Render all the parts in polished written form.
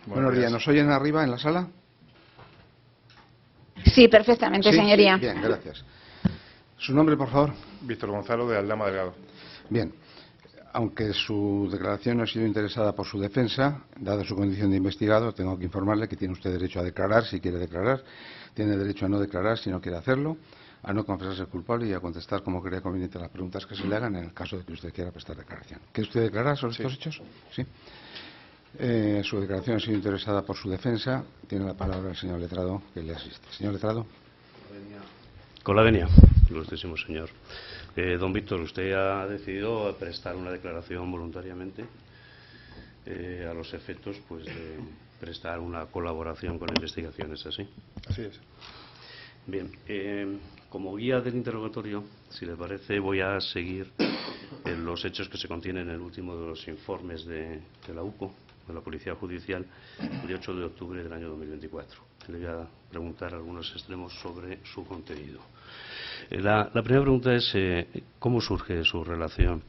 Buenos días. ¿Nos oyen arriba en la sala? Sí, perfectamente, ¿Sí? señoría. Bien, gracias. ¿Su nombre, por favor? Víctor Gonzalo, de Aldama Delgado. Bien. Aunque su declaración no ha sido interesada por su defensa, dada su condición de investigado, tengo que informarle que tiene usted derecho a declarar si quiere declarar, tiene derecho a no declarar si no quiere hacerlo, a no confesarse culpable y a contestar como crea conveniente las preguntas que se le hagan en el caso de que usted quiera prestar declaración. ¿Quiere usted declarar sobre estos hechos? Sí. Su declaración ha sido interesada por su defensa. Tiene la palabra el señor letrado que le asiste. Señor letrado. Con la venia, ilustrísimo señor. Don Víctor, usted ha decidido prestar una declaración voluntariamente a los efectos pues, de prestar una colaboración con la investigación, ¿es así? Así es. Bien, como guía del interrogatorio, si le parece, voy a seguir los hechos que se contienen en el último de los informes de la UCO, de la Policía Judicial, de 8 de octubre del año 2024. Le voy a preguntar algunos extremos sobre su contenido. La primera pregunta es, ¿cómo surge su relación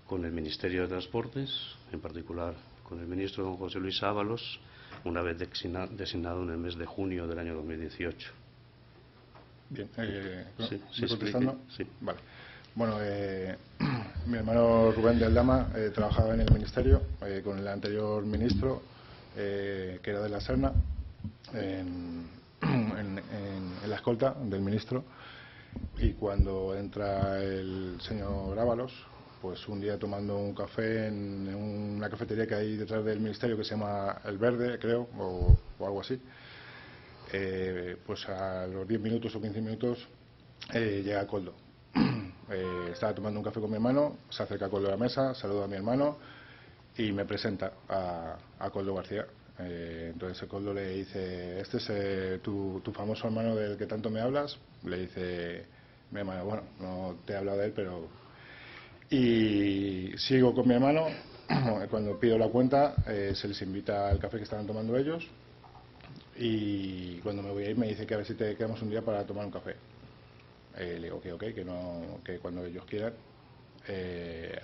con el Ministerio de Transportes, en particular con el ministro don José Luis Ábalos, una vez designado en el mes de junio del año 2018? Bien, sí, contestando. Sí. Vale. Bueno, mi hermano Rubén de Aldama trabajaba en el ministerio con el anterior ministro, que era de la Serna, en la escolta del ministro, y cuando entra el señor Ábalos, pues un día tomando un café en una cafetería que hay detrás del ministerio que se llama El Verde, creo, o algo así, pues a los 10 minutos o 15 minutos llega Koldo. Estaba tomando un café con mi hermano, se acerca a Koldo a la mesa, saluda a mi hermano y me presenta a Koldo García. Entonces Koldo le dice: ¿este es tu famoso hermano del que tanto me hablas? Le dice mi hermano: bueno, no te he hablado de él, pero... Y sigo con mi hermano. Cuando pido la cuenta, se les invita al café que estaban tomando ellos, y cuando me voy a ir me dice que a ver si te quedamos un día para tomar un café. Le digo que ok, que cuando ellos quieran.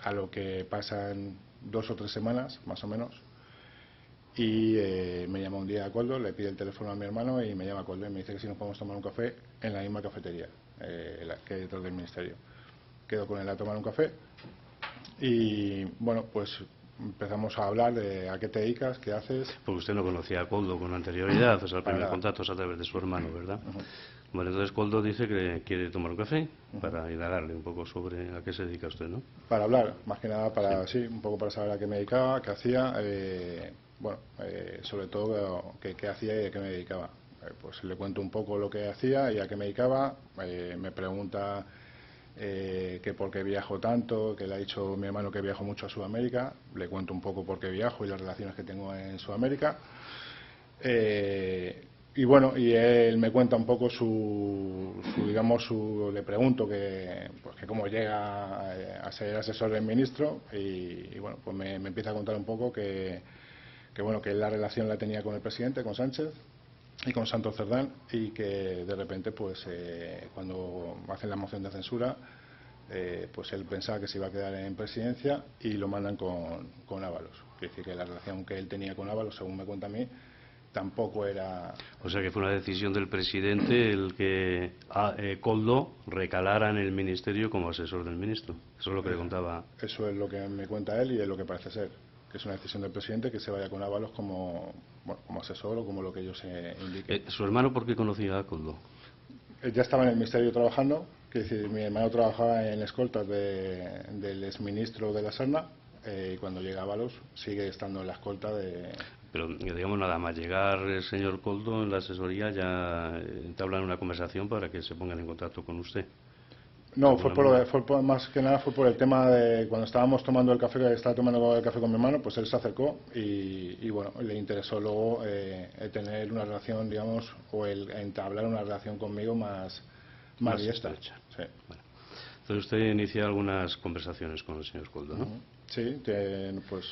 A lo que pasan 2 o 3 semanas, más o menos, y me llama un día a Koldo, le pide el teléfono a mi hermano y me llama a Koldo y me dice que si nos podemos tomar un café en la misma cafetería que hay detrás del ministerio. Quedo con él a tomar un café y bueno, pues empezamos a hablar de a qué te dedicas, qué haces. Porque usted no conocía a Koldo con anterioridad, o sea, el primer contacto es a través de su hermano, ¿verdad? Bueno, entonces Koldo dice que quiere tomar un café para indagarle un poco sobre a qué se dedica usted, ¿no? Para hablar, más que nada para, sí, un poco para saber a qué me dedicaba, qué hacía, bueno, sobre todo qué hacía y a qué me dedicaba. Pues le cuento un poco lo que hacía y a qué me dedicaba. Me pregunta que por qué viajo tanto, que le ha dicho mi hermano que viajo mucho a Sudamérica. Le cuento un poco por qué viajo y las relaciones que tengo en Sudamérica. Y bueno, y él me cuenta un poco le pregunto que cómo llega a ser asesor del ministro, y bueno, pues me empieza a contar un poco que bueno, que la relación la tenía con el presidente, con Sánchez y con Santos Cerdán, y que de repente pues cuando hacen la moción de censura, pues él pensaba que se iba a quedar en presidencia y lo mandan con Ábalos. Quiere decir que la relación que él tenía con Ábalos, según me cuenta a mí, tampoco era... O sea que fue una decisión del presidente el que Koldo recalara en el ministerio como asesor del ministro. Eso es lo que le contaba. Eso es lo que me cuenta él y es lo que parece ser, que es una decisión del presidente que se vaya con Ábalos como asesor o como lo que ellos indiquen. ¿Su hermano por qué conocía a Koldo? Él ya estaba en el ministerio trabajando, que decir, mi hermano trabajaba en escoltas del exministro de la Serna, y cuando llega Ábalos sigue estando en la escolta de... Pero digamos nada más llegar el señor Koldo en la asesoría ya entablan una conversación para que se pongan en contacto con usted. No, más que nada fue por el tema de cuando estábamos tomando el café, estaba tomando el café con mi hermano, pues él se acercó y bueno, le interesó luego el tener una relación, digamos, o el entablar una relación conmigo más estrecha. Sí. Bueno. Entonces usted inicia algunas conversaciones con el señor Koldo, ¿no? Sí, pues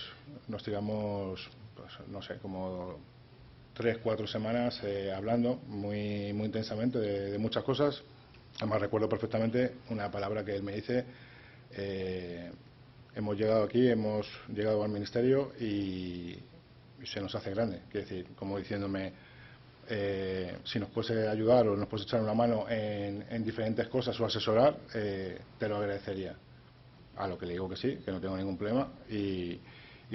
nos tiramos, pues, no sé, como 3-4 semanas hablando muy intensamente de muchas cosas. Además recuerdo perfectamente una palabra que él me dice: hemos llegado aquí, hemos llegado al ministerio y se nos hace grande. Quiere decir, como diciéndome, si nos puedes ayudar o nos puedes echar una mano en diferentes cosas o asesorar, te lo agradecería. A lo que le digo que sí, que no tengo ningún problema. Y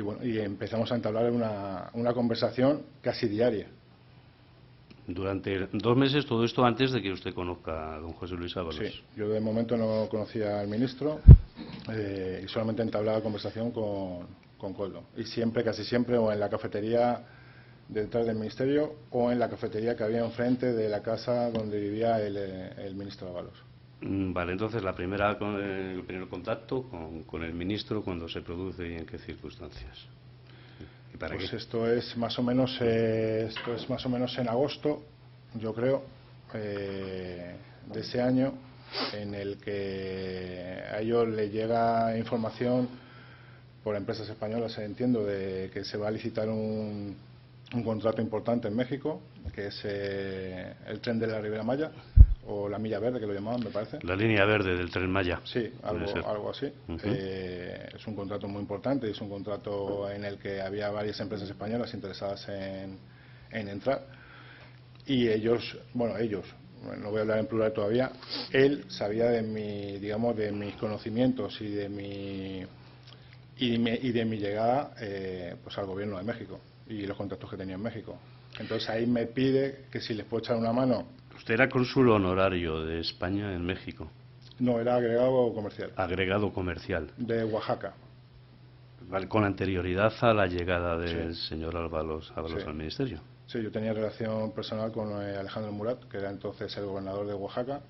bueno, y empezamos a entablar una conversación casi diaria. Durante 2 meses, todo esto antes de que usted conozca a don José Luis Ábalos. Sí, yo de momento no conocía al ministro y solamente entablaba conversación con Koldo. Y siempre, casi siempre, o en la cafetería detrás del ministerio o en la cafetería que había enfrente de la casa donde vivía el ministro Ábalos. Vale, entonces el primer contacto con el ministro, ¿cuándo se produce y en qué circunstancias? ¿Y para Pues qué? esto es más o menos en agosto, yo creo, de ese año, en el que a ellos le llega información por empresas españolas, entiendo, de que se va a licitar un contrato importante en México, que es el tren de la Ribera Maya, o la Milla Verde, que lo llamaban, me parece. La línea verde del Tren Maya. Sí, algo así. Es un contrato muy importante, es un contrato en el que había varias empresas españolas interesadas en entrar. Y ellos, no voy a hablar en plural todavía, él sabía de mis conocimientos y de mi llegada pues al gobierno de México y los contactos que tenía en México. Entonces ahí me pide que si les puedo echar una mano. Usted era cónsul honorario de España en México. No, era agregado comercial. Agregado comercial. De Oaxaca. Vale, con anterioridad a la llegada del señor Ábalos Sí. al ministerio. Sí, yo tenía relación personal con Alejandro Murat, que era entonces el gobernador de Oaxaca,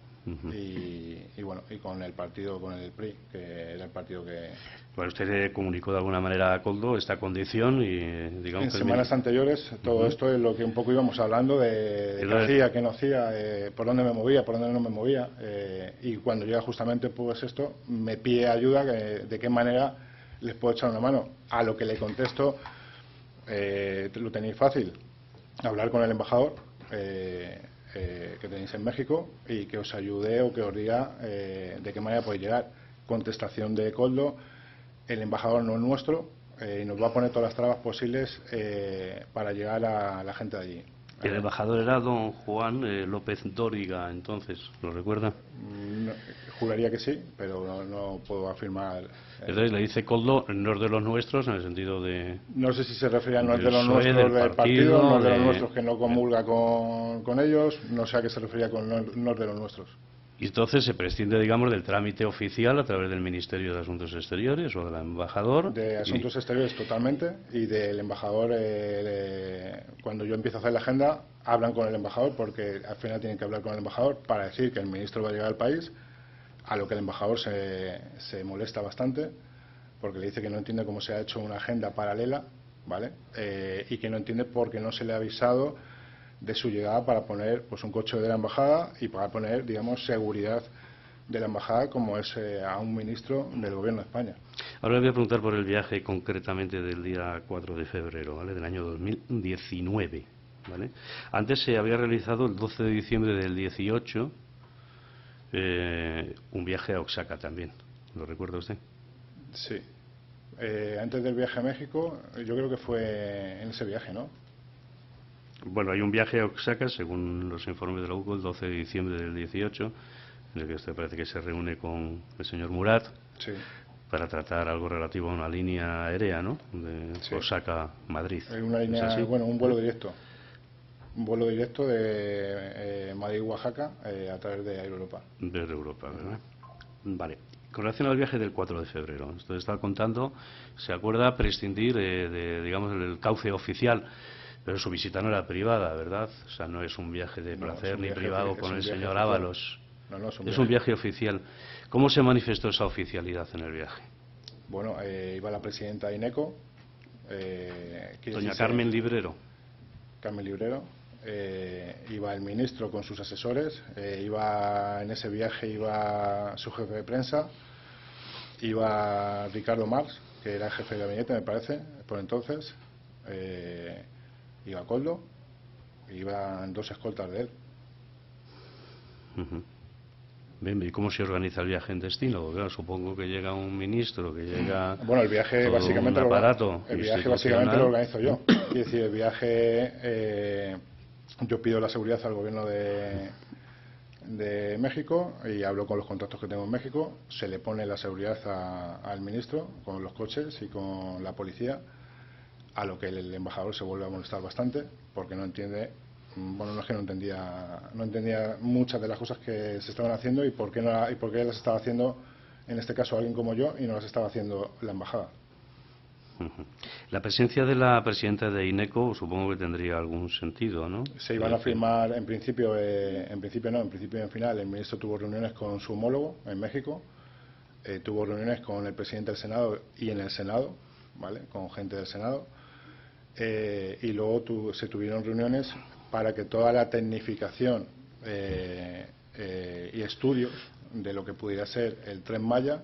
y bueno, y con el partido, con el PRI, que era el partido que... Bueno, usted le comunicó de alguna manera a Koldo esta condición y digamos En que semanas anteriores, todo esto es lo que un poco íbamos hablando de qué hacía, qué no hacía, por dónde me movía, por dónde no me movía, y cuando llega justamente pues esto, me pide ayuda, de qué manera les puedo echar una mano. A lo que le contesto, lo tenéis fácil, hablar con el embajador que tenéis en México y que os ayude o que os diga de qué manera podéis llegar. Contestación de Koldo: el embajador no es nuestro y nos va a poner todas las trabas posibles para llegar a la gente de allí. el embajador era don Juan López Dóriga, entonces, ¿lo recuerda? Juraría que sí, pero no puedo afirmar. Entonces le dice Koldo, no es de los nuestros, en el sentido de... No sé si se refería a no es de los PSOE, nuestros del partido, no es de los de... nuestros que no comulga con ellos, no sé a qué se refería con no es de los nuestros. Y entonces se prescinde, digamos, del trámite oficial a través del Ministerio de Asuntos Exteriores o del embajador. De Asuntos Exteriores totalmente, y del embajador, cuando yo empiezo a hacer la agenda, hablan con el embajador, porque al final tienen que hablar con el embajador para decir que el ministro va a llegar al país, a lo que el embajador se molesta bastante, porque le dice que no entiende cómo se ha hecho una agenda paralela, ¿vale? Y que no entiende por qué no se le ha avisado de su llegada para poner pues un coche de la embajada y para poner, digamos, seguridad de la embajada como es a un ministro del gobierno de España. Ahora le voy a preguntar por el viaje concretamente del día 4 de febrero, ¿vale? Del año 2019, ¿vale? Antes se había realizado el 12 de diciembre del 18 un viaje a Oaxaca también, ¿lo recuerda usted? Sí. Antes del viaje a México, yo creo que fue en ese viaje, ¿no? Bueno, hay un viaje a Oaxaca, según los informes de la UCO, el 12 de diciembre del 18, en el que usted parece que se reúne con el señor Murat, Sí. para tratar algo relativo a una línea aérea, ¿no? De Oaxaca-Madrid. Una línea, bueno, un vuelo directo. Un vuelo directo de Madrid-Oaxaca a través de Aeroeuropa. Desde Europa, ¿verdad? Vale. Con relación al viaje del 4 de febrero, usted está contando, se acuerda prescindir digamos, del cauce oficial, pero su visita no era privada, ¿verdad? O sea, no es un viaje de placer ni privado con el señor Ábalos. No, es un viaje oficial. ¿Cómo se manifestó esa oficialidad en el viaje? Bueno, iba la presidenta de INECO. Doña Carmen Librero. Carmen Librero. Iba el ministro con sus asesores. En ese viaje iba su jefe de prensa. Iba Ricardo Marx, que era el jefe de gabinete, me parece, por entonces. Iba Bien, ¿y cómo se organiza el viaje en destino? Porque, claro, supongo que llega un ministro, que llega Bueno, el viaje todo básicamente un aparato el viaje básicamente lo organizo yo. institucional. Es decir, el viaje, yo pido la seguridad al gobierno de México y hablo con los contactos que tengo en México. Se le pone la seguridad al ministro con los coches y con la policía, a lo que el embajador se vuelve a molestar bastante porque no entiende. Bueno, no es que no entendía muchas de las cosas que se estaban haciendo y por qué las estaba haciendo, en este caso, alguien como yo y no las estaba haciendo la embajada. La presencia de la presidenta de INECO supongo que tendría algún sentido, ¿no? Se iban a firmar, en principio y en final, el ministro tuvo reuniones con su homólogo en México, tuvo reuniones con el presidente del Senado y en el Senado, ¿vale?, con gente del Senado, y luego se tuvieron reuniones para que toda la tecnificación y estudios de lo que pudiera ser el Tren Maya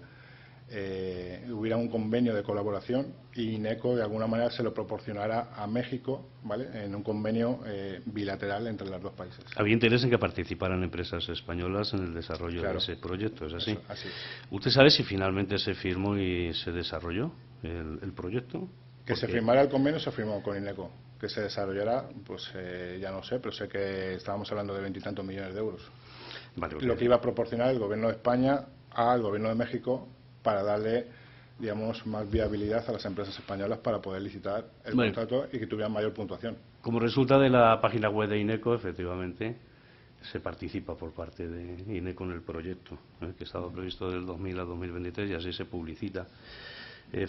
hubiera un convenio de colaboración y INECO de alguna manera se lo proporcionara a México, ¿vale?, en un convenio bilateral entre los dos países. Había interés en que participaran empresas españolas en el desarrollo Claro. de ese proyecto, ¿es así? Eso, así es. ¿Usted sabe si finalmente se firmó y se desarrolló el proyecto? Que se firmara el convenio, se firmó con INECO. Que se desarrollara, pues ya no sé, pero sé que estábamos hablando de 20 y tantos millones de euros. Vale, Lo que iba a proporcionar el gobierno de España al gobierno de México para darle, digamos, más viabilidad a las empresas españolas para poder licitar el contrato y que tuvieran mayor puntuación. Como resulta de la página web de INECO, efectivamente, se participa por parte de INECO en el proyecto, que estaba previsto del 2000 a 2023 y así se publicita.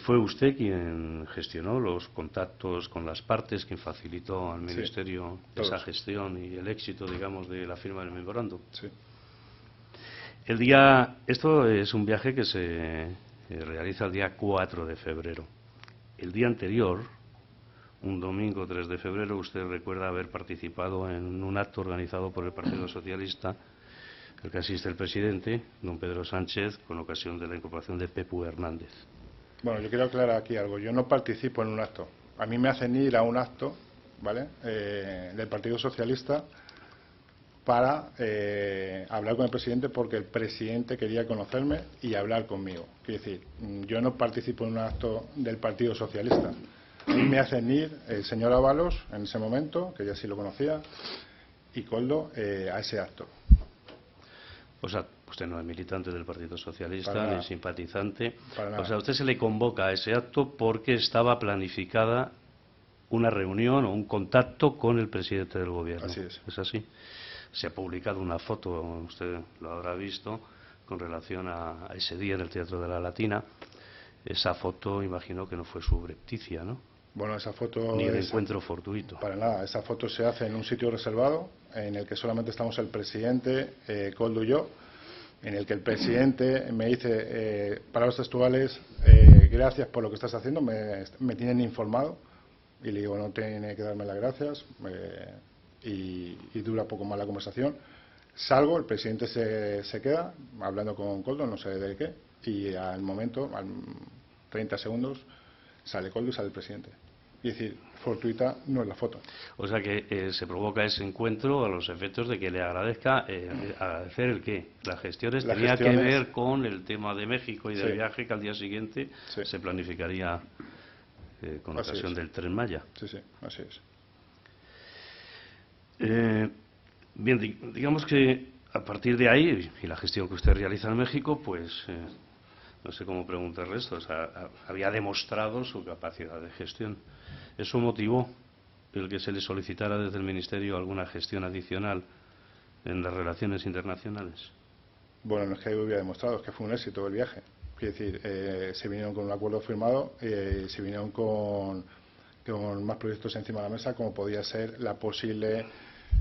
¿Fue usted quien gestionó los contactos con las partes, quien facilitó al Ministerio esa gestión y el éxito, digamos, de la firma del memorándum? Sí. Esto es un viaje que se realiza el día 4 de febrero. El día anterior, un domingo 3 de febrero, usted recuerda haber participado en un acto organizado por el Partido Socialista, al que asiste el presidente, don Pedro Sánchez, con ocasión de la incorporación de Pepu Hernández. Bueno, yo quiero aclarar aquí algo. Yo no participo en un acto. A mí me hacen ir a un acto, ¿vale?, del Partido Socialista para hablar con el presidente porque el presidente quería conocerme y hablar conmigo. Quiero decir, yo no participo en un acto del Partido Socialista. A mí me hacen ir el señor Ábalos, en ese momento, que ya sí lo conocía, y Koldo, a ese acto. O sea, usted no es militante del Partido Socialista ni simpatizante. Para nada. O sea, a usted se le convoca a ese acto porque estaba planificada una reunión o un contacto con el presidente del gobierno. Así es. ¿Es así? Se ha publicado una foto, usted lo habrá visto, con relación a ese día en el Teatro de la Latina. Esa foto, imagino que no fue subrepticia, ¿no? Bueno, esa foto... Ni el encuentro fortuito. Para nada, esa foto se hace en un sitio reservado, en el que solamente estamos el presidente, Koldo y yo, en el que el presidente me dice, palabras textuales, gracias por lo que estás haciendo, me tienen informado, y le digo, no tiene que darme las gracias, y dura poco más la conversación. Salgo, el presidente se queda hablando con Koldo, no sé de qué, y al momento, al 30 segundos, sale Koldo y sale el presidente. Es decir, fortuita no es la foto. O sea que se provoca ese encuentro a los efectos de que le agradezca, agradecer el qué. Las gestiones tenía que ver con el tema de México y del viaje que al día siguiente se planificaría con ocasión del Tren Maya. Sí, sí, así es. Bien, digamos que a partir de ahí, y la gestión que usted realiza en México, pues no sé cómo preguntarle esto, o sea, había demostrado su capacidad de gestión. ¿Eso motivó el que se le solicitara desde el Ministerio alguna gestión adicional en las relaciones internacionales? Bueno, no es que hubiera demostrado, es que fue un éxito el viaje. Quiero decir, se vinieron con un acuerdo firmado, se vinieron con más proyectos encima de la mesa, como podía ser la posible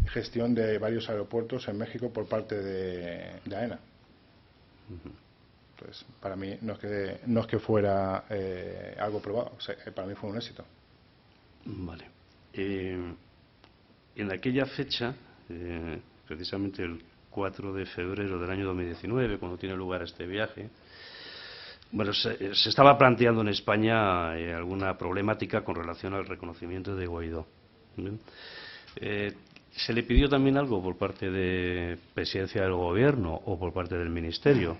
gestión de varios aeropuertos en México por parte de AENA. Entonces, para mí no es que fuera algo probado, o sea, para mí fue un éxito. Vale. En aquella fecha, precisamente el 4 de febrero del año 2019, cuando tiene lugar este viaje, bueno, se estaba planteando en España alguna problemática con relación al reconocimiento de Guaidó. ¿Se le pidió también algo por parte de Presidencia del Gobierno o por parte del Ministerio?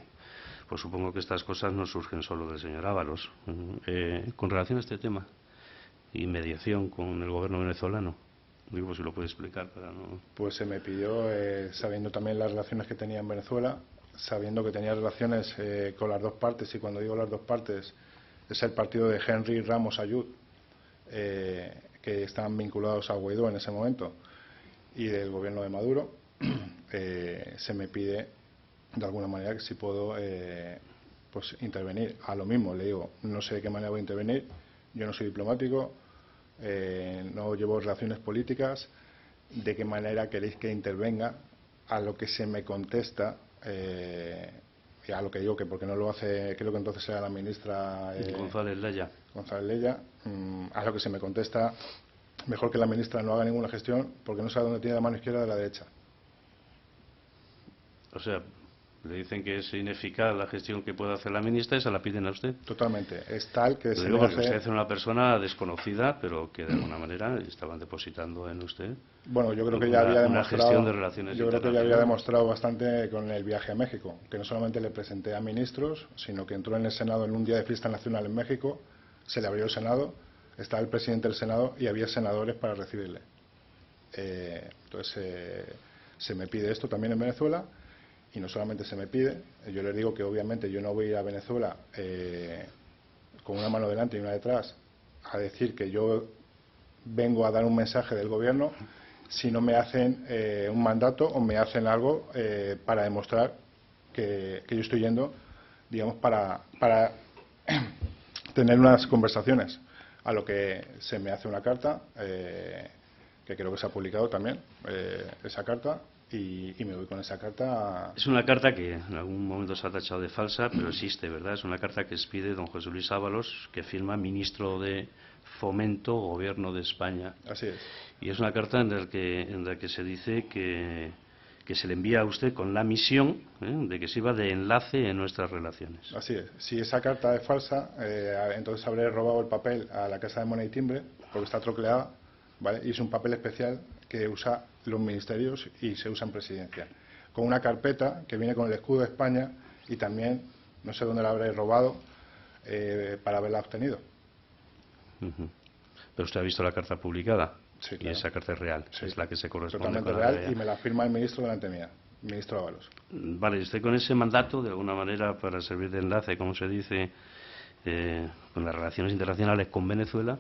Pues supongo que estas cosas no surgen solo del señor Ábalos. Con relación a este tema y mediación con el Gobierno venezolano, digo, pues si lo puede explicar para no... Pues se me pidió, sabiendo también las relaciones que tenía en Venezuela, sabiendo que tenía relaciones con las dos partes, y cuando digo las dos partes es el partido de Henry Ramos Ayud, que estaban vinculados a Guaidó en ese momento, y del gobierno de Maduro, se me pide de alguna manera que si puedo pues intervenir. A lo mismo le digo, no sé de qué manera voy a intervenir, yo no soy diplomático, no llevo relaciones políticas, de qué manera queréis que intervenga. A lo que se me contesta, y a lo que digo que porque no lo hace, creo que entonces era la ministra González Laya. A lo que se me contesta, mejor que la ministra no haga ninguna gestión porque no sabe dónde tiene la mano izquierda de la derecha. O sea, le dicen que es ineficaz la gestión que puede hacer la ministra y se la piden a usted. Totalmente. Es tal que Lo digo porque usted es una persona desconocida, pero que de alguna manera estaban depositando en usted. Bueno, yo creo que ya había demostrado, gestión de relaciones yo creo que ya había internacionales. demostrado bastante con el viaje a México, que no solamente le presenté a ministros, sino que entró en el Senado en un día de fiesta nacional en México, se le abrió el Senado, estaba el presidente del Senado y había senadores para recibirle. Entonces se me pide esto también en Venezuela, y no solamente se me pide, yo les digo que obviamente yo no voy a ir a Venezuela con una mano delante y una detrás a decir que yo vengo a dar un mensaje del gobierno si no me hacen un mandato o me hacen algo para demostrar que yo estoy yendo, digamos, para tener unas conversaciones. A lo que se me hace una carta, que creo que se ha publicado también, esa carta, y me voy con esa carta. Es una carta que en algún momento se ha tachado de falsa, pero existe, ¿verdad? Es una carta que expide don José Luis Ábalos, que firma ministro de Fomento, Gobierno de España. Así es. Y es una carta en la que se dice que se le envía a usted con la misión de que sirva de enlace en nuestras relaciones. Así es. Si esa carta es falsa, entonces habré robado el papel a la Casa de Moneda y Timbre, porque está troquelada, ¿vale? Y es un papel especial que usa los ministerios y se usa en presidencia, con una carpeta que viene con el escudo de España, y también no sé dónde la habré robado para haberla obtenido. Pero usted ha visto la carta publicada. Sí, y claro. esa carta es real, Sí, es la que se corresponde totalmente con la real, realidad. y me la firma el ministro delante mía, el ministro Ábalos. Vale, usted con ese mandato, de alguna manera, para servir de enlace, como se dice, con las relaciones internacionales con Venezuela,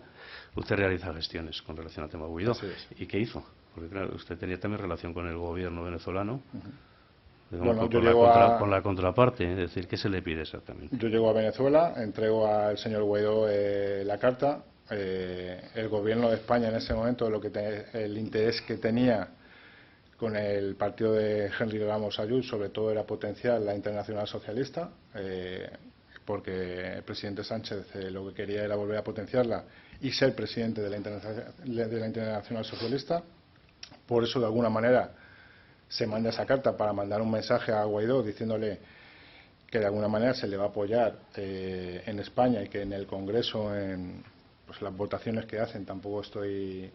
usted realiza gestiones con relación al tema Guaidó. ¿Y qué hizo? Porque claro, usted tenía también relación con el gobierno venezolano, Bueno, con la contraparte, es decir, ¿qué se le pide exactamente? Yo llego a Venezuela, entrego al señor Guaidó la carta. El gobierno de España en ese momento, el interés que tenía con el partido de Henry Ramos Ayud, sobre todo era potenciar la Internacional Socialista, porque el presidente Sánchez lo que quería era volver a potenciarla y ser presidente de la Internacional Socialista. Por eso, de alguna manera, se manda esa carta para mandar un mensaje a Guaidó diciéndole que de alguna manera se le va a apoyar en España, y que en el Congreso, en pues las votaciones que hacen, tampoco estoy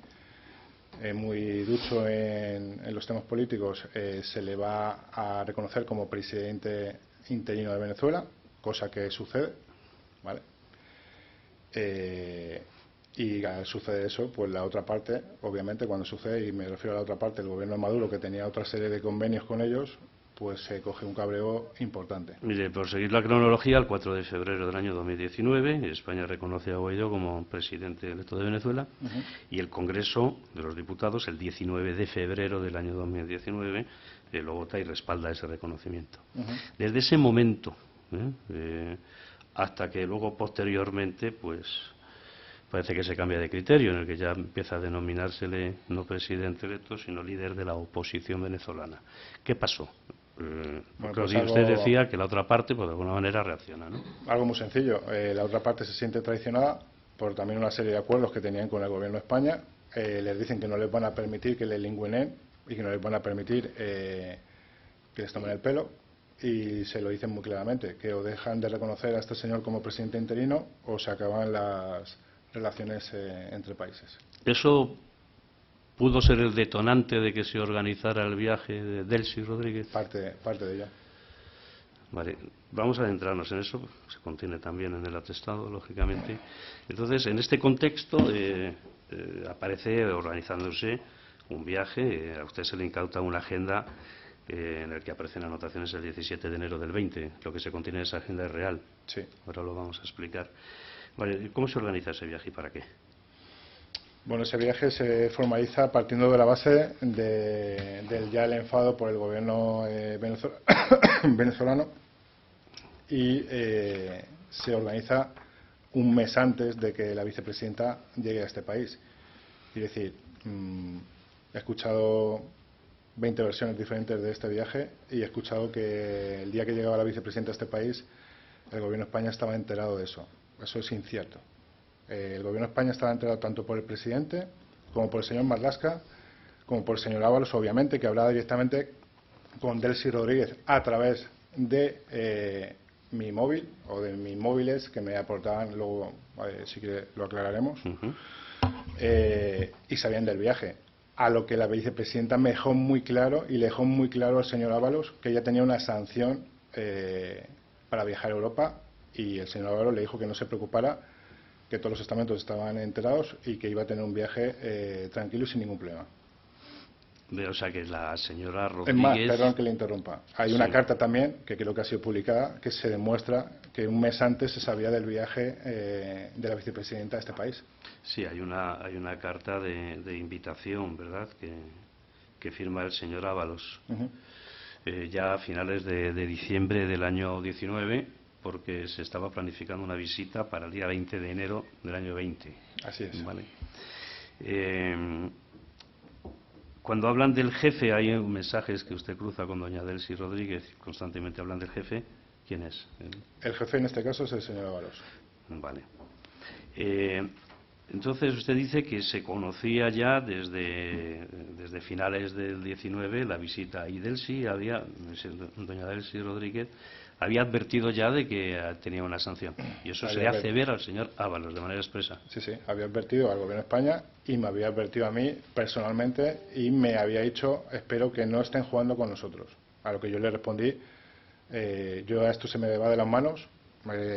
muy ducho en los temas políticos, se le va a reconocer como presidente interino de Venezuela, cosa que sucede, ¿vale? Y al suceder eso, pues la otra parte, obviamente, cuando sucede, y me refiero a la otra parte, el gobierno de Maduro, que tenía otra serie de convenios con ellos, pues se coge un cabreo importante. Mire, por seguir la cronología, el 4 de febrero del año 2019, España reconoce a Guaidó como presidente electo de Venezuela, y el Congreso de los Diputados, el 19 de febrero del año 2019, lo vota y respalda ese reconocimiento. Desde ese momento, hasta que luego posteriormente, pues parece que se cambia de criterio, en el que ya empieza a denominársele no presidente electo, sino líder de la oposición venezolana. ¿Qué pasó? Porque usted decía que la otra parte, pues de alguna manera, reacciona, ¿no? Algo muy sencillo. La otra parte se siente traicionada por también una serie de acuerdos que tenían con el gobierno de España. Les dicen que no les van a permitir que le lingüinen y que no les van a permitir que les tomen el pelo. Y se lo dicen muy claramente, que o dejan de reconocer a este señor como presidente interino o se acaban las relaciones entre países. Eso ¿Pudo ser el detonante de que se organizara el viaje de Delcy Rodríguez? Parte de ello. Vale, vamos a adentrarnos en eso, se contiene también en el atestado, lógicamente. Entonces, en este contexto aparece organizándose un viaje, a usted se le incauta una agenda en el que aparecen anotaciones el 17 de enero del 20, lo que se contiene en esa agenda es real. Sí. Ahora lo vamos a explicar. Vale, ¿cómo se organiza ese viaje y para qué? Bueno, ese viaje se formaliza partiendo de la base del ya el enfado por el gobierno venezolano y se organiza un mes antes de que la vicepresidenta llegue a este país. Es decir, he escuchado 20 versiones diferentes de este viaje y he escuchado que el día que llegaba la vicepresidenta a este país, el gobierno de España estaba enterado de eso. Eso es incierto. El gobierno de España estaba enterado tanto por el presidente como por el señor Marlaska, como por el señor Ábalos, obviamente, que hablaba directamente con Delcy Rodríguez a través de mi móvil o de mis móviles que me aportaban, luego sí que lo aclararemos, y sabían del viaje. A lo que la vicepresidenta me dejó muy claro y le dejó muy claro al señor Ábalos que ella tenía una sanción para viajar a Europa, y el señor Ábalos le dijo que no se preocupara, que todos los estamentos estaban enterados y que iba a tener un viaje tranquilo y sin ningún problema. O sea que la señora Rodríguez... Es más, perdón que le interrumpa. Hay una Sí. carta también, que creo que ha sido publicada, que se demuestra que un mes antes se sabía del viaje de la vicepresidenta a este país. Sí, hay una carta de invitación, ¿verdad?, que firma el señor Ábalos. Ya a finales de diciembre del año 19, porque se estaba planificando una visita para el día 20 de enero del año 20. Así es. Vale. Cuando hablan del jefe, hay mensajes que usted cruza con doña Delcy Rodríguez, constantemente hablan del jefe. ¿Quién es? El jefe en este caso es el señor Ábalos. Vale. Entonces usted dice que se conocía ya desde finales del 19 la visita, y Delcy doña Delcy Rodríguez había advertido ya de que tenía una sanción, y eso se le hace ver al señor Ábalos de manera expresa. Sí, había advertido al gobierno de España y me había advertido a mí personalmente y me había dicho: espero que no estén jugando con nosotros. A lo que yo le respondí: yo a esto se me va de las manos,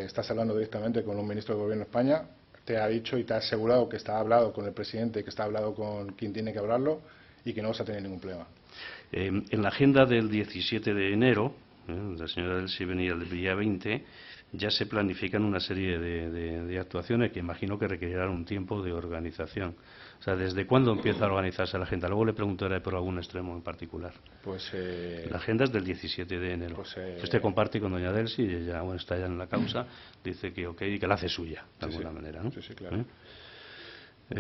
estás hablando directamente con un ministro del gobierno de España, te ha dicho y te ha asegurado que está hablado con el presidente, que está hablado con quien tiene que hablarlo y que no vas a tener ningún problema. En la agenda del 17 de enero, la señora Delcy venía el día 20, ya se planifican una serie de actuaciones que imagino que requerirán un tiempo de organización. O sea, ¿desde cuándo empieza a organizarse la agenda? Luego le preguntaré por algún extremo en particular. Pues la agenda es del 17 de enero. Pues, usted comparte con doña Delcy, y ella está ya en la causa, dice que ok, y que la hace suya, de alguna manera, ¿no? Sí, claro.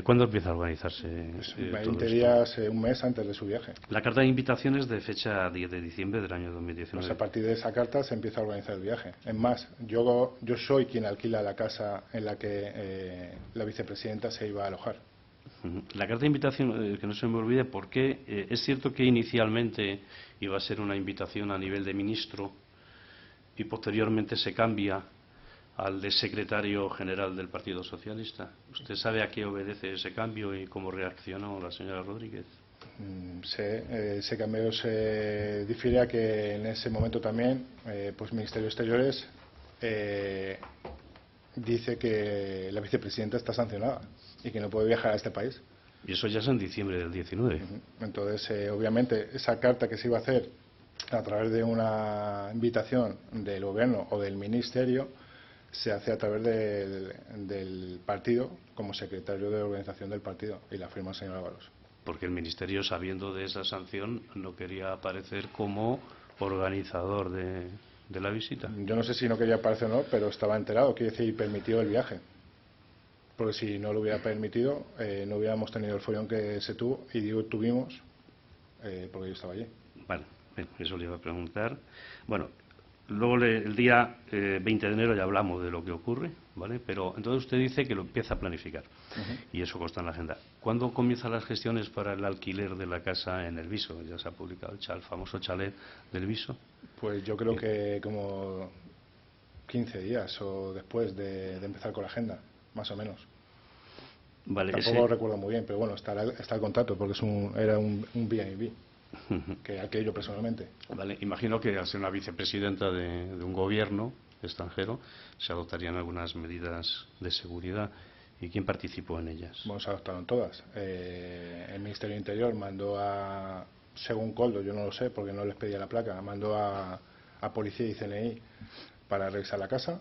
¿Cuándo empieza a organizarse? 20 días, un mes antes de su viaje. La carta de invitación es de fecha 10 de diciembre del año 2019. Pues a partir de esa carta se empieza a organizar el viaje. Es más, yo soy quien alquila la casa en la que la vicepresidenta se iba a alojar. La carta de invitación, que no se me olvide, ¿por qué? Es cierto que inicialmente iba a ser una invitación a nivel de ministro y posteriormente se cambia al de secretario general del Partido Socialista. ¿Usted sabe a qué obedece ese cambio y cómo reaccionó la señora Rodríguez? Ese cambio se difiere a que en ese momento también pues Ministerio de Exteriores dice que la vicepresidenta está sancionada y que no puede viajar a este país. Y eso ya es en diciembre del 19. Entonces, obviamente, esa carta que se iba a hacer a través de una invitación del gobierno o del ministerio se hace a través del partido como secretario de organización del partido, y la firma el señor Ábalos. Porque el ministerio, sabiendo de esa sanción, no quería aparecer como organizador de la visita. Yo no sé si no quería aparecer o no, pero estaba enterado, quiere decir, permitió el viaje. Porque si no lo hubiera permitido, no hubiéramos tenido el follón que se tuvo, y digo tuvimos, porque yo estaba allí. Vale, eso le iba a preguntar. Bueno, luego el día 20 de enero ya hablamos de lo que ocurre, ¿vale? Pero entonces usted dice que lo empieza a planificar, y eso consta en la agenda. ¿Cuándo comienzan las gestiones para el alquiler de la casa en El Viso? Ya se ha publicado el famoso chalet del Viso. Pues yo creo que como 15 días o después de empezar con la agenda, más o menos. Vale, Tampoco recuerdo muy bien, pero bueno, está el contrato porque era un B&B, que aquello personalmente. Vale, imagino que al ser una vicepresidenta de un gobierno extranjero se adoptarían algunas medidas de seguridad. ¿Y quién participó en ellas? Bueno, se adoptaron todas. El Ministerio de Interior mandó según Coldo, yo no lo sé porque no les pedía la placa, mandó a Policía y CNI para revisar la casa.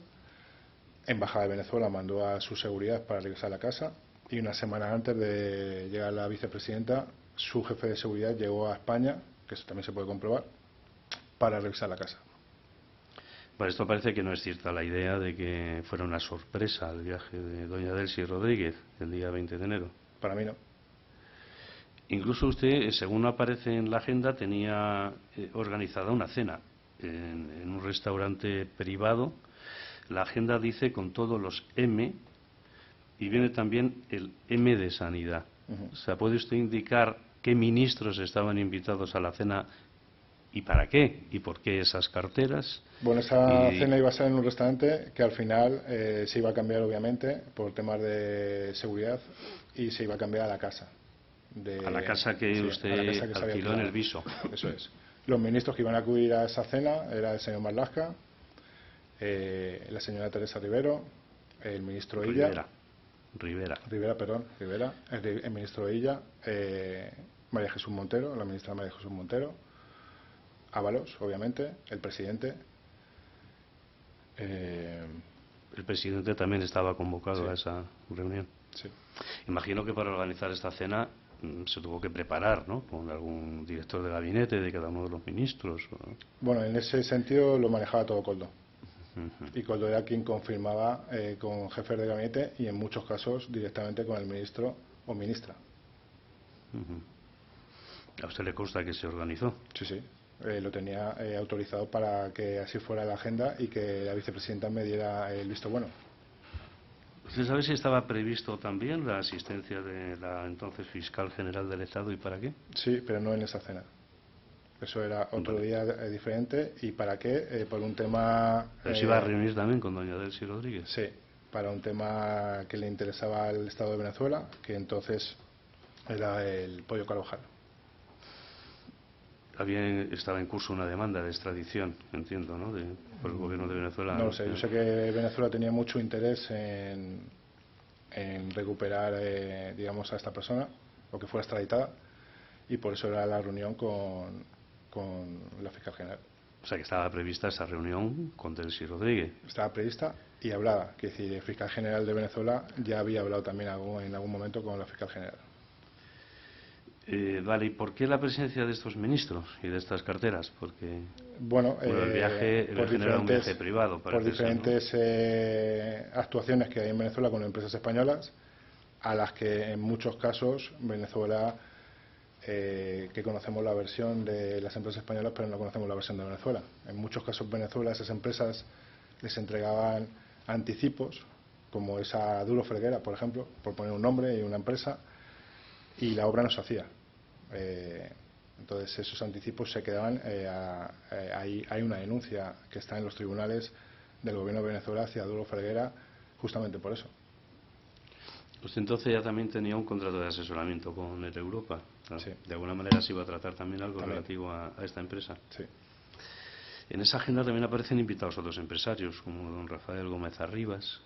Embajada de Venezuela mandó a su seguridad para revisar la casa. Y una semana antes de llegar la vicepresidenta, su jefe de seguridad llegó a España, que eso también se puede comprobar, para revisar la casa. Para esto parece que no es cierta la idea de que fuera una sorpresa el viaje de doña Delcy Rodríguez el día 20 de enero. Para mí no. Incluso usted, según aparece en la agenda, tenía organizada una cena en un restaurante privado. La agenda dice con todos los M y viene también el M de Sanidad. O sea, ¿puede usted indicar qué ministros estaban invitados a la cena y para qué? ¿Y por qué esas carteras? Bueno, esa cena iba a ser en un restaurante que al final se iba a cambiar, obviamente, por temas de seguridad, y se iba a cambiar a la casa. A la casa que usted alquiló en el Viso. Eso es. Los ministros que iban a acudir a esa cena era el señor Marlaska, la señora Teresa Rivero, el ministro Illa. Rivera, el ministro Illa, María Jesús Montero, la ministra María Jesús Montero, Ábalos, obviamente, el presidente. El presidente también estaba convocado a esa reunión. Sí. Imagino que para organizar esta cena se tuvo que preparar, ¿no? Con algún director de gabinete de cada uno de los ministros. Bueno, en ese sentido lo manejaba todo Coldo. Y Coldo era quien confirmaba con jefes de gabinete y en muchos casos directamente con el ministro o ministra. ¿A usted le consta que se organizó? Sí. Lo tenía autorizado para que así fuera la agenda y que la vicepresidenta me diera el visto bueno. ¿Usted sabe si estaba previsto también la asistencia de la entonces fiscal general del Estado y para qué? Sí, pero no en esa cena. Eso era otro día diferente. ¿Y para qué? Por un tema... ¿Pero se iba a reunir también con doña Delcy Rodríguez? Sí, para un tema que le interesaba al Estado de Venezuela, que entonces era el pollo Carvajal. Estaba en curso una demanda de extradición, entiendo, ¿no? Por el gobierno de Venezuela. No lo sé, yo sé que Venezuela tenía mucho interés en recuperar, digamos, a esta persona, o que fuera extraditada, y por eso era la reunión con la fiscal general. O sea, que estaba prevista esa reunión con Delcy Rodríguez. Estaba prevista y hablada, que decir, el fiscal general de Venezuela ya había hablado también en algún momento con la fiscal general. Vale, ¿y por qué la presencia de estos ministros y de estas carteras? Porque el viaje era un viaje privado. Por diferentes ¿no? Actuaciones que hay en Venezuela con empresas españolas, a las que en muchos casos Venezuela, que conocemos la versión de las empresas españolas, pero no conocemos la versión de Venezuela. En muchos casos Venezuela, esas empresas les entregaban anticipos, como esa Duro Felguera, por ejemplo, por poner un nombre y una empresa, y la obra no se hacía. Entonces esos anticipos se quedaban, hay una denuncia que está en los tribunales del gobierno de Venezuela hacia Duro Felguera justamente por eso. Usted entonces ya también tenía un contrato de asesoramiento con el Europa. ¿No? Sí. De alguna manera se iba a tratar también algo relativo a esta empresa. Sí. En esa agenda también aparecen invitados otros empresarios, como don Rafael Gómez Arribas.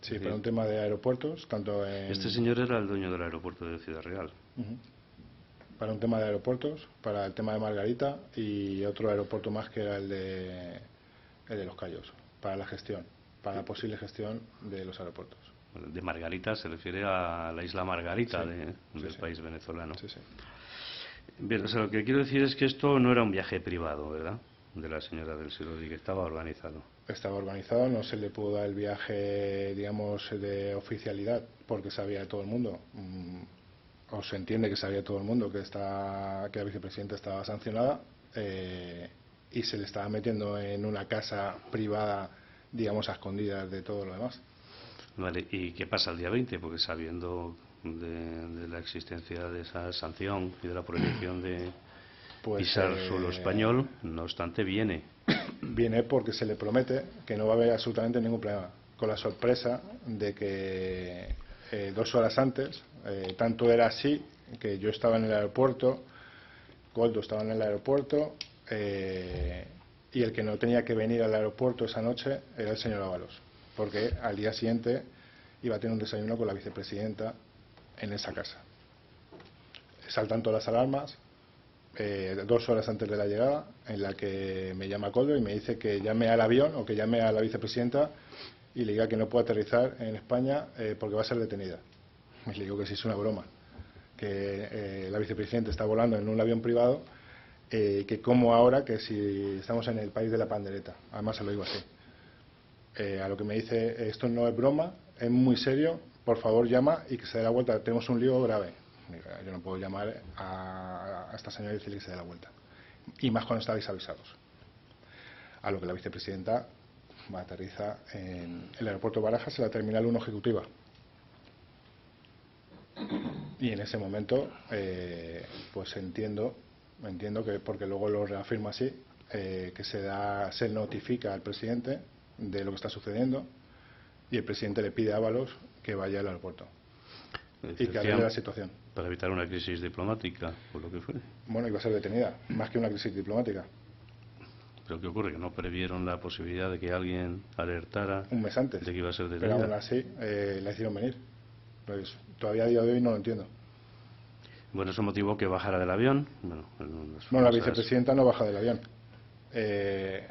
Sí, para un tema de aeropuertos, tanto en... Este señor era el dueño del aeropuerto de Ciudad Real. Para un tema de aeropuertos, para el tema de Margarita y otro aeropuerto más que era el de Los Cayos, para la gestión, para la posible gestión de los aeropuertos. De Margarita se refiere a la isla Margarita del país venezolano. Sí. Bien, o sea, lo que quiero decir es que esto no era un viaje privado, ¿verdad?, de la señora Delcy Rodríguez, estaba organizado. Estaba organizado, no se le pudo dar el viaje, digamos, de oficialidad, porque sabía todo el mundo, o se entiende que sabía todo el mundo que la vicepresidenta estaba sancionada, y se le estaba metiendo en una casa privada, digamos, a escondidas de todo lo demás. Vale, ¿y qué pasa el día 20? Porque sabiendo de la existencia de esa sanción y de la prohibición de pisar suelo español, no obstante viene. Viene porque se le promete que no va a haber absolutamente ningún problema, con la sorpresa de que 2 horas antes. Tanto era así que yo estaba en el aeropuerto, Koldo estaba en el aeropuerto, y el que no tenía que venir al aeropuerto esa noche era el señor Ábalos, porque al día siguiente iba a tener un desayuno con la vicepresidenta en esa casa. Saltan todas las alarmas, 2 horas antes de la llegada, en la que me llama Koldo y me dice que llame al avión o que llame a la vicepresidenta y le diga que no puede aterrizar en España porque va a ser detenida. Y le digo que sí, es una broma, que la vicepresidenta está volando en un avión privado, que como ahora que si estamos en el país de la pandereta. Además se lo digo así. A lo que me dice, esto no es broma, es muy serio, por favor llama y que se dé la vuelta, tenemos un lío grave. Yo no puedo llamar a esta señora y decirle que se dé la vuelta, y más cuando estáis avisados. A lo que la vicepresidenta aterriza en el aeropuerto de Barajas, en la terminal 1 ejecutiva, y en ese momento pues entiendo que, porque luego lo reafirma así, que se notifica al presidente de lo que está sucediendo y el presidente le pide a Ábalos que vaya al aeropuerto y que arregle la situación. Para evitar una crisis diplomática, por lo que fue. Bueno, iba a ser detenida, más que una crisis diplomática. ¿Pero qué ocurre? ¿Que no previeron la posibilidad de que alguien alertara un mes antes de que iba a ser detenida? Pero aún así la hicieron venir. Pues todavía a día de hoy no lo entiendo. Bueno, eso motivó que bajara del avión. Bueno, la vicepresidenta no baja del avión.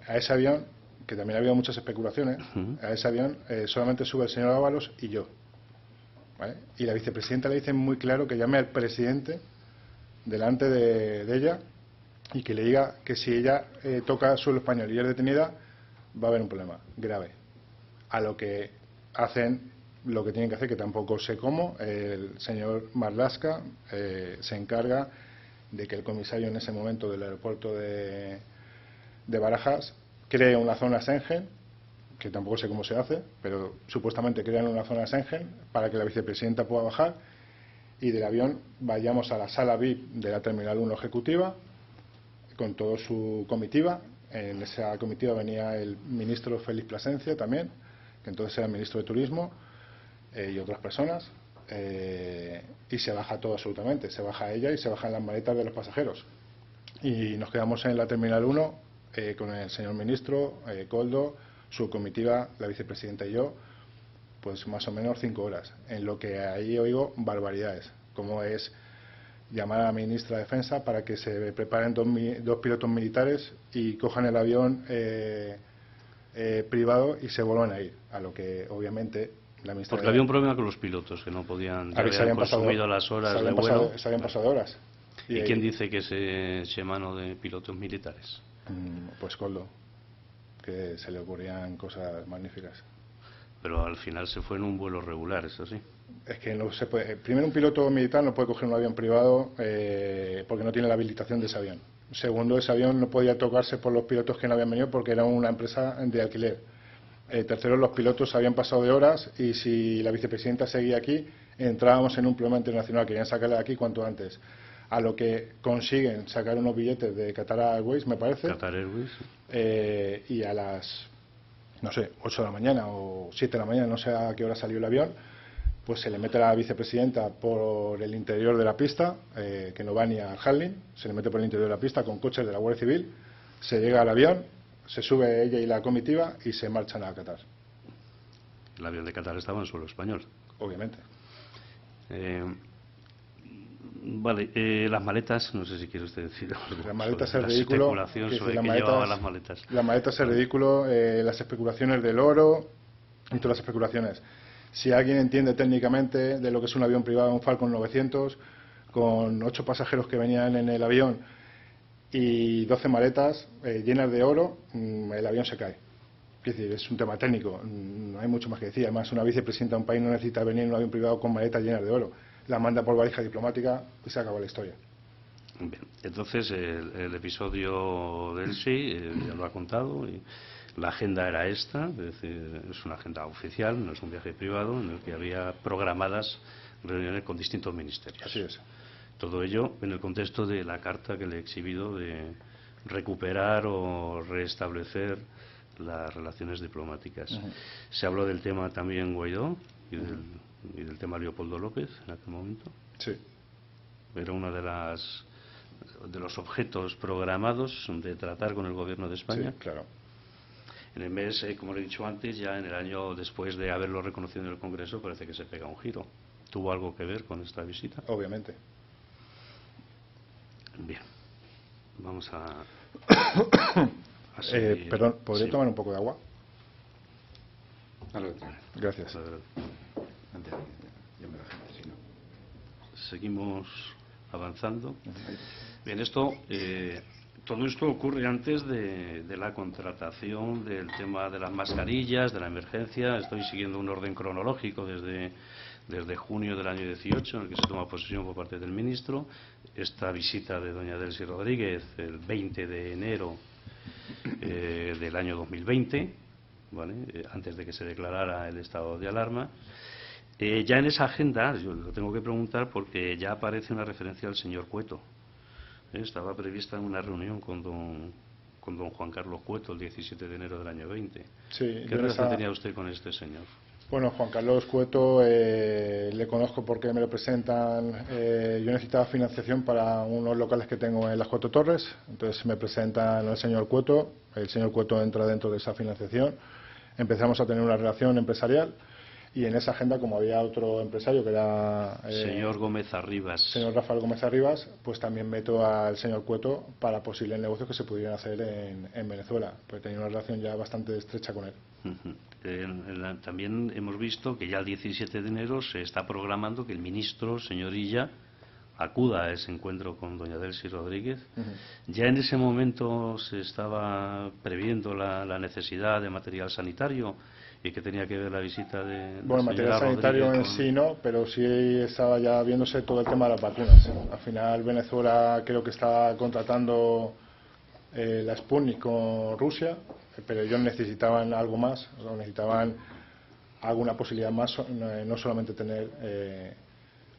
A ese avión, que también ha habido muchas especulaciones, a ese avión solamente sube el señor Ábalos y yo. ¿Vale? Y la vicepresidenta le dice muy claro que llame al presidente delante de ella y que le diga que si ella toca suelo español y es detenida, va a haber un problema grave. A lo que hacen lo que tienen que hacer, que tampoco sé cómo, el señor Marlaska se encarga de que el comisario en ese momento del aeropuerto de Barajas cree una zona Schengen, que tampoco sé cómo se hace, pero supuestamente crean una zona Schengen para que la vicepresidenta pueda bajar y del avión vayamos a la sala VIP de la Terminal 1 ejecutiva con toda su comitiva. En esa comitiva venía el ministro Félix Plasencia también, que entonces era el ministro de Turismo, y otras personas, y se baja todo absolutamente, se baja ella y se bajan las maletas de los pasajeros. Y nos quedamos en la Terminal 1 con el señor ministro, Koldo, su comitiva, la vicepresidenta y yo, pues más o menos 5 horas, en lo que ahí oigo barbaridades, como es llamar a la ministra de Defensa para que se preparen 2 pilotos militares y cojan el avión privado y se vuelvan a ir, a lo que obviamente la ministra... Porque había un problema con los pilotos, que no podían... Ya habían consumido las horas de vuelo. Se habían pasado horas. ¿Y quién dice que se eche mano de pilotos militares? Pues Koldo, que se le ocurrían cosas magníficas. Pero al final se fue en un vuelo regular, ¿es así? Es que no se puede. Primero, un piloto militar no puede coger un avión privado porque no tiene la habilitación de ese avión. Segundo, ese avión no podía tocarse por los pilotos que no habían venido porque era una empresa de alquiler. Tercero, los pilotos habían pasado de horas y si la vicepresidenta seguía aquí, entrábamos en un problema internacional. Querían sacarla de aquí cuanto antes. A lo que consiguen sacar unos billetes de Qatar Airways, me parece. Qatar Airways. Y a las, no sé, 8 de la mañana o 7 de la mañana, no sé a qué hora salió el avión, pues se le mete a la vicepresidenta por el interior de la pista, que no va ni al handling, se le mete por el interior de la pista con coches de la Guardia Civil, se llega al avión, se sube ella y la comitiva y se marchan a Qatar. El avión de Qatar estaba en suelo español. Obviamente. Vale, las maletas, no sé si quiere usted decir algo. Las maletas sobre es ridículo. Especulación sobre qué llevaban las maletas. Las maletas es ridículo, las especulaciones del oro y todas las especulaciones. Si alguien entiende técnicamente de lo que es un avión privado, un Falcon 900, con 8 pasajeros que venían en el avión y 12 maletas llenas de oro, el avión se cae. Es decir, es un tema técnico, no hay mucho más que decir. Además, una vicepresidenta de un país no necesita venir en un avión privado con maletas llenas de oro. La manda por valija diplomática y se acabó la historia. Bien, entonces el episodio del sí ya lo ha contado y la agenda era esta, es decir, es una agenda oficial, no es un viaje privado en el que había programadas reuniones con distintos ministerios. Así es. Todo ello en el contexto de la carta que le he exhibido de recuperar o restablecer las relaciones diplomáticas. Se habló del tema también Guaidó y del y del tema Leopoldo López en aquel momento. Sí. Era uno de los objetos programados de tratar con el Gobierno de España. Sí, claro. En el mes, como le he dicho antes, ya en el año después de haberlo reconocido en el Congreso, parece que se pega un giro. ¿Tuvo algo que ver con esta visita? Obviamente. Bien. Vamos a Perdón, ¿podría Sí. tomar un poco de agua? Gracias. Seguimos avanzando. Bien, todo esto ocurre antes de la contratación del tema de las mascarillas, de la emergencia. Estoy siguiendo un orden cronológico desde junio del año 18, en el que se toma posesión por parte del ministro. Esta visita de doña Delcy Rodríguez el 20 de enero del año 2020, ¿vale? Antes de que se declarara el estado de alarma. Ya en esa agenda, yo lo tengo que preguntar porque ya aparece una referencia al señor Cueto. Estaba prevista una reunión con don Juan Carlos Cueto el 17 de enero del año 20. Sí, ¿Qué relación tenía usted con este señor? Bueno, Juan Carlos Cueto le conozco porque me lo presentan. Yo necesitaba financiación para unos locales que tengo en las Cuatro Torres, entonces me presentan al señor Cueto. El señor Cueto entra dentro de esa financiación. Empezamos a tener una relación empresarial y en esa agenda, como había otro empresario que era señor Gómez Arribas. Señor Rafael Gómez Arribas, pues también meto al señor Cueto para posibles negocios que se pudieran hacer en Venezuela, pues tenía una relación ya bastante estrecha con él. También hemos visto que ya el 17 de enero se está programando que el ministro, señor Illa, acuda a ese encuentro con doña Delcy Rodríguez. Ya en ese momento se estaba previendo la necesidad de material sanitario y que tenía que ver la visita de bueno, la material señora sanitario Rodríguez en sí no, pero sí estaba ya viéndose todo el tema de las vacunas. Al final Venezuela creo que está contratando la Sputnik con Rusia, pero ellos necesitaban algo más, o necesitaban alguna posibilidad más, no solamente tener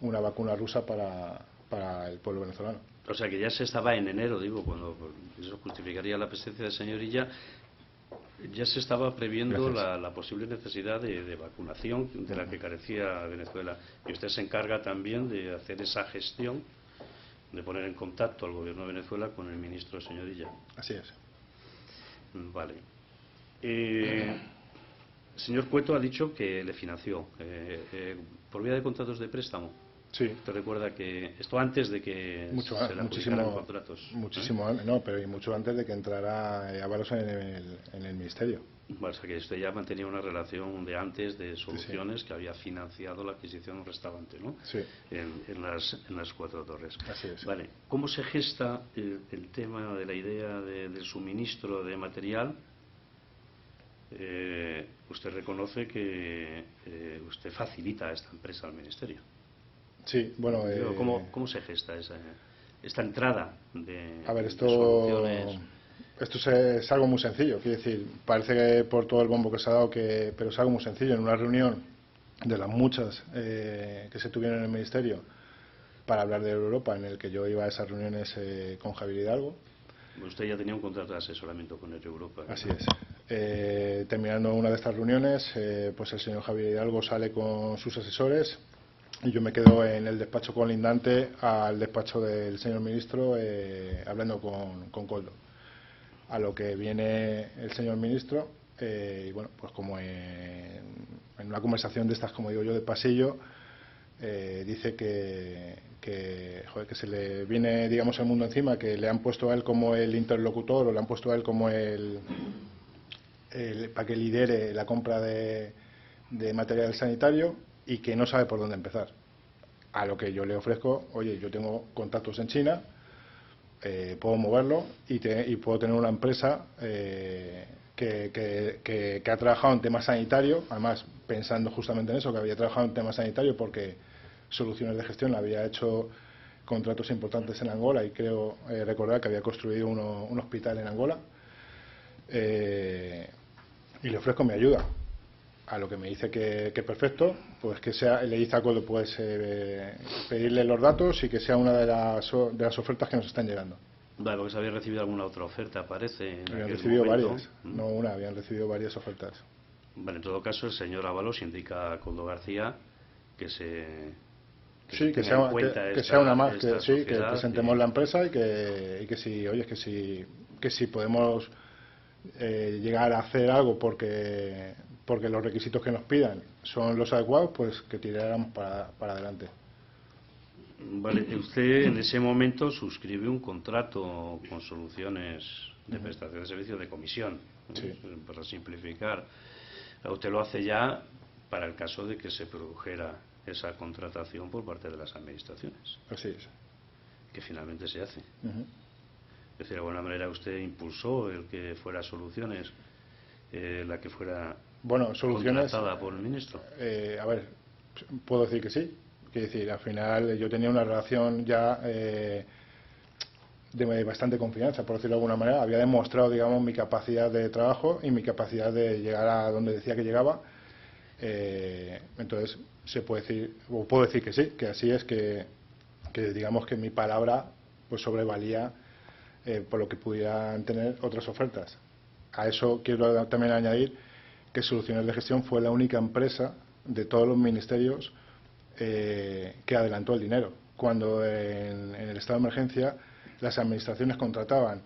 una vacuna rusa para el pueblo venezolano. O sea que ya se estaba en enero, digo, cuando eso justificaría la presencia del señor Illa, ya se estaba previendo la posible necesidad de vacunación de la que carecía Venezuela. Y usted se encarga también de hacer esa gestión, de poner en contacto al gobierno de Venezuela con el ministro señor Illa. Así es. Vale. Señor Cueto ha dicho que le financió por vía de contratos de préstamo. Sí. ¿Te recuerda que esto antes de que se le adjudicaran contratos? Muchísimo antes, no, pero y mucho antes de que entrara Ábalos en el ministerio. Bueno, o sea que usted ya mantenía una relación de antes de Soluciones, sí, que había financiado la adquisición de un restaurante, ¿no? Sí. En las Cuatro Torres. Así es. Vale. ¿Cómo se gesta el tema de la idea del suministro de material? Usted reconoce que usted facilita a esta empresa al ministerio. Sí, bueno. ¿Cómo se gesta esta entrada de Soluciones? Esto es algo muy sencillo, quiero decir, parece que por todo el bombo que se ha dado, pero es algo muy sencillo. En una reunión de las muchas que se tuvieron en el ministerio para hablar de Europa, en el que yo iba a esas reuniones con Javier Hidalgo. Usted ya tenía un contrato de asesoramiento con Europa, ¿no? Así es. Terminando una de estas reuniones, pues el señor Javier Hidalgo sale con sus asesores y yo me quedo en el despacho colindante al despacho del señor ministro hablando con Coldo. A lo que viene el señor ministro y bueno, pues como en una conversación de estas, como digo yo, de pasillo, dice que se le viene, digamos, el mundo encima, que le han puesto a él como el interlocutor o le han puesto a él como para que lidere la compra de material sanitario y que no sabe por dónde empezar. A lo que yo le ofrezco, oye, yo tengo contactos en China, puedo moverlo y puedo tener una empresa que ha trabajado en temas sanitarios, además pensando justamente en eso, que había trabajado en temas sanitarios porque Soluciones de Gestión le había hecho contratos importantes en Angola y creo recordar que había construido un hospital en Angola, y le ofrezco mi ayuda. A lo que me dice que perfecto, pues que sea, le dice a Coldo, pues pedirle los datos y que sea una de las ofertas que nos están llegando. Vale, porque se había recibido alguna otra oferta, parece. Habían recibido varias, no una, habían recibido varias ofertas. Vale, en todo caso, el señor Ábalos indica a Coldo García que se Sí, que tenga en sea, cuenta que sea una más, esta sí, que sociedad, presentemos la empresa y que si, oye, que si podemos llegar a hacer algo porque los requisitos que nos pidan son los adecuados, pues que tiráramos para adelante. Vale, usted en ese momento suscribe un contrato con Soluciones de prestación de servicios de comisión, Sí. para simplificar. Usted lo hace ya para el caso de que se produjera esa contratación por parte de las administraciones, Así es. que finalmente se hace. Ujú. Es decir, de alguna manera usted impulsó el que fuera Soluciones la que fuera Bueno, Soluciones, contratada por el ministro. a ver, puedo decir que sí. Quiero decir, al final yo tenía una relación ya de bastante confianza, por decirlo de alguna manera. Había demostrado, digamos, mi capacidad de trabajo y mi capacidad de llegar a donde decía que llegaba. Entonces, se puede decir, o puedo decir que sí, que así es, que digamos que mi palabra pues sobrevalía por lo que pudieran tener otras ofertas. A eso quiero también añadir que Soluciones de Gestión fue la única empresa de todos los ministerios que adelantó el dinero. Cuando en el estado de emergencia las administraciones contrataban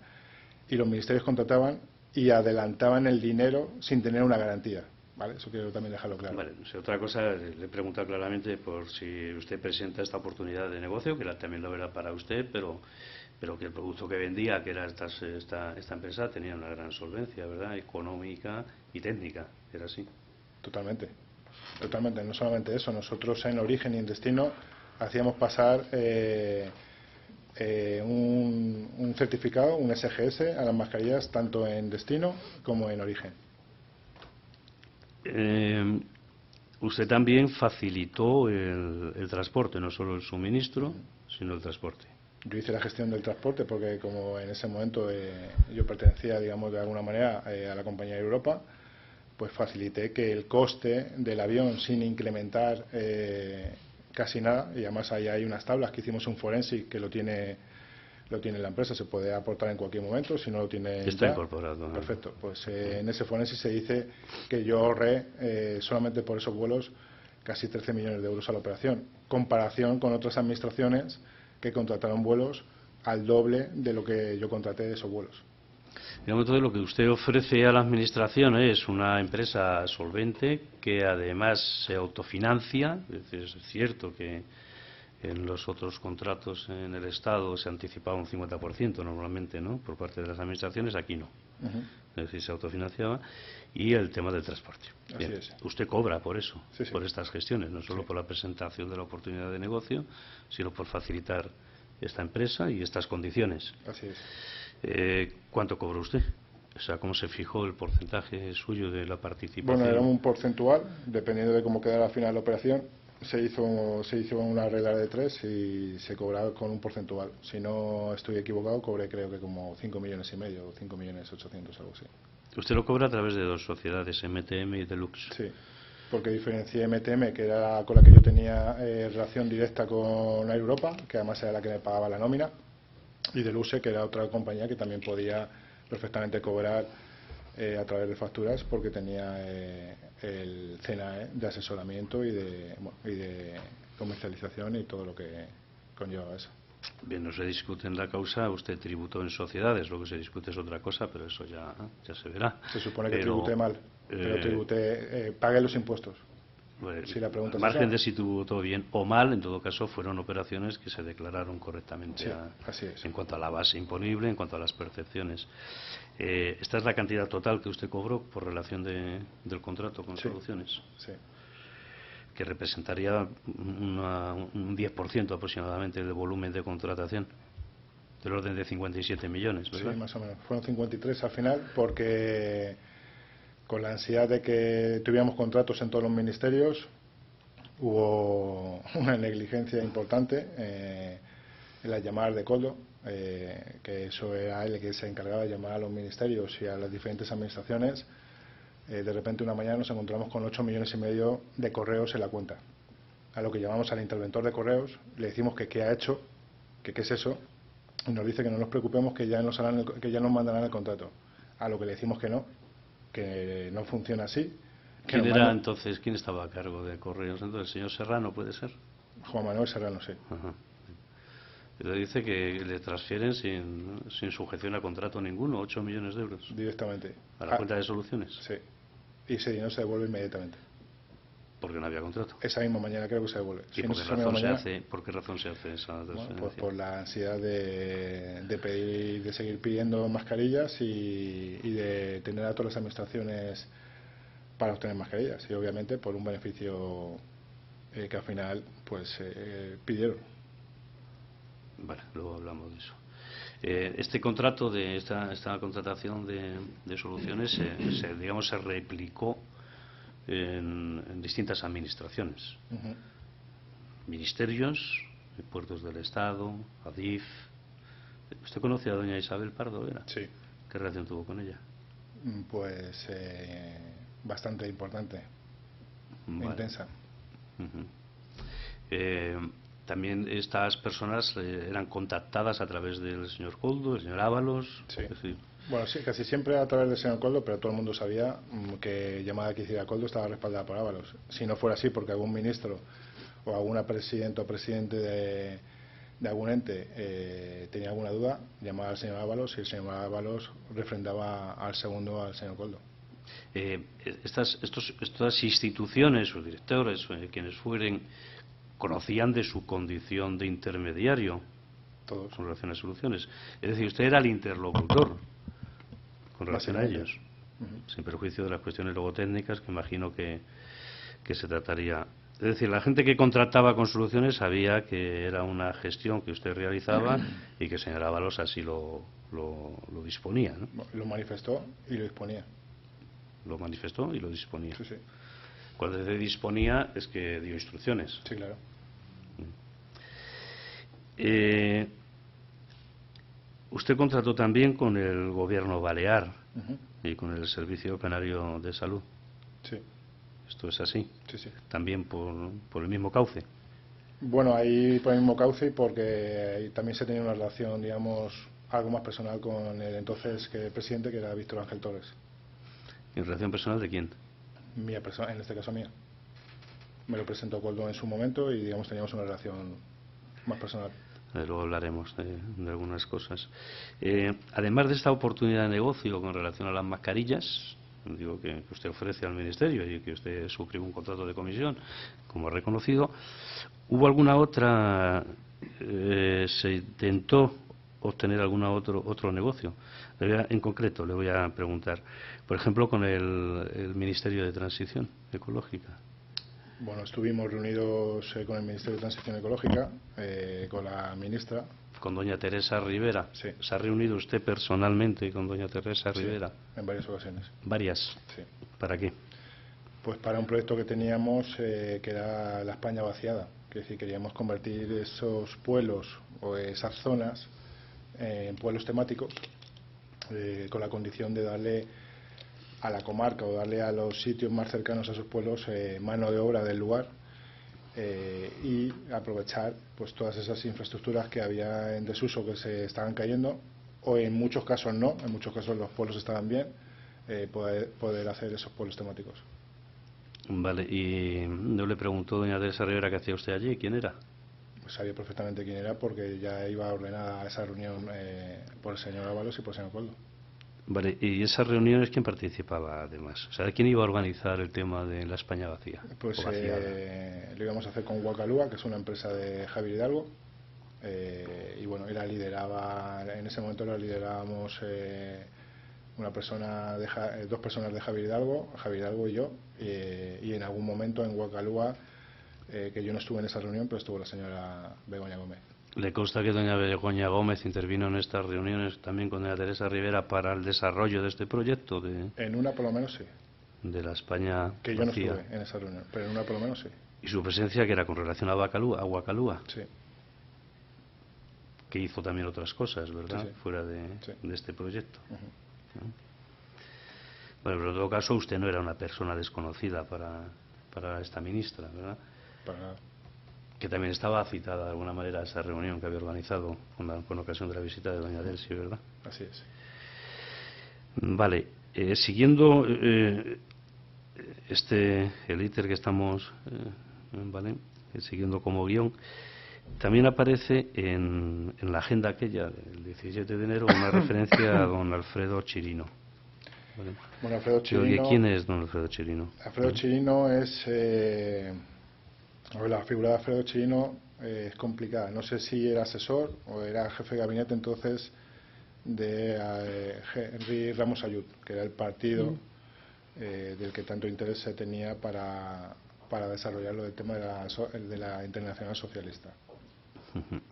y los ministerios contrataban y adelantaban el dinero sin tener una garantía. ¿Vale? Eso quiero también dejarlo claro. Vale, no sé, otra cosa, le he preguntado claramente por si usted presenta esta oportunidad de negocio, que también lo era para usted, pero que el producto que vendía, que era esta empresa, tenía una gran solvencia, ¿verdad?, económica y técnica, era así. Totalmente, totalmente. No solamente eso, nosotros en Origen y en Destino hacíamos pasar un certificado, un SGS, a las mascarillas tanto en Destino como en Origen. Usted también facilitó el transporte, no solo el suministro, sino el transporte. Yo hice la gestión del transporte porque como en ese momento yo pertenecía, digamos, de alguna manera a la compañía de Europa, pues facilité que el coste del avión sin incrementar casi nada, y además ahí hay unas tablas que hicimos un forensic que lo tiene la empresa, se puede aportar en cualquier momento, si no lo tiene Está ya, incorporado. perfecto. Pues en ese forensic se dice que yo ahorré solamente por esos vuelos casi 13 millones de euros a la operación, comparación con otras administraciones que contrataron vuelos al doble de lo que yo contraté de esos vuelos. Digamos, entonces lo que usted ofrece a la administración es una empresa solvente que además se autofinancia. Es decir, es cierto que en los otros contratos en el Estado se anticipaba un 50% normalmente, ¿no?, por parte de las administraciones, aquí no. Es decir, se autofinanciaba. Y el tema del transporte. Así es. Usted cobra por eso, Sí, sí. por estas gestiones, no solo Sí. por la presentación de la oportunidad de negocio, sino por facilitar esta empresa y estas condiciones. Así es. ¿Cuánto cobró usted? O sea, ¿cómo se fijó el porcentaje suyo de la participación? Bueno, era un porcentual, dependiendo de cómo quedara al final la operación. Se hizo una regla de 3 y se cobraba con un porcentual. Si no estoy equivocado, cobré creo que como 5,5 millones o 5,800,000, algo así. Usted lo cobra a través de dos sociedades, MTM y Deluxe. Sí, porque diferencié MTM, que era con la que yo tenía relación directa con Air Europa, que además era la que me pagaba la nómina, y Deluxe, que era otra compañía que también podía perfectamente cobrar a través de facturas porque tenía el CNAE de asesoramiento y de comercialización y todo lo que conlleva eso. Bien, no se discute en la causa, usted tributó en sociedades, lo que se discute es otra cosa, pero eso ya se verá. Se supone que tributé mal, pero pagué los impuestos. Bueno, si la pregunta al es margen esa. de si tributó bien o mal, en todo caso fueron operaciones que se declararon correctamente Sí, así es. en cuanto a la base imponible, en cuanto a las percepciones. Esta es la cantidad total que usted cobró por relación del contrato con Soluciones. Sí. Que representaría un 10% aproximadamente del volumen de contratación, del orden de 57 millones, ¿verdad? Sí, más o menos. Fueron 53 al final, porque con la ansiedad de que tuviéramos contratos en todos los ministerios, hubo una negligencia importante en las llamadas de Coldo, que eso era él el que se encargaba de llamar a los ministerios y a las diferentes administraciones. De repente una mañana nos encontramos con 8,5 millones de correos en la cuenta. A lo que llamamos al interventor de correos, le decimos que qué ha hecho, que qué es eso, y nos dice que no nos preocupemos, que ya nos mandarán el contrato. A lo que le decimos que no funciona así, ¿Quién era entonces? ¿Quién estaba a cargo de Correos? Entonces, el señor Serrano, ¿puede ser? Juan Manuel Serrano, sí. Ajá. Le dice que le transfieren sin sujeción a contrato ninguno, 8 millones de euros. Directamente. ¿A la cuenta de Soluciones? Sí. Y ese dinero se devuelve inmediatamente. Porque no había contrato. Esa misma mañana creo que se devuelve. ¿Y por qué razón se hace esa transferencia? Pues por la ansiedad de seguir pidiendo mascarillas y de tener a todas las administraciones para obtener mascarillas. Y obviamente por un beneficio que al final pues pidieron. Vale, luego hablamos de eso. Este contrato, de esta contratación de Soluciones, digamos, se replicó en distintas administraciones. Ministerios, puertos del Estado, ADIF. ¿Usted conoce a doña Isabel Pardo, era? Sí. ¿Qué relación tuvo con ella? Pues bastante importante, vale. Intensa. También estas personas eran contactadas a través del señor Coldo, el señor Ábalos. Sí. Es decir, Bueno, sí, casi siempre a través del señor Coldo, pero todo el mundo sabía que llamada que hiciera Coldo estaba respaldada por Ábalos. Si no fuera así, porque algún ministro o alguna presidenta o presidente de algún ente tenía alguna duda, llamaba al señor Ábalos y el señor Ábalos refrendaba al segundo al señor Coldo. Estas instituciones, sus directores, quienes fueren, conocían de su condición de intermediario. Todos. Con relación a Soluciones. Es decir, usted era el interlocutor con relación a ellos. Sin perjuicio de las cuestiones luego técnicas que imagino que se trataría. Es decir, la gente que contrataba con Soluciones sabía que era una gestión que usted realizaba y que el señor Ábalos así lo disponía, ¿no? Lo manifestó y lo disponía. Lo manifestó y lo disponía. Sí, sí. Cuando se disponía es que dio instrucciones. Sí, claro. Usted contrató también con el gobierno balear y con el Servicio Canario de Salud. Sí. ¿Esto es así? Sí, sí. ¿También por el mismo cauce? Bueno, ahí por el mismo cauce y porque ahí también se tenía una relación, digamos, algo más personal con el entonces presidente, que era Víctor Ángel Torres. ¿En relación personal de quién? Mía persona, en este caso mía. Me lo presentó Coldo en su momento y, digamos, teníamos una relación más personal. Luego hablaremos de algunas cosas. Además de esta oportunidad de negocio con relación a las mascarillas, digo que usted ofrece al Ministerio y que usted suscribe un contrato de comisión, como ha reconocido, ¿hubo alguna otra, se intentó obtener algún otro negocio? En concreto, le voy a preguntar, por ejemplo, con el Ministerio de Transición Ecológica. Bueno, estuvimos reunidos con el Ministerio de Transición Ecológica, con la ministra. ¿Con doña Teresa Rivera? Sí. ¿Se ha reunido usted personalmente con doña Teresa Rivera? Sí, en varias ocasiones. ¿Varias? Sí. ¿Para qué? Pues para un proyecto que teníamos que era la España vaciada. Es decir, queríamos convertir esos pueblos o esas zonas en pueblos temáticos con la condición de darle a la comarca o darle a los sitios más cercanos a esos pueblos mano de obra del lugar y aprovechar pues todas esas infraestructuras que había en desuso que se estaban cayendo, o en muchos casos no, en muchos casos los pueblos estaban bien, poder hacer esos pueblos temáticos. Vale, y no le preguntó doña Teresa Rivera qué hacía usted allí, ¿quién era? Pues sabía perfectamente quién era porque ya iba ordenada esa reunión por el señor Ábalos y por el señor Coldo. Vale, ¿y esas reuniones quién participaba además? O sea, ¿quién iba a organizar el tema de la España vacía? Pues lo íbamos a hacer con Guacalúa, que es una empresa de Javier Hidalgo, y bueno, él la lideraba, en ese momento la liderábamos dos personas de Javier Hidalgo y yo, y en algún momento en Guacalúa, que yo no estuve en esa reunión, pero estuvo la señora Begoña Gómez. ¿Le consta que doña Begoña Gómez intervino en estas reuniones también con doña Teresa Rivera para el desarrollo de este proyecto? En una por lo menos sí. De la España que yo vacía. No estuve en esa reunión, pero en una por lo menos sí. ¿Y su presencia que era con relación a Guacalúa? Sí. Que hizo también otras cosas, ¿verdad? Sí, sí. Fuera de este proyecto. Uh-huh. Bueno, pero en todo caso usted no era una persona desconocida para esta ministra, ¿verdad? Para nada. Que también estaba citada de alguna manera a esa reunión que había organizado con ocasión de la visita de doña Delcy, ¿verdad? Así es. Vale, siguiendo el íter que estamos ¿vale? Siguiendo como guión, también aparece en la agenda aquella del 17 de enero una referencia a don Alfredo Chirino. ¿Vale? Bueno, Alfredo Chirino... ¿Quién es don Alfredo Chirino? Alfredo Chirino es... la figura de Alfredo Chirino es complicada. No sé si era asesor o era jefe de gabinete entonces de Henry Ramos Ayud, que era el partido del que tanto interés se tenía para desarrollarlo del tema de la Internacional Socialista.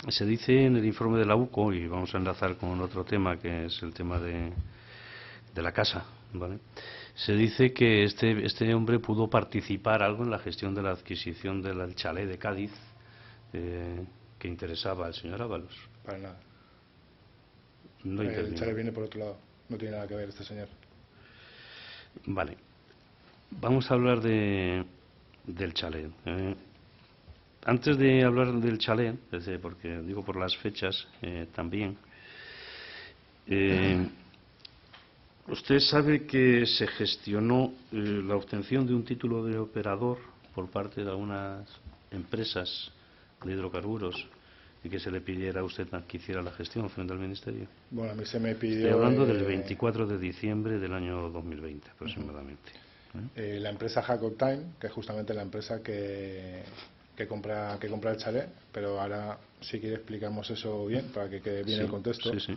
Se dice en el informe de la UCO, y vamos a enlazar con otro tema que es el tema de la casa, ¿vale? Se dice que este hombre pudo participar algo en la gestión de la adquisición del chalet de Cádiz que interesaba al señor Ábalos. Para nada. No el chalet viene por otro lado, no tiene nada que ver este señor. Vale. Vamos a hablar del chalet. Antes de hablar del chalet, porque digo por las fechas también, usted sabe que se gestionó la obtención de un título de operador por parte de algunas empresas de hidrocarburos y que se le pidiera a usted que hiciera la gestión frente al Ministerio. Bueno, a mí se me pidió... Estoy hablando del 24 de diciembre del año 2020 aproximadamente. La empresa Jacob Time, que es justamente la empresa que compra el chalet, pero ahora si quiere explicamos eso bien para que quede bien el contexto. Sí.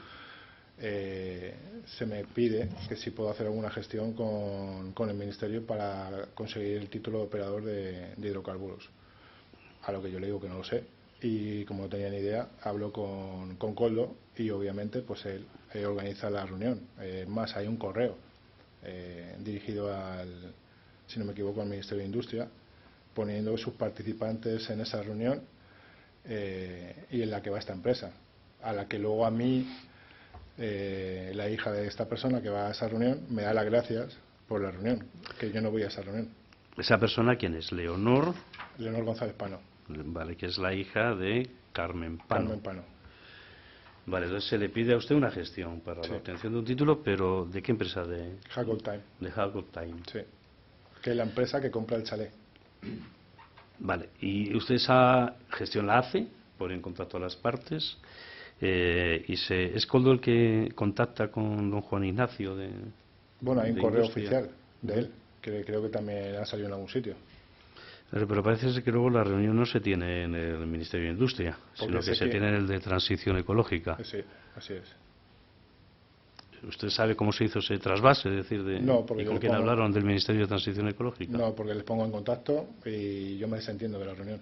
Se me pide que si puedo hacer alguna gestión con el Ministerio para conseguir el título de operador de hidrocarburos, a lo que yo le digo que no lo sé, y como no tenía ni idea hablo con Coldo y obviamente pues él organiza la reunión. Más hay un correo dirigido si no me equivoco, al Ministerio de Industria, poniendo sus participantes en esa reunión y en la que va esta empresa, a la que luego a mí la hija de esta persona que va a esa reunión me da las gracias por la reunión, que yo no voy a esa reunión. ¿Esa persona quién es? Leonor González Pano. Vale, que es la hija de Carmen Pano. Carmen Pano. Vale, entonces se le pide a usted una gestión para la obtención de un título, pero ¿de qué empresa? De Jacob Time. De Jacob Time. Sí, que es la empresa que compra el chalet. Vale, y usted esa gestión la hace, pone en contacto a las partes, ¿es Coldo el que contacta con don Juan Ignacio de Bueno, hay un correo Industria oficial de él, que creo que también ha salido en algún sitio. Pero parece ser que luego la reunión no se tiene en el Ministerio de Industria, sino que se tiene en el de Transición Ecológica. Sí, así es. ¿Usted sabe cómo se hizo ese trasvase? Es decir, no, porque ¿y con quién hablaron del Ministerio de Transición Ecológica? No, porque les pongo en contacto y yo me desentiendo de la reunión.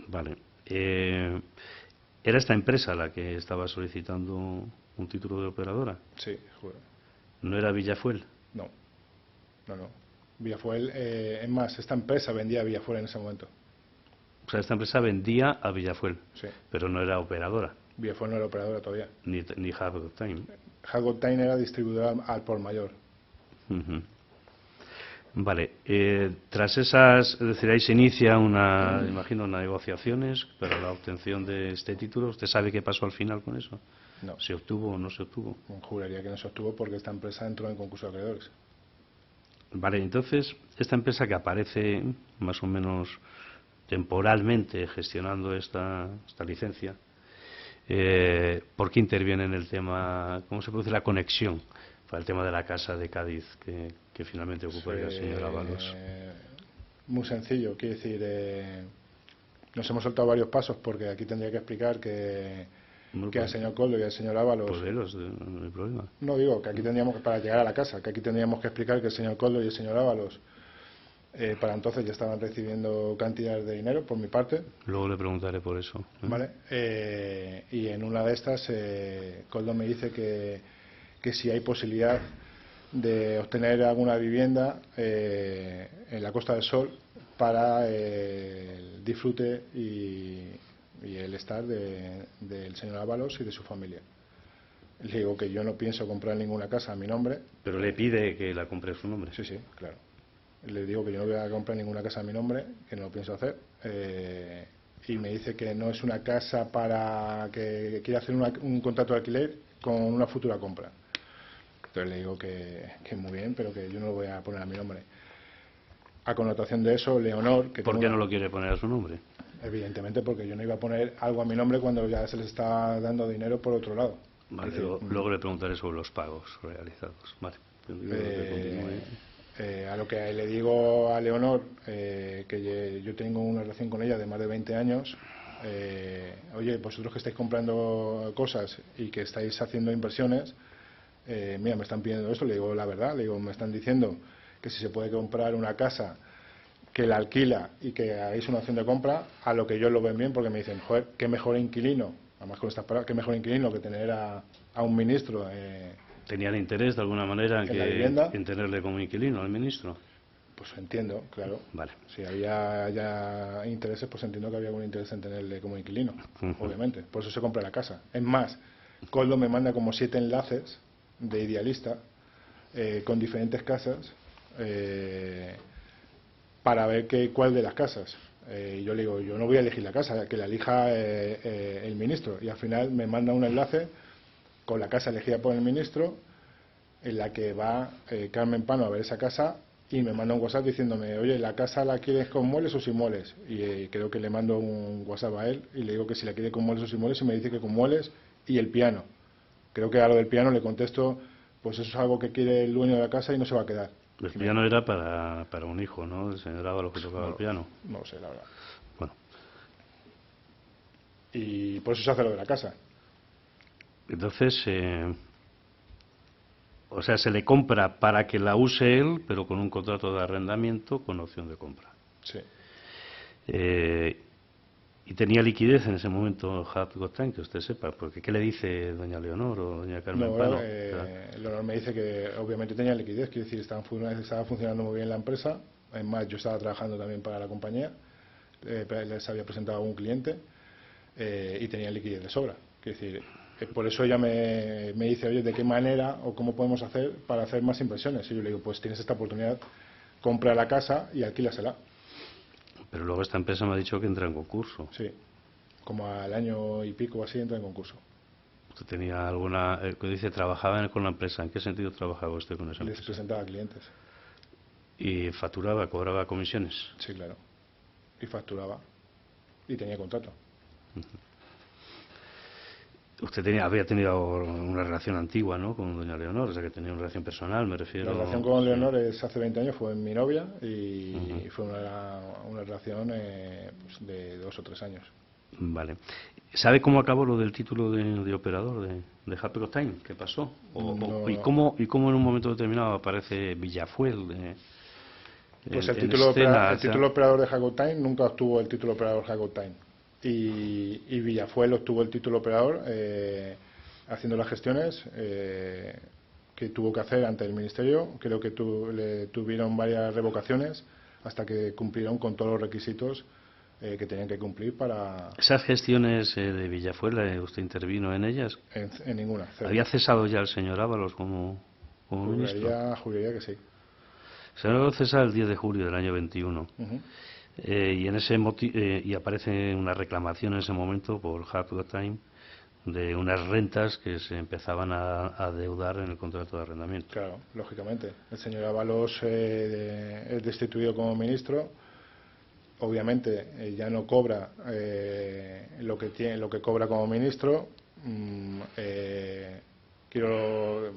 Vale. ¿Era esta empresa la que estaba solicitando un título de operadora? Sí, juro. ¿No era Villafuel? No. Villafuel, es más, esta empresa vendía a Villafuel en ese momento. O sea, esta empresa vendía a Villafuel, sí, pero no era operadora. Villafuel no era operadora todavía. Ni Jacob Time. Jacob Time era distribuidora al por mayor. Vale. Tras esas, es decir, ahí se inicia imagino, unas negociaciones para la obtención de este título. ¿Usted sabe qué pasó al final con eso? No. ¿Se obtuvo o no se obtuvo? Juraría que no se obtuvo porque esta empresa entró en concurso de acreedores. Vale, entonces, esta empresa que aparece más o menos temporalmente gestionando esta licencia, ¿por qué interviene en el tema? ¿Cómo se produce la conexión para el tema de la casa de Cádiz que finalmente ocuparía el señor Ábalos? Muy sencillo, quiere decir, nos hemos saltado varios pasos porque aquí tendría que explicar que al señor Coldo y al señor Ábalos... Pues no hay problema. No, digo que aquí tendríamos, para llegar a la casa, que aquí tendríamos que explicar que el señor Coldo y el señor Ábalos para entonces ya estaban recibiendo cantidades de dinero por mi parte. Luego le preguntaré por eso. Vale. Y en una de estas Coldo me dice que si hay posibilidad de obtener alguna vivienda en la Costa del Sol para el disfrute y el estar del señor Ábalos y de su familia. Le digo que yo no pienso comprar ninguna casa a mi nombre. Pero le pide que la compre a su nombre. Sí, claro. Le digo que yo no voy a comprar ninguna casa a mi nombre, que no lo pienso hacer. Y me dice que no es una casa para que quiera hacer un contrato de alquiler con una futura compra. Entonces le digo que muy bien, pero que yo no lo voy a poner a mi nombre. A connotación de eso, Leonor... ¿Por qué no lo quiere poner a su nombre? Evidentemente porque yo no iba a poner algo a mi nombre cuando ya se les está dando dinero por otro lado. Vale, decir, luego le preguntaré sobre los pagos realizados. Vale. A lo que le digo a Leonor, que yo tengo una relación con ella de más de 20 años, oye, vosotros que estáis comprando cosas y que estáis haciendo inversiones, mira, me están pidiendo esto, le digo la verdad, le digo, me están diciendo que si se puede comprar una casa que la alquila y que hagáis una opción de compra, a lo que ellos lo ven bien, porque me dicen, joder, qué mejor inquilino, además con estas palabras, qué mejor inquilino que tener a un ministro. ¿Tenían interés de alguna manera en tenerle como inquilino al ministro? Pues entiendo, claro. Vale. Si había ya intereses, pues entiendo que había algún interés en tenerle como inquilino, obviamente. Por eso se compra la casa. Es más, Coldo me manda como 7 enlaces de Idealista con diferentes casas para ver cuál de las casas. Yo le digo, yo no voy a elegir la casa, que la elija el ministro. Y al final me manda un enlace con la casa elegida por el ministro, en la que va Carmen Pano a ver esa casa y me manda un WhatsApp diciéndome, oye, ¿la casa la quieres con muebles o sin muebles? Y creo que le mando un WhatsApp a él y le digo que si la quiere con muebles o sin muebles, y me dice que con muebles y el piano. Creo que a lo del piano le contesto, pues eso es algo que quiere el dueño de la casa y no se va a quedar. El piano era para un hijo, ¿no? El señor Ábalos que tocaba el piano. No lo sé, la verdad. Bueno. Y por eso se hace lo de la casa. Entonces, o sea, se le compra para que la use él, pero con un contrato de arrendamiento con opción de compra. Sí. Y tenía liquidez en ese momento Happy Got Time, que usted sepa, porque ¿qué le dice doña Leonor o doña Carmen Pano? Leonor me dice que obviamente tenía liquidez, quiere decir, estaba funcionando muy bien la empresa. Además, yo estaba trabajando también para la compañía, les había presentado a un cliente y tenía liquidez de sobra. Quiere decir, por eso ella me dice, oye, ¿de qué manera o cómo podemos hacer para hacer más inversiones? Y yo le digo, pues tienes esta oportunidad, compra la casa y alquílasela. Pero luego esta empresa me ha dicho que entra en concurso. Sí, como al año y pico así entra en concurso. ¿Usted tenía alguna... dice, trabajaba con la empresa? ¿En qué sentido trabajaba usted con esa empresa? Les presentaba a clientes. ¿Y facturaba, cobraba comisiones? Sí, claro. Y facturaba. Y tenía contrato. Usted había tenido una relación antigua, ¿no?, con doña Leonor, o sea, que tenía una relación personal, me refiero... La relación con Leonor es hace 20 años, fue mi novia y fue una relación pues de 2 o 3 años. Vale. ¿Sabe cómo acabó lo del título de operador de Happy Got Time? ¿Qué pasó? No. ¿Y cómo en un momento determinado aparece Villafuel? Pues el título operador de Happy Got Time nunca obtuvo el título operador Happy Got Time. Y Villafuel obtuvo el título operador haciendo las gestiones que tuvo que hacer ante el ministerio. Creo que le tuvieron varias revocaciones hasta que cumplieron con todos los requisitos que tenían que cumplir para... ¿Esas gestiones de Villafuel, usted intervino en ellas? En ninguna. Cero. ¿Había cesado ya el señor Ábalos como ministro? Juraría que sí. El señor Ábalos cesa el 10 de julio del año 21. Y aparece una reclamación en ese momento por Happy Got Time de unas rentas que se empezaban a adeudar en el contrato de arrendamiento. Claro, lógicamente. El señor Ábalos es destituido como ministro. Obviamente ya no cobra lo que cobra como ministro. A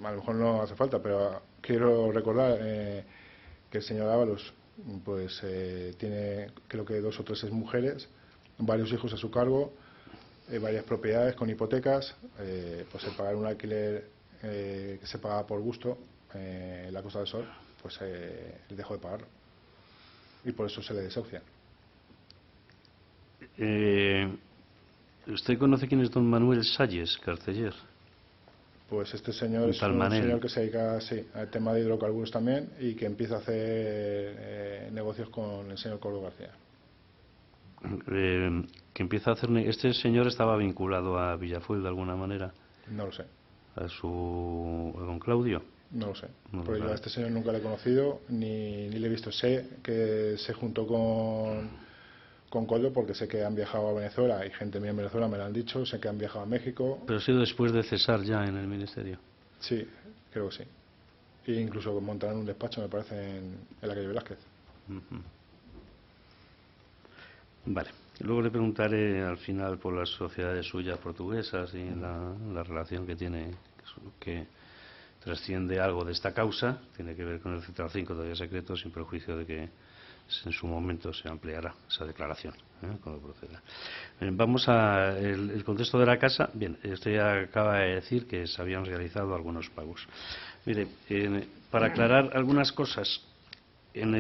lo mejor no hace falta, pero quiero recordar que el señor Ábalos pues tiene creo que 2 o 3 mujeres, varios hijos a su cargo, varias propiedades con hipotecas, pues el pagar un alquiler que se pagaba por gusto en la Costa del Sol, pues dejó de pagarlo y por eso se le desahucia. ¿Usted conoce quién es don Manuel Salles, carceller? Pues este señor es un señor que se dedica al tema de hidrocarburos también y que empieza a hacer negocios con el señor Córdoba García. Que empieza a hacer... ¿Este señor estaba vinculado a Villafuel de alguna manera? No lo sé. ¿A don Claudio? No lo sé. Porque yo a este señor nunca le he conocido ni le he visto. Sé que se juntó con Coldo porque sé que han viajado a Venezuela y gente mía en Venezuela me lo han dicho, sé que han viajado a México. ¿Pero ha sido después de cesar ya en el ministerio? Sí, creo que sí. E incluso montarán un despacho, me parece, en la calle Velázquez. Vale. Luego le preguntaré al final por las sociedades suyas portuguesas y la relación que tiene, que trasciende algo de esta causa, tiene que ver con el Central 5, todavía secreto, sin perjuicio de que en su momento se ampliará esa declaración, cuando proceda. Vamos a el contexto de la casa. Bien, usted ya acaba de decir que se habían realizado algunos pagos. Mire, para aclarar algunas cosas, en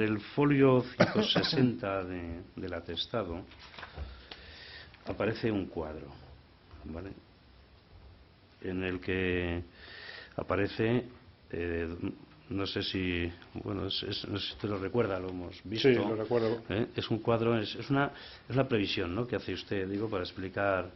el folio 160 del atestado aparece un cuadro, ¿vale?, en el que aparece, no sé si, bueno, no sé si te lo recuerda, lo hemos visto. Sí, lo recuerdo. Es un cuadro, es una previsión, ¿no?, que hace usted, digo, para explicar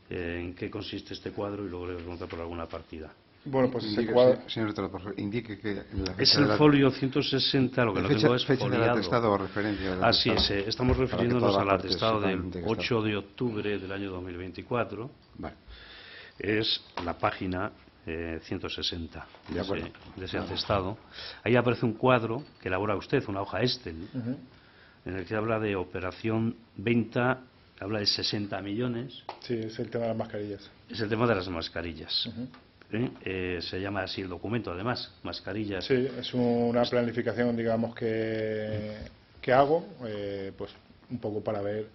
en qué consiste este cuadro, y luego le pregunto por alguna partida. Bueno, pues ese Indique, cuadro... señor Otero, por favor, indique que la fecha Es el folio 160, lo que no tengo es fecha del foliado. atestado o referencia del Así atestado. es, estamos Para que refiriéndonos todas al las partes atestado del sepan de qué 8 de octubre del año 2024. Vale. Es la página 160 De acuerdo. de ese atestado. Ahí aparece un cuadro que elabora usted, una hoja Excel, en el que habla de operación venta, habla de 60 millones. Sí, es el tema de las mascarillas. Es el tema de las mascarillas. Se llama así el documento, además, mascarillas. Sí, es una planificación, digamos, que hago, pues un poco para ver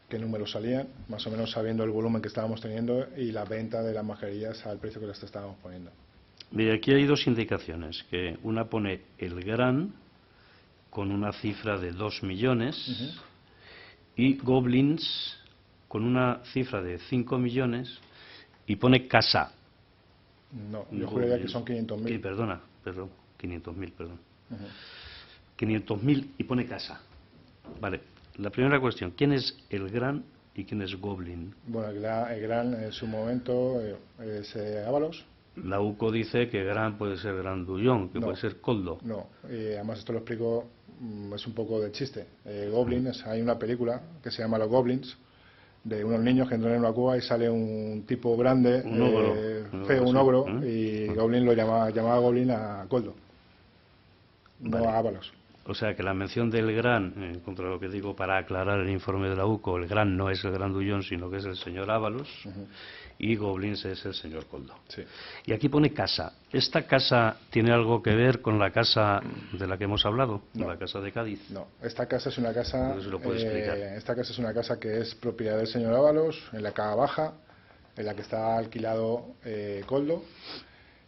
qué números salían, más o menos sabiendo el volumen que estábamos teniendo y la venta de las mascarillas al precio que las estábamos poniendo. Mire, aquí hay dos indicaciones, que una pone el gran con una cifra de 2 millones y Goblins con una cifra de 5 millones y pone casa. No, yo juraría que son 500.000. Sí, perdón, 500.000, perdón. 500.000 y pone casa. Vale, la primera cuestión, ¿quién es el gran y quién es Goblin? Bueno, el gran en su momento es Ábalos. La UCO dice que gran puede ser Grandullón, que puede ser Coldo. No, además esto lo explico, es un poco de chiste. Goblins, hay una película que se llama Los Goblins, de unos niños que entran en una cueva y sale un tipo grande, un ogro, feo, un ogro, y Goblin lo llamaba Goblin a Coldo, no a Ábalos. O sea que la mención del gran, contra lo que digo para aclarar el informe de la UCO, el gran no es el Grandullón, sino que es el señor Ábalos, y Goblins es el señor Coldo. Sí. Y aquí pone casa. ¿Esta casa tiene algo que ver con la casa de la que hemos hablado? No. La casa de Cádiz. No, esta casa es una casa. ¿Lo puede explicar? Esta casa es una casa que es propiedad del señor Ábalos, en la Caga Baja, en la que está alquilado Coldo,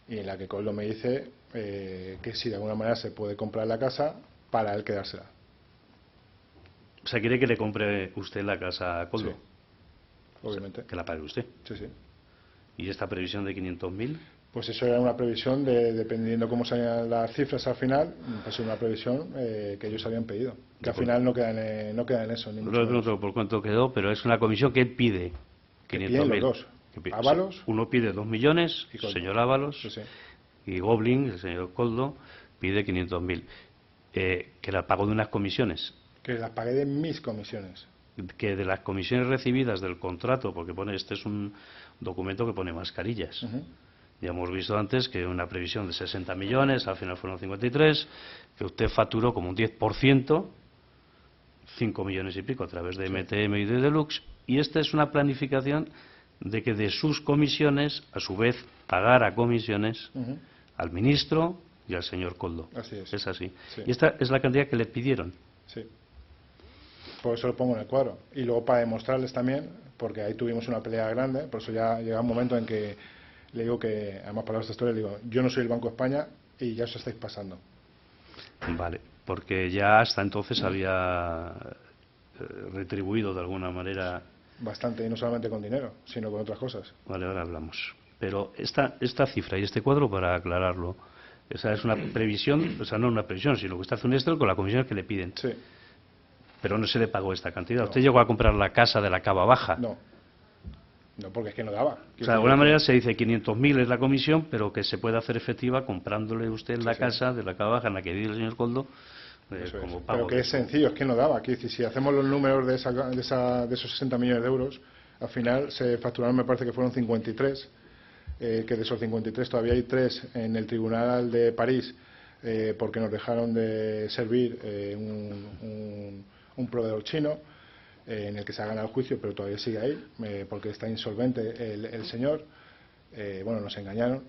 y en la que Coldo me dice que si de alguna manera se puede comprar la casa para él quedársela. O sea, quiere que le compre usted la casa a Coldo. Sí, obviamente. O sea, que la pague usted. Sí, sí. ¿Y esta previsión de 500.000? Pues eso era una previsión dependiendo cómo salían las cifras al final, pues era una previsión que ellos habían pedido. Que al final no queda en eso. Ni No mucho le menos. pregunto por cuánto quedó, pero es una comisión que él pide. Que piden los 500.000. dos. Que Ábalos. Uno pide 2 millones, Y el Coldo. señor Ábalos, Sí, sí. y Goblin, el señor Coldo, pide 500.000. Que era el pago de unas comisiones. Que las pagué de mis comisiones. Que de las comisiones recibidas del contrato, porque pone, este es un documento que pone mascarillas. Ya hemos visto antes que una previsión de 60 millones, al final fueron 53, que usted facturó como un 10%, 5 millones y pico a través de MTM y de Deluxe, y esta es una planificación de que de sus comisiones, a su vez, pagara comisiones al ministro y al señor Coldo. Así es. Es así. Sí. Y esta es la cantidad que le pidieron. Sí. Por eso lo pongo en el cuadro. Y luego para demostrarles también, porque ahí tuvimos una pelea grande, por eso ya llega un momento en que le digo que, además para esta historia, le digo, yo no soy el Banco de España y ya os estáis pasando. Vale, porque ya hasta entonces había retribuido de alguna manera. Bastante, y no solamente con dinero, sino con otras cosas. Vale, ahora hablamos. Pero esta cifra y este cuadro, para aclararlo, esa es una previsión, o sea, no una previsión, sino que usted hace un Excel con las comisiones que le piden. Sí. Pero no se le pagó esta cantidad. No. Usted llegó a comprar la casa de la Cava Baja. No. No, porque es que no daba. O sea, de alguna manera se dice 500.000 es la comisión, pero que se puede hacer efectiva comprándole usted la casa de la Cava Baja en la que vive el señor Coldo. Como pago. Pero que es sencillo, es que no daba. Quiero decir, si hacemos los números de esos 60 millones de euros, al final se facturaron, me parece que fueron 53, que de esos 53 todavía hay 3 en el Tribunal de París, porque nos dejaron de servir un proveedor chino, en el que se ha ganado el juicio, pero todavía sigue ahí, porque está insolvente el señor. Bueno, nos engañaron,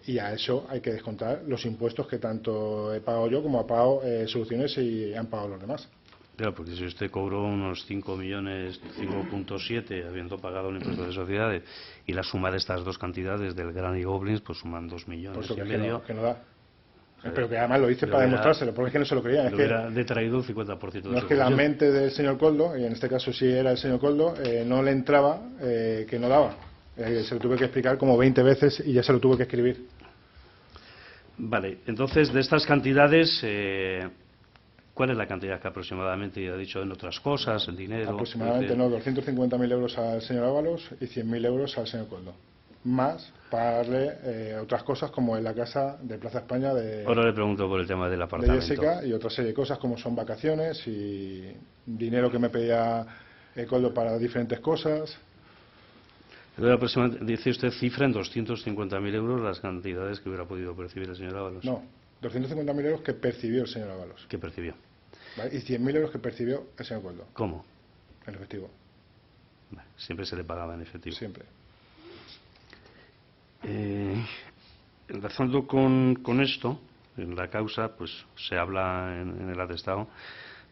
y a eso hay que descontar los impuestos que tanto he pagado yo como ha pagado Soluciones y han pagado los demás. Claro, porque si usted cobró unos 5 millones, 5,7, habiendo pagado el impuesto de sociedades, y la suma de estas dos cantidades del Gran y Goblins, pues suman 2 millones Por eso y que medio. que no da. Pero que además lo hice le para hubiera- demostrárselo, porque es que no se lo creían. Le hubiera detraído el 50% de No es su que la comisión. mente del señor Coldo, y en este caso sí era el señor Coldo, no le entraba que no daba. Se lo tuve que explicar como 20 veces y ya se lo tuve que escribir. Vale, entonces, de estas cantidades, ¿cuál es la cantidad que aproximadamente ha dicho en otras cosas, el dinero? Aproximadamente, no, 250.000 euros al señor Ábalos y 100.000 euros al señor Coldo. Más pagarle otras cosas como en la casa de Plaza España Ahora le pregunto por el tema del de apartamento. Jessica y otra serie de cosas como son vacaciones y dinero que me pedía Coldo para diferentes cosas. Dice usted cifra en 250.000 euros las cantidades que hubiera podido percibir el señor Ábalos. No, 250.000 euros que percibió el señor Ábalos. ¿Qué percibió? ¿Vale? Y 100.000 euros que percibió el señor Coldo, ¿Cómo? en efectivo, Vale, siempre se le pagaba en efectivo. siempre. Enlazando con esto, en la causa, pues se habla en el atestado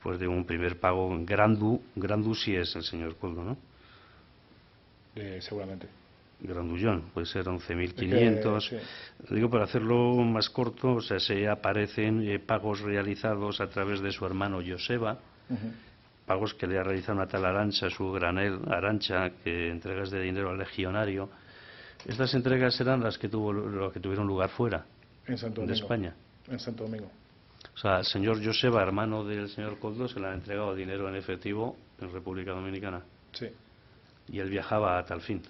pues de un primer pago en Grandu sí es el señor Coldo, ¿no? Seguramente. Grandullón, puede ser 11.500. Sí. Digo, para hacerlo más corto, o sea, se aparecen pagos realizados a través de su hermano Joseba, Ujú. pagos que le ha realizado una tal Arancha, su granel Arancha, que entregas de dinero al legionario. Estas entregas eran las que tuvieron lugar fuera En Santo de Domingo. España. En Santo Domingo. O sea, el señor Joseba, hermano del señor Coldo, se le ha entregado dinero en efectivo en República Dominicana. Sí, Y él viajaba a tal fin.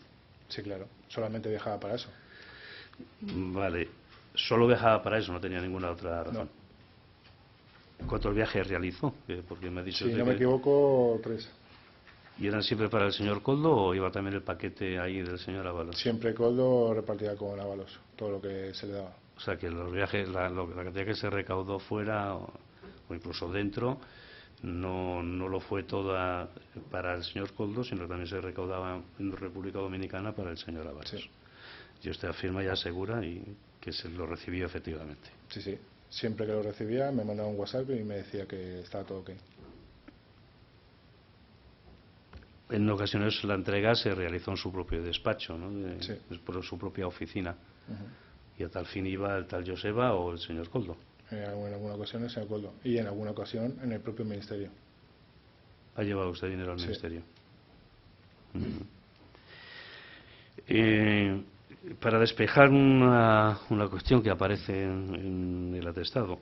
sí, claro. Solamente viajaba para eso. Vale. Solo viajaba para eso, no tenía ninguna otra razón. ¿Cuántos viajes realizó? Porque me ha dicho Si usted no me que- equivoco, 3. ¿Y eran siempre para el señor Coldo o iba también el paquete ahí del señor Ábalos? Siempre Coldo repartía con Ábalos todo lo que se le daba. O sea, que los viajes, la cantidad que se recaudó fuera o incluso dentro, no lo fue toda para el señor Coldo, sino que también se recaudaba en República Dominicana para el señor Ábalos. Sí. Y usted afirma y asegura y que se lo recibió efectivamente. Sí, sí. Siempre que lo recibía me mandaba un WhatsApp y me decía que estaba todo ok. En ocasiones la entrega se realizó en su propio despacho, ¿no? Sí. Por su propia oficina. Ujú. Y a tal fin iba el tal Joseba o el señor Coldo. En alguna ocasión el señor Coldo. Y en alguna ocasión en el propio ministerio. ¿Ha llevado usted dinero al Sí. ministerio? Ujú. Para despejar una cuestión que aparece en el atestado,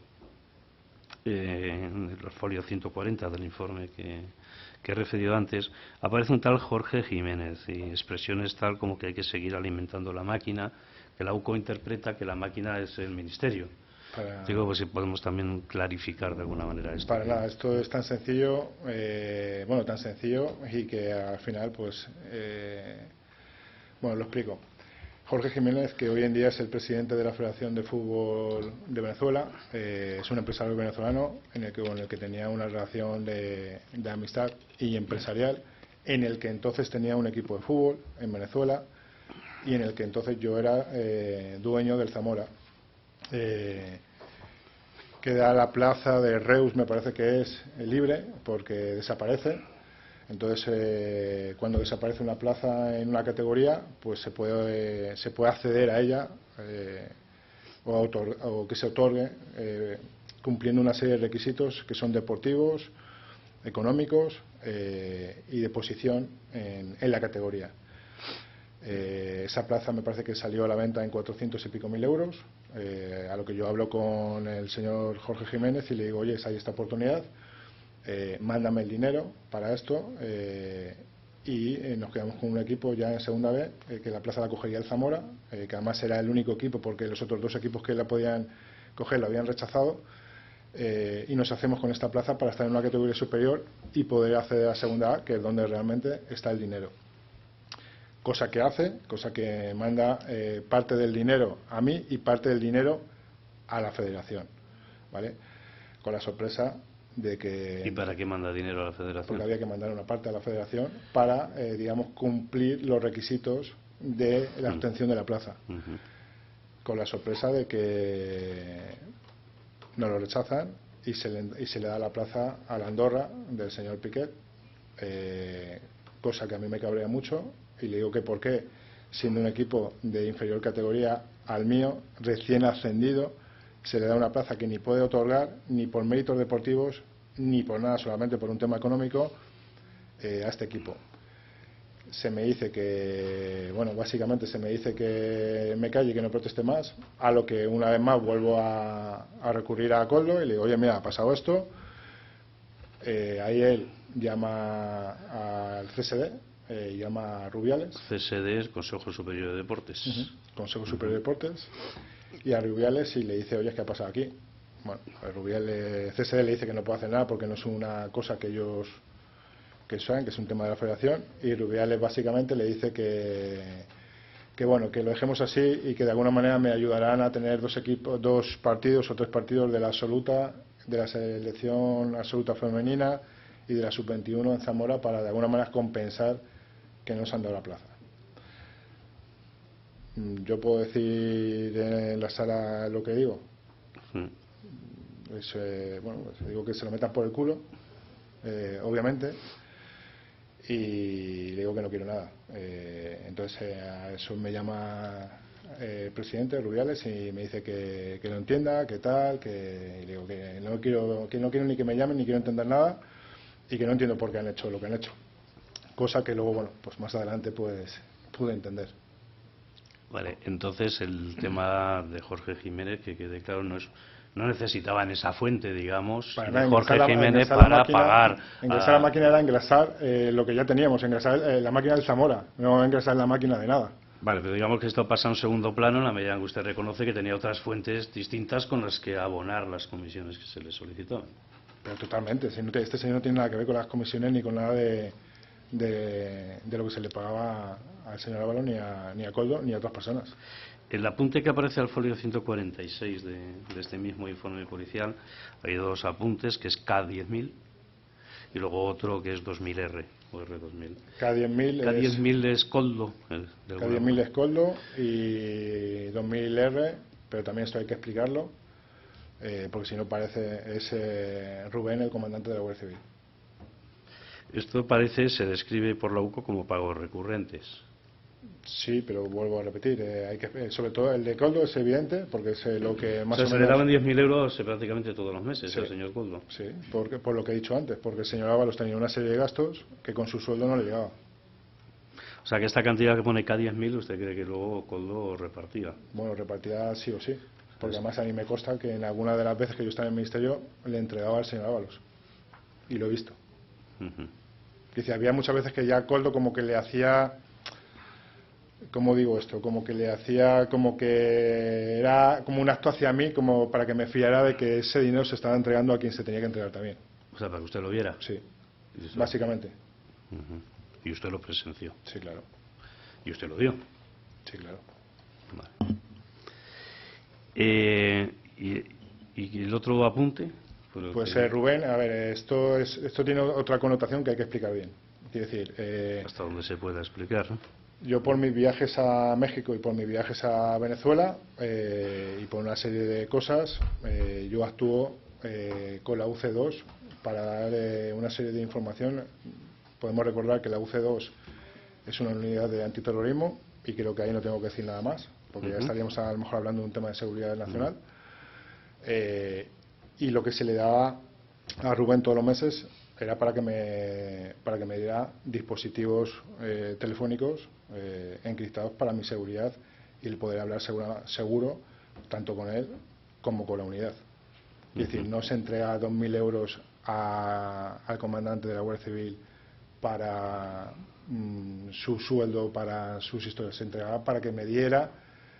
en el folio 140 del informe que he referido antes, aparece un tal Jorge Jiménez y expresiones tal como que hay que seguir alimentando la máquina, que la UCO interpreta que la máquina es el ministerio. Digo, pues si podemos también clarificar de alguna manera esto. Para nada, esto es tan sencillo, bueno, tan sencillo y que al final, pues, bueno, lo explico. Jorge Jiménez, que hoy en día es el presidente de la Federación de Fútbol de Venezuela, es un empresario venezolano con el que tenía una relación de amistad y empresarial, en el que entonces tenía un equipo de fútbol en Venezuela y en el que entonces yo era dueño del Zamora. Queda la plaza de Reus, me parece que es libre, porque desaparece. Entonces, cuando desaparece una plaza en una categoría, pues se puede acceder a ella o que se otorgue cumpliendo una serie de requisitos que son deportivos, económicos y de posición en la categoría. Esa plaza me parece que salió a la venta en 400 y pico mil euros, a lo que yo hablo con el señor Jorge Jiménez y le digo, oye, hay esta oportunidad, mándame el dinero para esto y nos quedamos con un equipo ya en segunda B, que la plaza la cogería el Zamora, que además era el único equipo porque los otros dos equipos que la podían coger la habían rechazado, y nos hacemos con esta plaza para estar en una categoría superior y poder acceder a segunda A, que es donde realmente está el dinero. cosa que hace, cosa que manda parte del dinero a mí y parte del dinero a la federación, ¿vale? Con la sorpresa de que... ¿Y para qué manda dinero a la federación? Porque había que mandar una parte a la federación para, digamos, cumplir los requisitos de la obtención de la plaza. Con la sorpresa de que nos lo rechazan y se le da la plaza a la Andorra del señor Piquet, cosa que a mí me cabrea mucho, y le digo que por qué, siendo un equipo de inferior categoría al mío, recién ascendido, se le da una plaza que ni puede otorgar, ni por méritos deportivos, ni por nada, solamente por un tema económico, a este equipo. Se me dice que, bueno, básicamente se me dice que me calle y que no proteste más, a lo que una vez más vuelvo a recurrir a Coldo y le digo, oye, mira, ha pasado esto. Ahí él llama al CSD, llama a Rubiales. CSD es Consejo Superior de Deportes. Consejo Superior de Deportes. Y a Rubiales y le dice, oye, ¿qué ha pasado aquí? Bueno, a Rubiales, CSD le dice que no puede hacer nada porque no es una cosa que ellos saben, que es un tema de la federación, y Rubiales básicamente le dice que bueno, que lo dejemos así y que de alguna manera me ayudarán a tener dos partidos o tres partidos de la absoluta, de la selección absoluta femenina y de la sub-21 en Zamora, para de alguna manera compensar que no se han dado la plaza. Yo puedo decir en la sala lo que digo. Bueno, pues digo que se lo metan por el culo, obviamente, y le digo que no quiero nada. Entonces a eso me llama el presidente Rubiales y me dice que lo entienda, que tal, que y le digo que no quiero ni que me llamen, ni quiero entender nada, y que no entiendo por qué han hecho lo que han hecho, cosa que luego, bueno, pues más adelante pues pude entender. Vale, entonces el tema de Jorge Jiménez, que quede claro, no necesitaban esa fuente, digamos, de Jorge Jiménez para pagar. Ingresar la máquina era ingresar lo que ya teníamos, ingresar la máquina del Zamora, no ingresar la máquina de nada. Vale, pero digamos que esto pasa a un segundo plano en la medida en que usted reconoce que tenía otras fuentes distintas con las que abonar las comisiones que se le solicitaban. Pero totalmente, este señor no tiene nada que ver con las comisiones ni con nada de lo que se le pagaba al señor Ábalos, ni a Coldo, ni a otras personas. El apunte que aparece al folio 146 de este mismo informe policial, hay dos apuntes, que es K10.000 y luego otro que es 2000R o R2000. K10.000 es Coldo. K10.000 es Coldo y 2000R, pero también esto hay que explicarlo, porque si no parece, es Rubén, el comandante de la Guardia Civil. Esto parece, se describe por la UCO como pagos recurrentes. Sí, pero vuelvo a repetir, sobre todo el de Coldo es evidente, porque es lo que más o menos... Se le daban 10.000 euros prácticamente todos los meses, sí, al señor Coldo. Sí, por lo que he dicho antes, porque el señor Ábalos tenía una serie de gastos que con su sueldo no le llegaba. O sea, que esta cantidad que pone K10.000, ¿usted cree que luego Coldo repartía? Bueno, repartía sí o sí, porque además a mí me consta que en alguna de las veces que yo estaba en el ministerio le entregaba al señor Ábalos, y lo he visto. Dice, había muchas veces que ya Coldo como que le hacía... ¿Cómo digo esto? Como que le hacía, como que era como un acto hacia mí, como para que me fiara de que ese dinero se estaba entregando a quien se tenía que entregar también. O sea, para que usted lo viera. Sí, básicamente. Y usted lo presenció. Sí, claro. Y usted lo dio. Sí, claro. Vale. ¿Y el otro apunte? Pues Rubén, a ver, esto tiene otra connotación que hay que explicar bien. Quiero decir... hasta donde se pueda explicar, ¿no? Yo por mis viajes a México y por mis viajes a Venezuela y por una serie de cosas, yo actúo con la UC2 para dar una serie de información. Podemos recordar que la UC2 es una unidad de antiterrorismo y creo que ahí no tengo que decir nada más, porque ya estaríamos a lo mejor hablando de un tema de seguridad nacional. Y lo que se le daba a Rubén todos los meses era para que me diera dispositivos telefónicos encriptados para mi seguridad y el poder hablar seguro tanto con él como con la unidad. Es decir, no se entrega 2.000 euros al comandante de la Guardia Civil para su sueldo, para sus historias, se entregaba para que me diera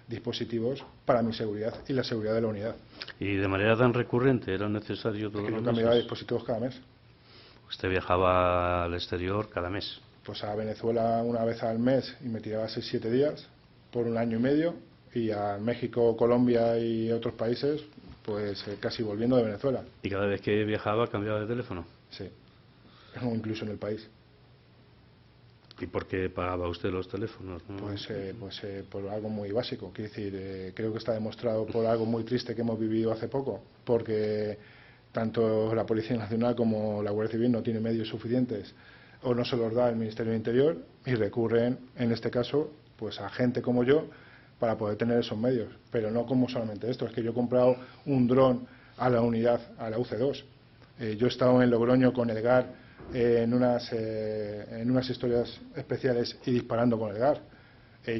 dispositivos para mi seguridad y la seguridad de la unidad. ¿Y de manera tan recurrente era necesario todos los meses? Yo cambiaba dispositivos cada mes. Usted viajaba al exterior cada mes. pues a Venezuela una vez al mes y me tiraba 6-7 días por 1 año y medio, y a México, Colombia y otros países, pues casi volviendo de Venezuela. ¿Y cada vez que viajaba cambiaba de teléfono? Sí, o incluso en el país. ¿Y por qué pagaba usted los teléfonos, no? Pues por algo muy básico. Quiero decir, creo que está demostrado por algo muy triste que hemos vivido hace poco, porque tanto la Policía Nacional como la Guardia Civil no tienen medios suficientes o no se los da el Ministerio del Interior y recurren, en este caso, pues a gente como yo para poder tener esos medios. Pero no como solamente esto, es que yo he comprado un dron a la unidad, a la UC2. Yo he estado en Logroño con el GAR en unas historias especiales y disparando con el GAR.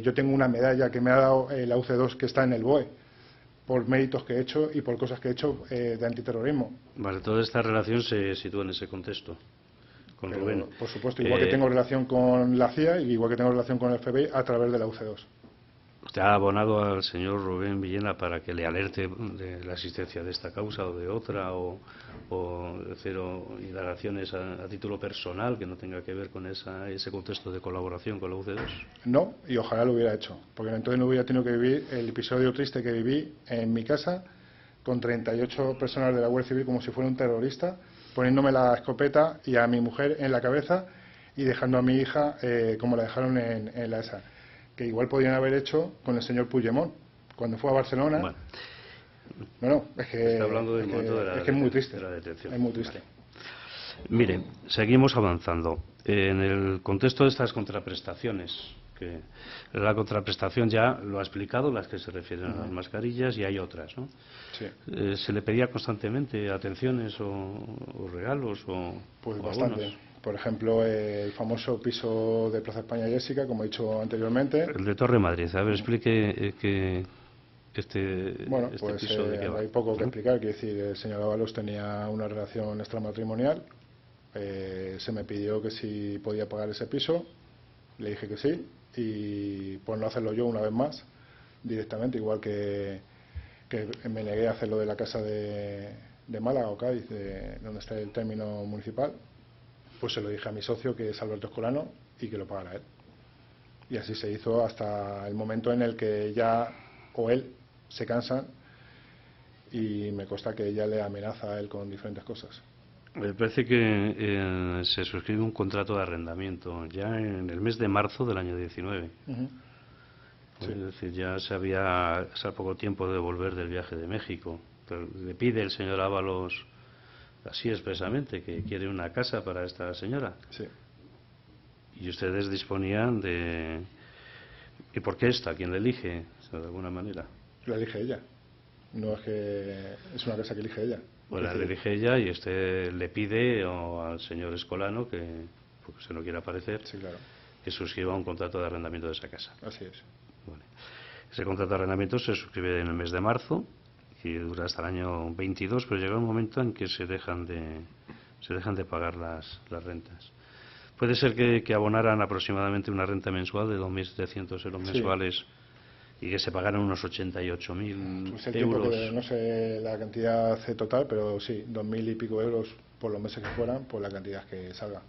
Yo tengo una medalla que me ha dado la UC2 que está en el BOE por méritos que he hecho y por cosas que he hecho de antiterrorismo. Vale, toda esta relación se sitúa en ese contexto, con Pero, Rubén. por supuesto, igual que tengo relación con la CIA y igual que tengo relación con el FBI a través de la UC2. ¿Usted ha abonado al señor Rubén Villena para que le alerte de la existencia de esta causa o de otra, o cero indagaciones a título personal que no tenga que ver con ese contexto de colaboración con la UC2? No, y ojalá lo hubiera hecho, porque entonces no hubiera tenido que vivir el episodio triste que viví en mi casa con 38 personas de la Guardia Civil como si fuera un terrorista, poniéndome la escopeta y a mi mujer en la cabeza y dejando a mi hija como la dejaron en la ESA, que igual podrían haber hecho con el señor Puigdemont cuando fue a Barcelona. Bueno, no, es que está hablando del momento de la, es que es muy triste, de la detención. es muy triste. Vale. Mire, seguimos avanzando. En el contexto de estas contraprestaciones, que la contraprestación ya lo ha explicado, las que se refieren a las mascarillas, y hay otras, ¿no? Sí. ¿Se le pedía constantemente atenciones o regalos Pues o bastante. abonos? Por ejemplo, el famoso piso de Plaza España Jessica, como he dicho anteriormente. El de Torre Madrid. A ver, explique este Bueno, pues piso de qué va. hay poco que explicar. Quiero decir, el señor Ábalos tenía una relación extramatrimonial. Se me pidió que si podía pagar ese piso. Le dije que sí. Y por no hacerlo yo una vez más, directamente, igual que me negué a hacerlo de la casa de Málaga o Cádiz, donde está el término municipal, pues se lo dije a mi socio, que es Alberto Escolano, y que lo pagara él. Y así se hizo hasta el momento en el que ella o él se cansan, y me consta que ella le amenaza a él con diferentes cosas. Me parece que se suscribe un contrato de arrendamiento ya en el mes de marzo del año 19. Sí. Es decir, ya se había al poco tiempo de volver del viaje de México. Pero le pide el señor Ábalos así expresamente que quiere una casa para esta señora. Sí. Y ustedes disponían de... ¿Y por qué esta? ¿Quién le elige? O sea, de alguna manera. La elige ella. No es que es una casa que elige ella. Bueno, la elige ella y usted le pide al señor Escolano, que porque se no quiere aparecer, Sí, claro. que suscriba un contrato de arrendamiento de esa casa. Así es. Vale. Ese contrato de arrendamiento se suscribe en el mes de marzo y dura hasta el año 22, pero llega un momento en que se dejan de pagar las rentas. Puede ser que abonaran aproximadamente una renta mensual de 2.700 euros mensuales, y que se pagaran unos 88.000 Pues el euros. tiempo que, no sé la cantidad total, pero sí, 2.000 y pico euros por los meses que fueran, por la cantidad que salga.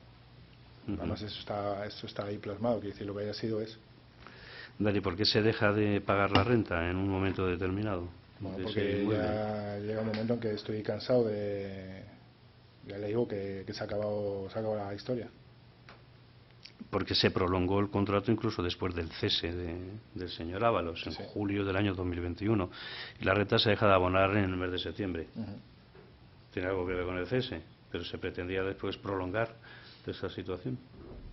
Además, eso está ahí plasmado, que decir, lo que haya sido es. Dani, ¿por qué se deja de pagar la renta en un momento determinado? Bueno, porque ya llega un momento en que estoy cansado de... Ya le digo que se ha acabado la historia. Porque se prolongó el contrato incluso después del cese del señor Ábalos, en julio del año 2021. Y la renta se deja de abonar en el mes de septiembre. Tiene algo que ver con el cese, pero se pretendía después prolongar esa situación.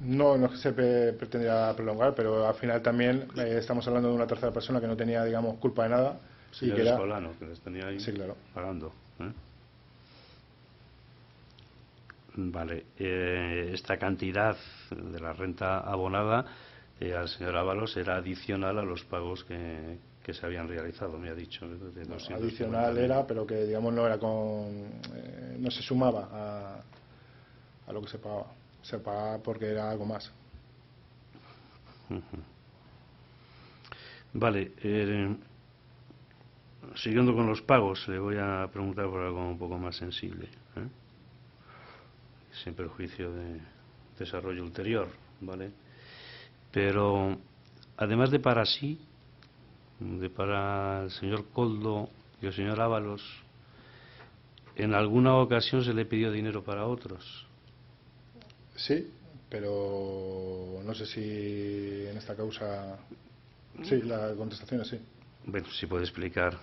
No es que se pretendía prolongar, pero al final también estamos hablando de una tercera persona que no tenía, digamos, culpa de nada. Señor Escolano, que les tenía ahí pagando. Vale, esta cantidad de la renta abonada al señor Ábalos era adicional a los pagos que se habían realizado, me ha dicho. Adicional era, pero que digamos no era no se sumaba a lo que se pagaba. Se pagaba porque era algo más. Vale, siguiendo con los pagos, le voy a preguntar por algo un poco más sensible, sin perjuicio de desarrollo ulterior. ¿vale? Pero además de para sí, de para el señor Koldo y el señor Ábalos, ¿en alguna ocasión se le pidió dinero para otros? Sí, pero no sé si en esta causa... Sí, la contestación es sí. Bueno, si puede explicar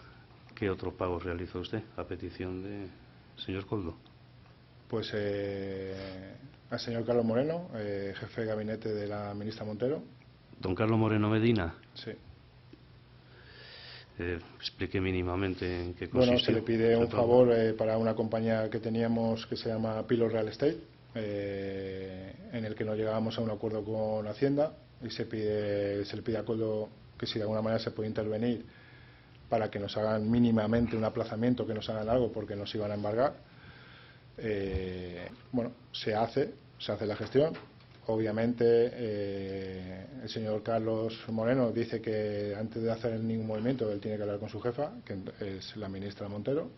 qué otro pago realizó usted a petición del señor Koldo. Pues al señor Carlos Moreno, jefe de gabinete de la ministra Montero. Don Carlos Moreno Medina, Sí. explique mínimamente en qué Bueno, consistió. se le pide un favor para una compañía que teníamos que se llama Pilo Real Estate, en el que no llegábamos a un acuerdo con Hacienda y se le pide a Koldo que si de alguna manera se puede intervenir para que nos hagan mínimamente un aplazamiento, que nos hagan algo porque nos iban a embargar. Bueno, se hace la gestión. Obviamente el señor Carlos Moreno dice que antes de hacer ningún movimiento él tiene que hablar con su jefa, que es la ministra Montero,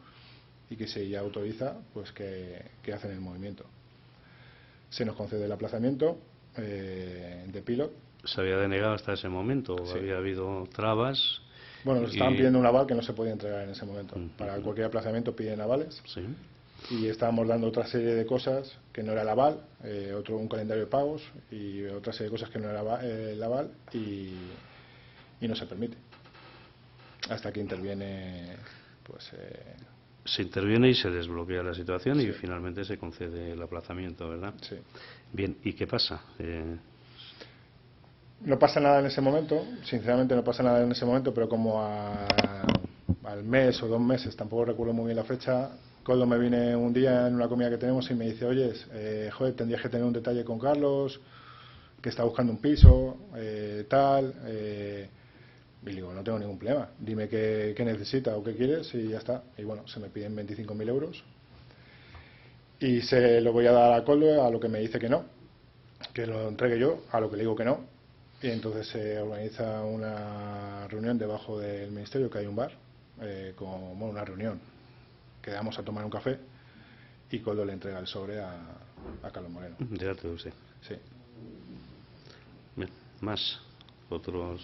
y que si ella autoriza, pues que hacen el movimiento. Se nos concede el aplazamiento de Pilot. ¿Se había denegado hasta ese momento? Sí. ¿Había habido trabas? Bueno, nos estaban pidiendo un aval que no se podía entregar en ese momento. Para cualquier aplazamiento piden avales. Sí. Y estábamos dando otra serie de cosas que no era el aval, un calendario de pagos y otra serie de cosas que no era el aval y no se permite. Hasta que interviene, pues... Se interviene y se desbloquea la situación sí. Y finalmente se concede el aplazamiento, ¿verdad? Sí. Bien, ¿y qué pasa? No pasa nada en ese momento, sinceramente no pasa nada en ese momento, pero como al mes o 2 meses, tampoco recuerdo muy bien la fecha, Koldo me viene un día en una comida que tenemos y me dice, oye, joder, tendrías que tener un detalle con Carlos, que está buscando un piso, tal... Y le digo, no tengo ningún problema, dime qué necesita o qué quieres y ya está. Y bueno, se me piden 25.000 euros y se lo voy a dar a Koldo a lo que me dice que no, que lo entregue yo, a lo que le digo que no. Y entonces se organiza una reunión debajo del ministerio, que hay un bar, bueno, una reunión. Quedamos a tomar un café y Koldo le entrega el sobre a Carlos Moreno. De arte de usted. Sí. Bien, más otros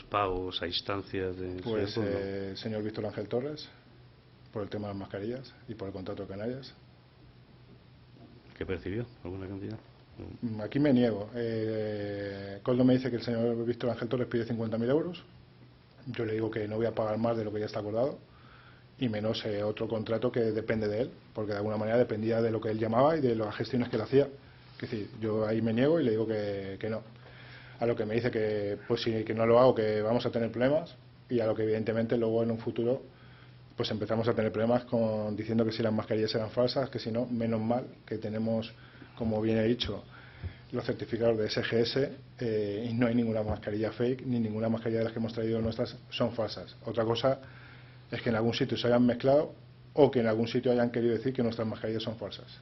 pagos a instancias de... Pues el señor Víctor Ángel Torres, por el tema de las mascarillas y por el contrato de Canarias. ¿Qué percibió? ¿Alguna cantidad? Aquí me niego. Koldo me dice que el señor Víctor Ángel Torres pide 50.000 euros. Yo le digo que no voy a pagar más de lo que ya está acordado y menos otro contrato que depende de él, porque de alguna manera dependía de lo que él llamaba y de las gestiones que él hacía. Es decir, yo ahí me niego y le digo que no. A lo que me dice que pues sí, que no lo hago, que vamos a tener problemas, y a lo que evidentemente luego en un futuro pues empezamos a tener problemas diciendo que si las mascarillas eran falsas, que si no, menos mal que tenemos, como bien he dicho, los certificados de SGS y no hay ninguna mascarilla fake, ni ninguna mascarilla de las que hemos traído nuestras son falsas. Otra cosa es que en algún sitio se hayan mezclado o que en algún sitio hayan querido decir que nuestras mascarillas son falsas.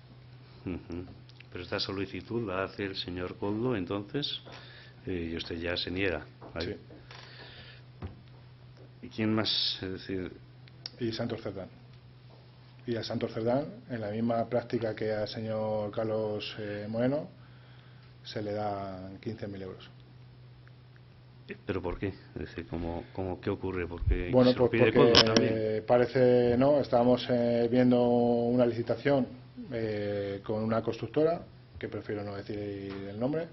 Pero esta solicitud la hace el señor Koldo, entonces, y usted ya se niega. Sí. ¿Y quién más? Es decir... Y Santos Cerdán. Y a Santos Cerdán, en la misma práctica que al señor Carlos Moreno, se le dan 15.000 euros. ¿Pero por qué? Es decir, ¿qué ocurre? Porque bueno, se lo pues pide porque Koldo también. parece, ¿no? Estábamos viendo una licitación con una constructora, que prefiero no decir el nombre.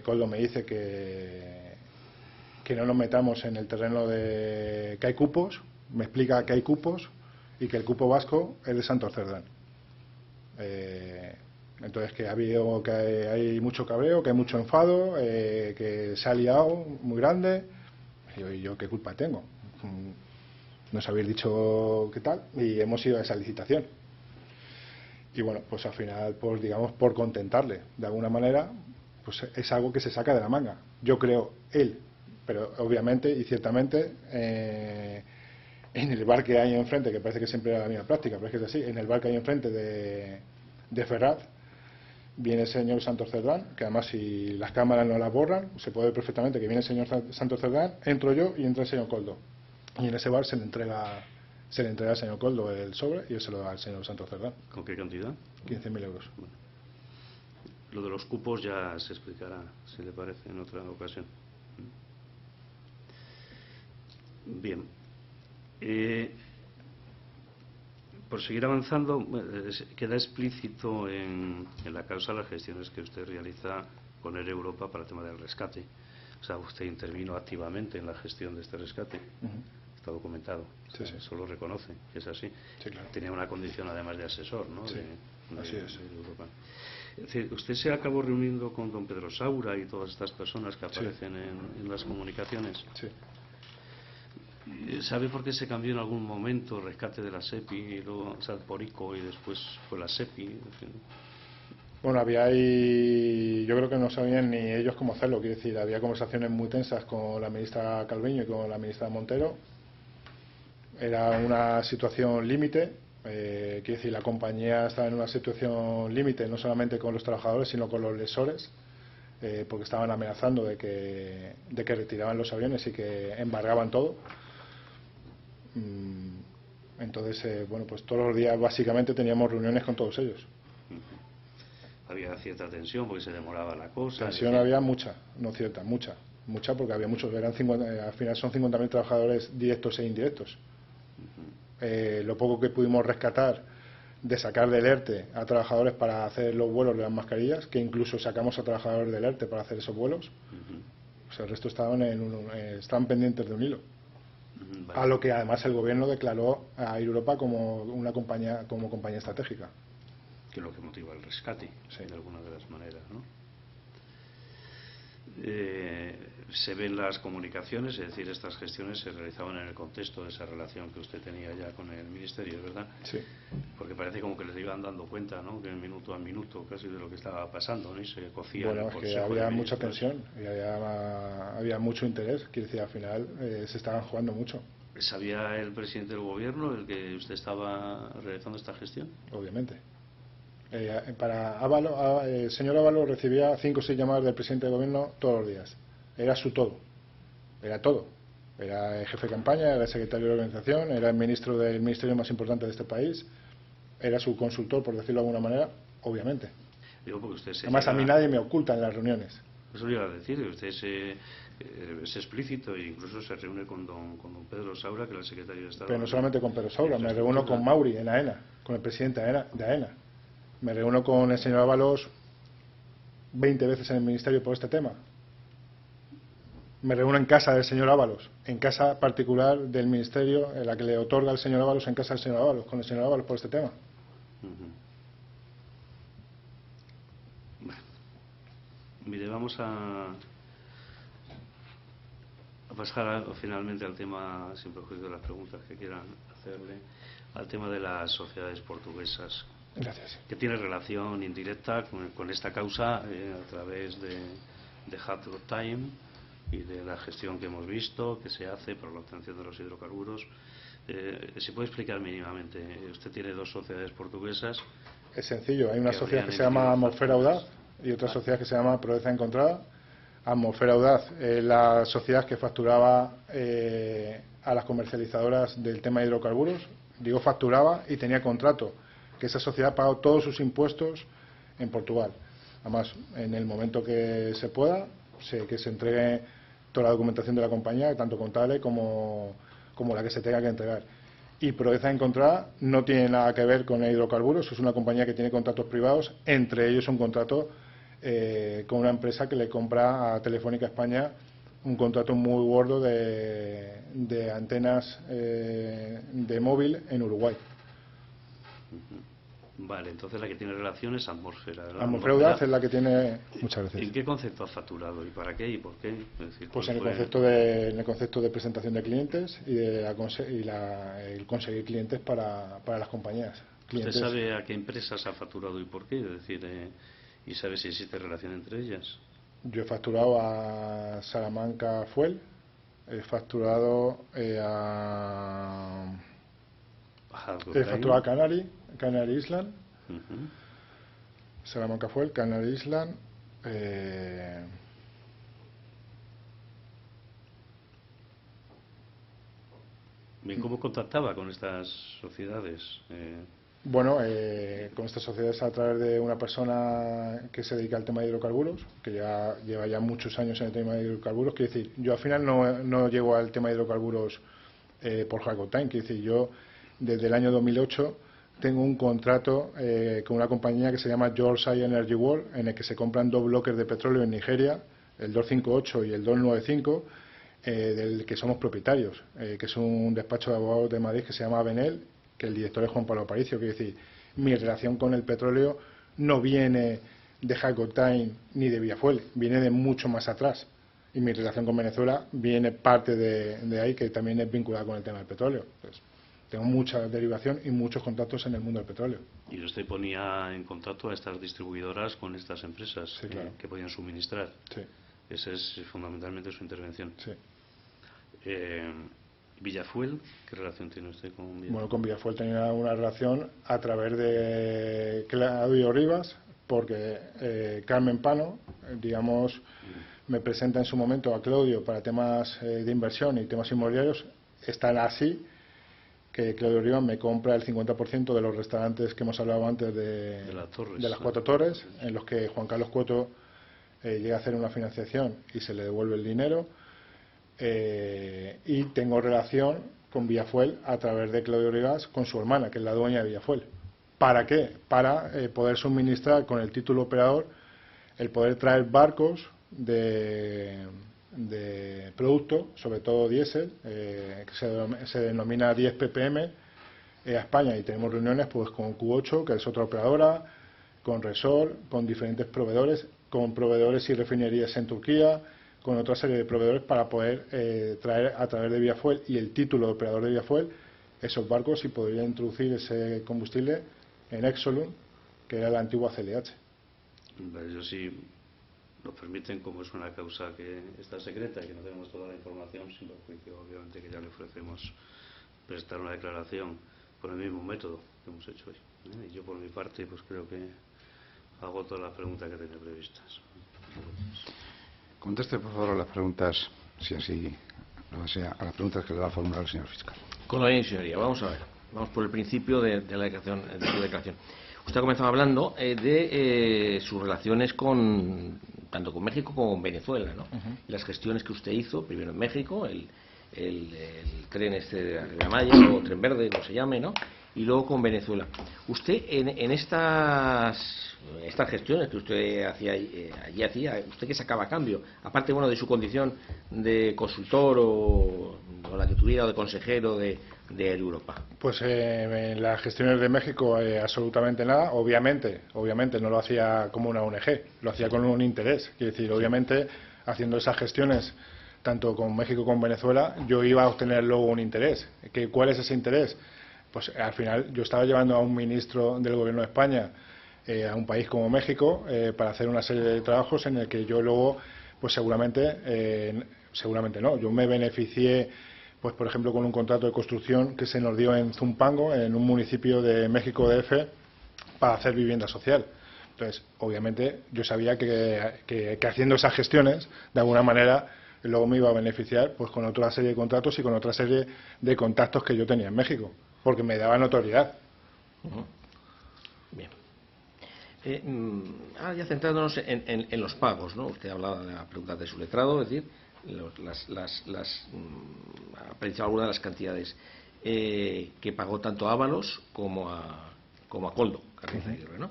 Koldo me dice que no nos metamos en el terreno de que hay cupos, me explica que hay cupos y que el cupo vasco es de Santos Cerdán. Entonces que hay mucho cabreo, que hay mucho enfado, que se ha liado muy grande. Y yo qué culpa tengo, nos habéis dicho qué tal y hemos ido a esa licitación. Y bueno, pues al final, pues digamos, por contentarle de alguna manera, pues es algo que se saca de la manga, yo creo él, pero obviamente y ciertamente en el bar que hay enfrente, que parece que siempre era la misma práctica, pero es que es así, en el bar que hay enfrente de Ferraz viene el señor Santos Cerdán, que además si las cámaras no las borran, se puede ver perfectamente que viene el señor Santos Cerdán, entro yo y entra el señor Koldo, y en ese bar se le entrega al señor Koldo el sobre y él se lo da al señor Santos Cerdán. ¿Con qué cantidad? 15.000 euros. Lo de los cupos ya se explicará, si le parece, en otra ocasión. Bien. Por seguir avanzando, queda explícito en la causa las gestiones que usted realiza con Air Europa para el tema del rescate. O sea, usted intervino activamente en la gestión de este rescate. Está documentado. Sí, sí. Eso lo reconoce, que es así. Sí, claro. Tenía una condición además de asesor, ¿no? Sí, así es. De Europa. Es decir, usted se acabó reuniendo con don Pedro Saura y todas estas personas que aparecen en las comunicaciones. Sí. ¿Sabe por qué se cambió en algún momento el rescate de la SEPI, y luego, o sea, por ICO y después fue la SEPI? En fin. Bueno, había ahí, yo creo que no sabían ni ellos cómo hacerlo, quiero decir, había conversaciones muy tensas con la ministra Calviño y con la ministra Montero. Era una situación límite, quiero decir, la compañía estaba en una situación límite, no solamente con los trabajadores, sino con los lesores, porque estaban amenazando de que retiraban los aviones y que embargaban todo. Entonces, bueno, pues todos los días básicamente teníamos reuniones con todos ellos. Había cierta tensión porque se demoraba la cosa. Tensión había mucha, no cierta, mucha, porque había muchos, eran 50, al final son 50.000 trabajadores directos e indirectos. Lo poco que pudimos rescatar de sacar del ERTE a trabajadores para hacer los vuelos de las mascarillas, que incluso sacamos a trabajadores del ERTE para hacer esos vuelos, pues el resto estaban pendientes de un hilo. Vale. A lo que además el gobierno declaró a Air Europa como una compañía, como compañía estratégica. Que es lo que motiva el rescate, Sí. de alguna de las maneras, ¿no? Se ven las comunicaciones, es decir, estas gestiones se realizaban en el contexto de esa relación que usted tenía ya con el Ministerio, ¿verdad? Sí. Porque parece como que les iban dando cuenta, ¿no? Que minuto a minuto casi de lo que estaba pasando, ¿no? Y se cocía Bueno, en el es que Consejo había de mucha Ministros. tensión y había mucho interés, quiero decir, al final se estaban jugando mucho, ¿Sabía el presidente del gobierno el que usted estaba realizando esta gestión? obviamente. Para Ábalos, el señor Ábalos recibía 5 o 6 llamadas del presidente del gobierno todos los días. Era su todo. Era todo. Era el jefe de campaña, era el secretario de organización, era el ministro del ministerio más importante de este país, era su consultor, por decirlo de alguna manera, obviamente. Digo, porque usted se Además, a llega... mí nadie me oculta en las reuniones. Eso le iba a decir, usted es explícito e incluso se reúne con don Pedro Saura, que era el secretario de Estado. Pero no solamente con Pedro Saura, me reúno con Mauri en AENA, con el presidente de AENA. Me reúno con el señor Ábalos 20 veces en el ministerio por este tema. Me reúno en casa del señor Ábalos, en casa particular del ministerio, en la que le otorga el señor Ábalos, en casa del señor Ábalos, con el señor Ábalos por este tema. Bueno, mire, vamos a pasar finalmente al tema, sin perjuicio de las preguntas que quieran hacerle, al tema de las sociedades portuguesas. Gracias. Que tiene relación indirecta con esta causa a través de Hard Rock Time y de la gestión que hemos visto que se hace por la obtención de los hidrocarburos. ¿Se puede explicar mínimamente? Usted tiene 2 sociedades portuguesas. Es sencillo, hay una que sociedad que habrían se llama emitido Atmosfera facturas. Audaz y otra sociedad que se llama Proeza Encontrada. Atmosfera Audaz es la sociedad que facturaba a las comercializadoras del tema de hidrocarburos. Digo facturaba y tenía contrato, que esa sociedad pagó todos sus impuestos en Portugal. Además, en el momento que se pueda, que se entregue toda la documentación de la compañía, tanto contable como la que se tenga que entregar. Y Proeza Encontrada no tiene nada que ver con hidrocarburos, es una compañía que tiene contratos privados, entre ellos un contrato con una empresa que le compra a Telefónica España un contrato muy gordo de antenas de móvil en Uruguay. Vale, entonces la que tiene relación es Atmosfera, ¿verdad? Atmosfera Audaz es la que tiene... Muchas gracias. ¿En qué concepto ha facturado y para qué y por qué? Es decir, Pues ¿cuál en fue? el concepto de presentación de clientes y el conseguir clientes para las compañías. ¿Usted sabe a qué empresas ha facturado y por qué? Es decir, ¿y sabe si existe relación entre ellas? Yo he facturado a Salamanca Fuel, he facturado a Canary Island, Salamanca Fuel, Canary Island, Bien, ¿cómo contactaba con estas sociedades? Bueno, con esta sociedad es a través de una persona que se dedica al tema de hidrocarburos, que ya lleva ya muchos años en el tema de hidrocarburos. Quiero decir, yo al final no llego al tema de hidrocarburos por Jacob Time. Quiero decir, yo desde el año 2008 tengo un contrato con una compañía que se llama George Energy World, en el que se compran 2 bloques de petróleo en Nigeria, el 258 y el 295, del que somos propietarios, que es un despacho de abogados de Madrid que se llama Benel, que el director es Juan Pablo Aparicio. Quiero decir, mi relación con el petróleo no viene de Jacob Time ni de Villafuel, viene de mucho más atrás. Y mi relación con Venezuela viene parte de ahí, que también es vinculada con el tema del petróleo. Entonces, tengo mucha derivación y muchos contactos en el mundo del petróleo. ¿Y usted ponía en contacto a estas distribuidoras con estas empresas? Sí, claro. Que podían suministrar? Sí. Esa es fundamentalmente su intervención. Sí. ¿Villafuel? ¿Qué relación tiene usted con Villafuel? Bueno, con Villafuel tenía una relación a través de Claudio Rivas, porque Carmen Pano, digamos, me presenta en su momento a Claudio para temas de inversión y temas inmobiliarios. Están así que Claudio Rivas me compra el 50% de los restaurantes que hemos hablado antes de las 4 torres, en los que Juan Carlos Cuoto llega a hacer una financiación y se le devuelve el dinero. Y tengo relación con Villafuel a través de Claudio Rivas con su hermana, que es la dueña de Villafuel. ¿Para qué? Para poder suministrar con el título operador, el poder traer barcos de producto, sobre todo diésel, que se denomina 10 ppm, a España, y tenemos reuniones pues con Q8, que es otra operadora, con Resol, con diferentes proveedores, con proveedores y refinerías en Turquía, con otra serie de proveedores para poder traer a través de Villafuel y el título de operador de Villafuel esos barcos y poder introducir ese combustible en Exolum, que era la antigua CLH. Ellos sí nos permiten, como es una causa que está secreta y que no tenemos toda la información, sin perjuicio, obviamente, que ya le ofrecemos prestar una declaración por el mismo método que hemos hecho hoy. Y yo, por mi parte, pues creo que hago todas las preguntas que tenía previstas. Conteste, por favor, a las preguntas, si así lo desea, a las preguntas que le va a formular el señor fiscal. Con la señoría, vamos a ver. Vamos por el principio de la declaración, de su declaración. Usted ha comenzado hablando de sus relaciones tanto con México como con Venezuela, ¿no? Las gestiones que usted hizo, primero en México, el tren este de la Maya, o tren verde, como se llame, ¿no? Y luego con Venezuela. Usted en estas gestiones que usted hacía allí hacía, ¿usted qué sacaba a cambio? Aparte, bueno, de su condición de consultor o la que tuviera, o de consejero de Europa. Pues en las gestiones de México absolutamente nada. Obviamente no lo hacía como una ONG, lo hacía con un interés. Quiero decir, obviamente, haciendo esas gestiones tanto con México como con Venezuela, yo iba a obtener luego un interés. ¿Cuál es ese interés? Pues al final yo estaba llevando a un ministro del Gobierno de España a un país como México para hacer una serie de trabajos en el que yo luego, pues seguramente no, yo me beneficié, pues por ejemplo, con un contrato de construcción que se nos dio en Zumpango, en un municipio de México DF, para hacer vivienda social. Entonces, obviamente, yo sabía que haciendo esas gestiones, de alguna manera, luego me iba a beneficiar pues con otra serie de contratos y con otra serie de contactos que yo tenía en México, porque me daba notoriedad. Bien. Ahora ya centrándonos en los pagos, ¿no? Usted hablaba de la pregunta de su letrado, es decir, ha apreciado algunas de las cantidades que pagó tanto a Ábalos como a Coldo, Carriz Aguirre, ¿no?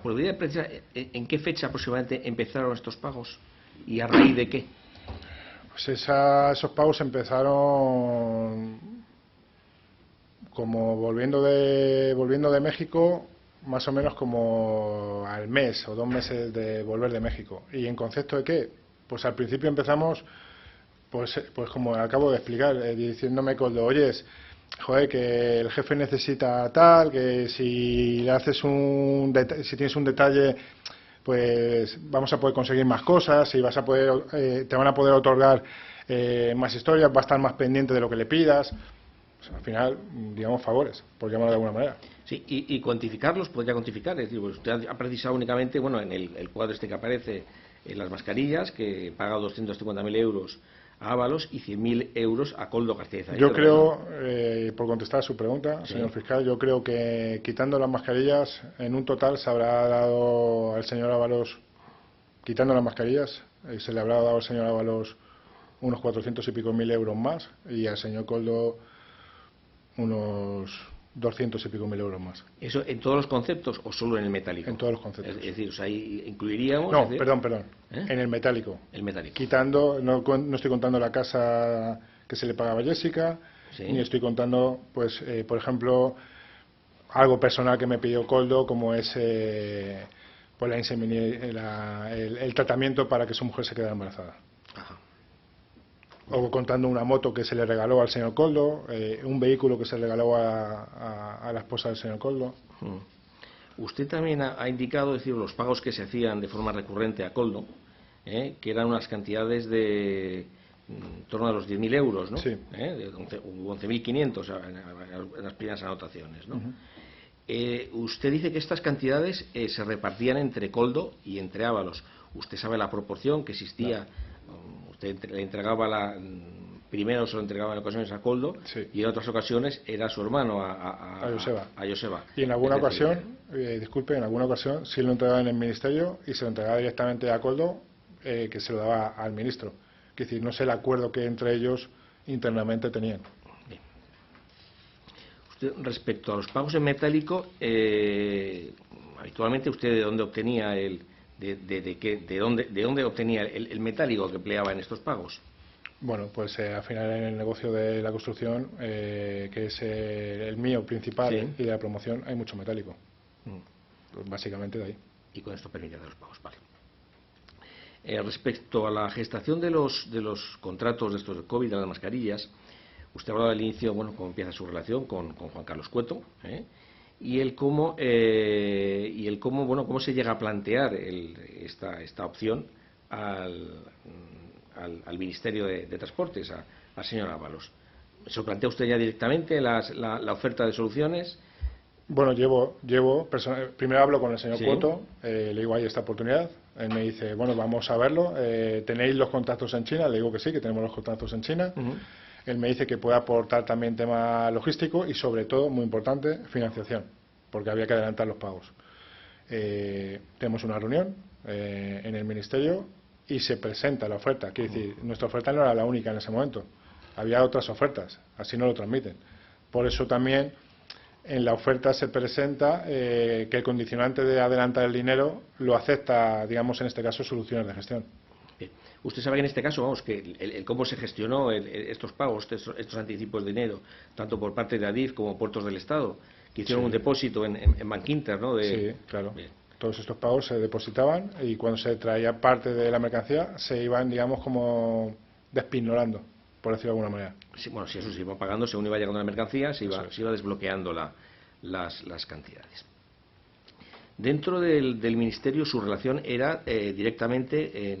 ¿Podría apreciar en qué fecha aproximadamente empezaron estos pagos y a raíz de qué? Pues esos pagos empezaron como volviendo de México, más o menos como al mes o 2 meses de volver de México. ¿Y en concepto de qué? Pues al principio empezamos, pues como acabo de explicar, diciéndome Coldo, oyes, joder, que el jefe necesita tal, que si le haces si tienes un detalle, pues vamos a poder conseguir más cosas y vas a poder, te van a poder otorgar más historias, va a estar más pendiente de lo que le pidas. Pues al final, digamos, favores, por llamarlo de alguna manera. Sí, y cuantificarlos, podría cuantificar, es decir, pues usted ha precisado únicamente, bueno, en el cuadro este que aparece, en las mascarillas, que paga 250.000 euros a Ábalos y 100.000 euros a Koldo García Izagirre. Yo creo, por contestar a su pregunta, Sí. señor fiscal, yo creo que quitando las mascarillas, en un total se habrá dado al señor Ábalos, quitando las mascarillas, se le habrá dado al señor Ábalos unos 400 y pico mil euros más y al señor Koldo unos 200 y pico mil euros más. ¿Eso en todos los conceptos o solo en el metálico? En todos los conceptos. Es decir, o sea, ahí incluiríamos... No, es decir, perdón. ¿eh? En el metálico. El metálico. Quitando, no estoy contando la casa que se le pagaba a Jessica, Sí. ni estoy contando, pues, por ejemplo, algo personal que me pidió Koldo, como es pues el tratamiento para que su mujer se quedara embarazada. Ajá. O contando una moto que se le regaló al señor Koldo, un vehículo que se le regaló a la esposa del señor Koldo. Usted también ha indicado, es decir, los pagos que se hacían de forma recurrente a Koldo, que eran unas cantidades de en torno a los 10.000 euros, ¿no? Sí. De 11.500 en las primeras anotaciones, ¿no? Usted dice que estas cantidades se repartían entre Koldo y entre Ábalos. ¿Usted sabe la proporción que existía? Usted le entregaba primero se lo entregaba en ocasiones a Koldo, sí, y en otras ocasiones era su hermano a Joseba. Y en alguna ocasión, disculpe, en alguna ocasión sí lo entregaba en el ministerio y se lo entregaba directamente a Koldo, que se lo daba al ministro. Es decir, no sé el acuerdo que entre ellos internamente tenían. Bien. Usted, respecto a los pagos en metálico, habitualmente usted de dónde obtenía de dónde obtenía el metálico que empleaba en estos pagos. Bueno, pues al final en el negocio de la construcción, que es el mío principal, Sí, y de la promoción, hay mucho metálico. Pues básicamente de ahí. y con esto permite hacer los pagos, vale. Respecto a la gestación de los contratos de estos del COVID, de las mascarillas, usted hablaba al inicio, bueno, cómo empieza su relación con Juan Carlos Cueto, y el cómo, bueno, cómo se llega a plantear esta opción al Ministerio de Transportes, al señor Ábalos. ¿Se lo plantea usted ya directamente la oferta de soluciones? Bueno, primero hablo con el señor Sí. Cueto, le digo, hay esta oportunidad. Él me dice, bueno, vamos a verlo. ¿Tenéis los contactos en China? Le digo que sí, que tenemos los contactos en China. Él me dice que puede aportar también tema logístico y, sobre todo, muy importante, financiación, porque había que adelantar los pagos. Tenemos una reunión en el ministerio y se presenta la oferta. Quiere decir, nuestra oferta no era la única en ese momento. Había otras ofertas, así no lo transmiten. Por eso también en la oferta se presenta que el condicionante de adelantar el dinero lo acepta, digamos, en este caso, Soluciones de Gestión. Bien. Usted sabe que en este caso, vamos, que el cómo se gestionó estos pagos, estos anticipos de dinero, tanto por parte de Adif como Puertos del Estado, que hicieron Sí. un depósito en Bankinter, ¿no? Sí, claro. Bien. Todos estos pagos se depositaban y cuando se traía parte de la mercancía se iban, digamos, como despignorando, por decirlo de alguna manera. Sí, bueno, si eso se iba pagando, según iba llegando la mercancía, se iba desbloqueando las cantidades. Dentro del Ministerio, su relación era directamente,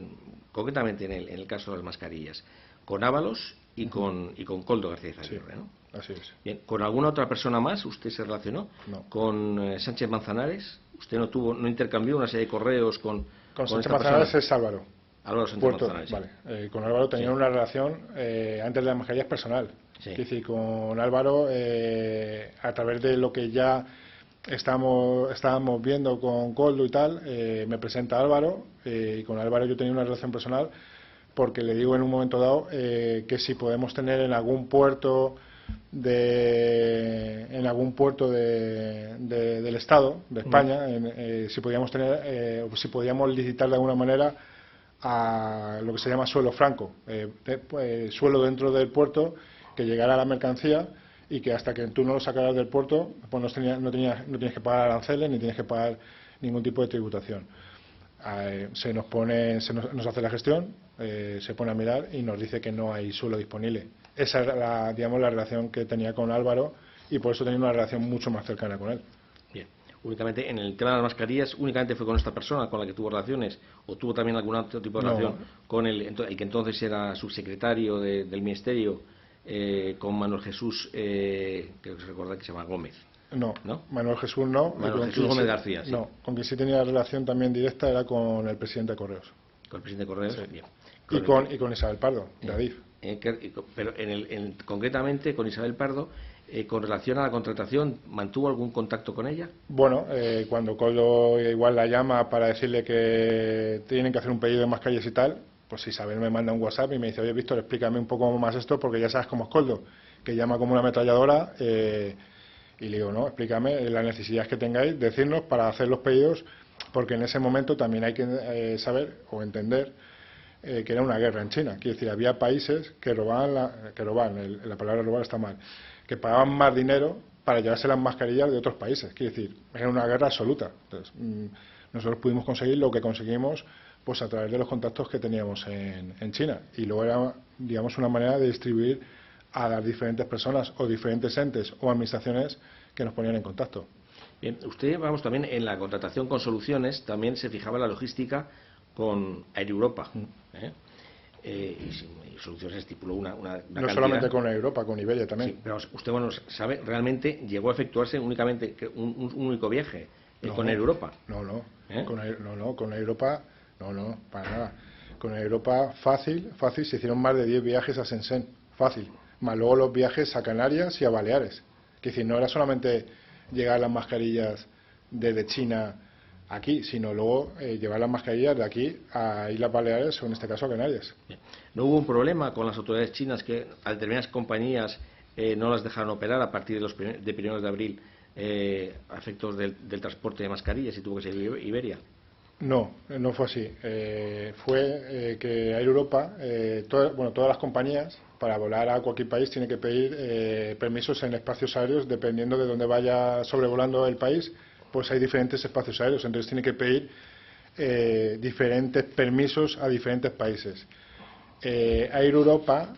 concretamente en el caso de las mascarillas, con Ábalos y con Koldo García Izagirre, Sí. ¿no? Así es. Bien, ¿con alguna otra persona más usted se relacionó? No. ¿Con Sánchez Manzanares? ¿Usted no intercambió una serie de correos con Con Sánchez esta Manzanares persona? es Álvaro. Álvaro Sánchez Puerto, Manzanares, sí. vale. Con Álvaro tenía Sí. una relación antes de las mascarillas personal. Sí. Es decir, con Álvaro, a través de lo que ya estábamos viendo con Koldo y tal, me presenta Álvaro, y con Álvaro yo tenía una relación personal porque le digo en un momento dado que si podemos tener en algún puerto del Estado de España, si podíamos licitar de alguna manera a lo que se llama suelo franco, suelo dentro del puerto, que llegara la mercancía y que hasta que tú no lo sacaras del puerto, pues no tienes que pagar aranceles ni tienes que pagar ningún tipo de tributación. Nos hace la gestión, se pone a mirar y nos dice que no hay suelo disponible. Esa era la relación que tenía con Álvaro, y por eso tenía una relación mucho más cercana con él. Bien. Únicamente en el tema de las mascarillas, únicamente fue con esta persona con la que tuvo relaciones, o tuvo también algún otro tipo de No. relación con el que entonces era subsecretario del ministerio, con Manuel Jesús, creo que se recuerda que se llama Gómez. No, ¿No? Manuel Jesús no. Manuel Con Jesús quien Gómez sí- García, sí. No, con quien sí tenía relación también directa era con el presidente de Correos. Con el presidente de Correos. Sí. Bien. Y con Isabel Pardo, de Adif. pero concretamente con Isabel Pardo, con relación a la contratación, ¿mantuvo algún contacto con ella? Bueno, cuando Coldo igual la llama para decirle que tienen que hacer un pedido de mascarillas y tal, pues Isabel me manda un WhatsApp y me dice: oye, Víctor, explícame un poco más esto, porque ya sabes cómo es Coldo, que llama como una ametralladora. Y le digo: no, explícame las necesidades que tengáis, decirnos para hacer los pedidos, porque en ese momento también hay que saber o entender que era una guerra en China. Quiero decir, había países que robaban, la palabra robar está mal, que pagaban más dinero para llevarse las mascarillas de otros países. Quiero decir, era una guerra absoluta. Entonces, nosotros pudimos conseguir lo que conseguimos pues a través de los contactos que teníamos en China. Y luego era, digamos, una manera de distribuir a las diferentes personas o diferentes entes o administraciones que nos ponían en contacto. Bien, usted, vamos, también en la contratación con Soluciones también se fijaba en la logística con Air Europa. Y Soluciones estipuló una no cantidad. Solamente con Air Europa, con Iberia también. Sí, pero usted, bueno, sabe, realmente llegó a efectuarse únicamente un único viaje con Air Europa. No, con Air Europa, no, para nada. Con Air Europa, fácil, se hicieron más de 10 viajes a Shenzhen, fácil. Más luego los viajes a Canarias y a Baleares. Es decir, no era solamente llegar las mascarillas desde China aquí, sino luego llevar las mascarillas de aquí a Islas Baleares o en este caso a Canarias. Bien. ¿No hubo un problema con las autoridades chinas que a determinadas compañías no las dejaron operar a partir de primeros de abril a efectos del transporte de mascarillas y tuvo que ser Iberia? No fue así. Fue que Air Europa, todas las compañías, para volar a cualquier país, tienen que pedir permisos en espacios aéreos, dependiendo de dónde vaya sobrevolando el país, pues hay diferentes espacios aéreos, entonces tiene que pedir diferentes permisos a diferentes países. Air Europa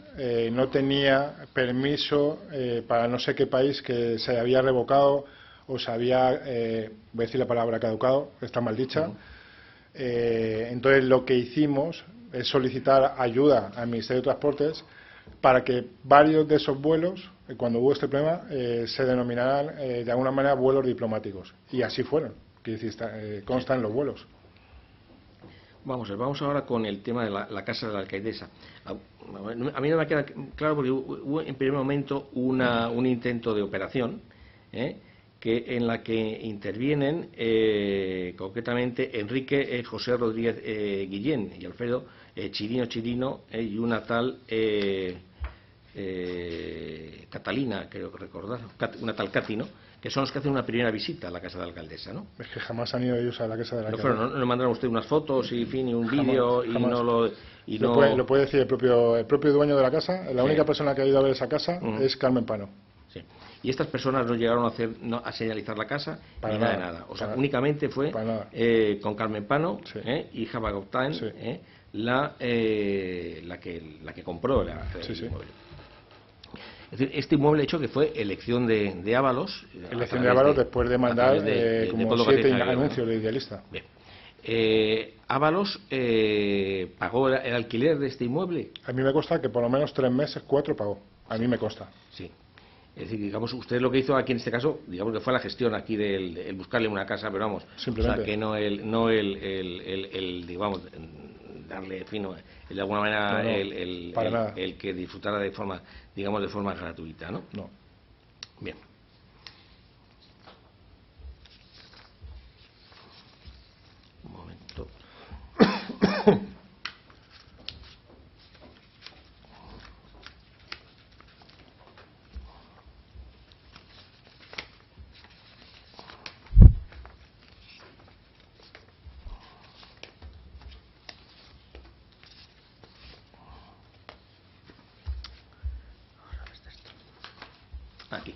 no tenía permiso para no sé qué país que se había revocado o se había, voy a decir la palabra caducado, está mal dicha. Entonces lo que hicimos es solicitar ayuda al Ministerio de Transportes para que varios de esos vuelos, cuando hubo este problema, se denominaran de alguna manera vuelos diplomáticos. Y así fueron, constan los vuelos. Vamos ahora con el tema de la casa de la alcaidesa. A mí no me queda claro porque hubo en primer momento un intento de operación en la que intervienen concretamente Enrique José Rodríguez Guillén y Alfredo Chirino y una tal Catalina, creo que recordar, una tal Cati, ¿no? Que son los que hacen una primera visita a la casa de la alcaldesa, ¿no? Es que jamás han ido ellos a la casa de la alcaldesa. ¿No le mandaron a usted unas fotos y un vídeo y no lo... Lo puede decir el propio dueño de la casa. La única persona que ha ido a ver esa casa es Carmen Pano. Sí. Y estas personas no llegaron a señalizar la casa ni nada. O sea, únicamente fue con Carmen Pano, sí. Hija Bagoptain, sí. la que compró el inmueble. Es decir, este inmueble hecho que fue elección de Ábalos. Elección de Ábalos después de mandar como 7 anuncios de Idealista. Bien. ¿Ábalos pagó el alquiler de este inmueble? A mí me consta que por lo menos 3 meses, 4 pagó. A mí me consta. Sí. Es decir, digamos, usted lo que hizo aquí en este caso, digamos que fue la gestión aquí el buscarle una casa, pero vamos, simplemente. O sea, que no digamos, darle fino, de alguna manera, el que disfrutara de forma, digamos, de forma gratuita, ¿no? No. Bien. Un momento. Aquí.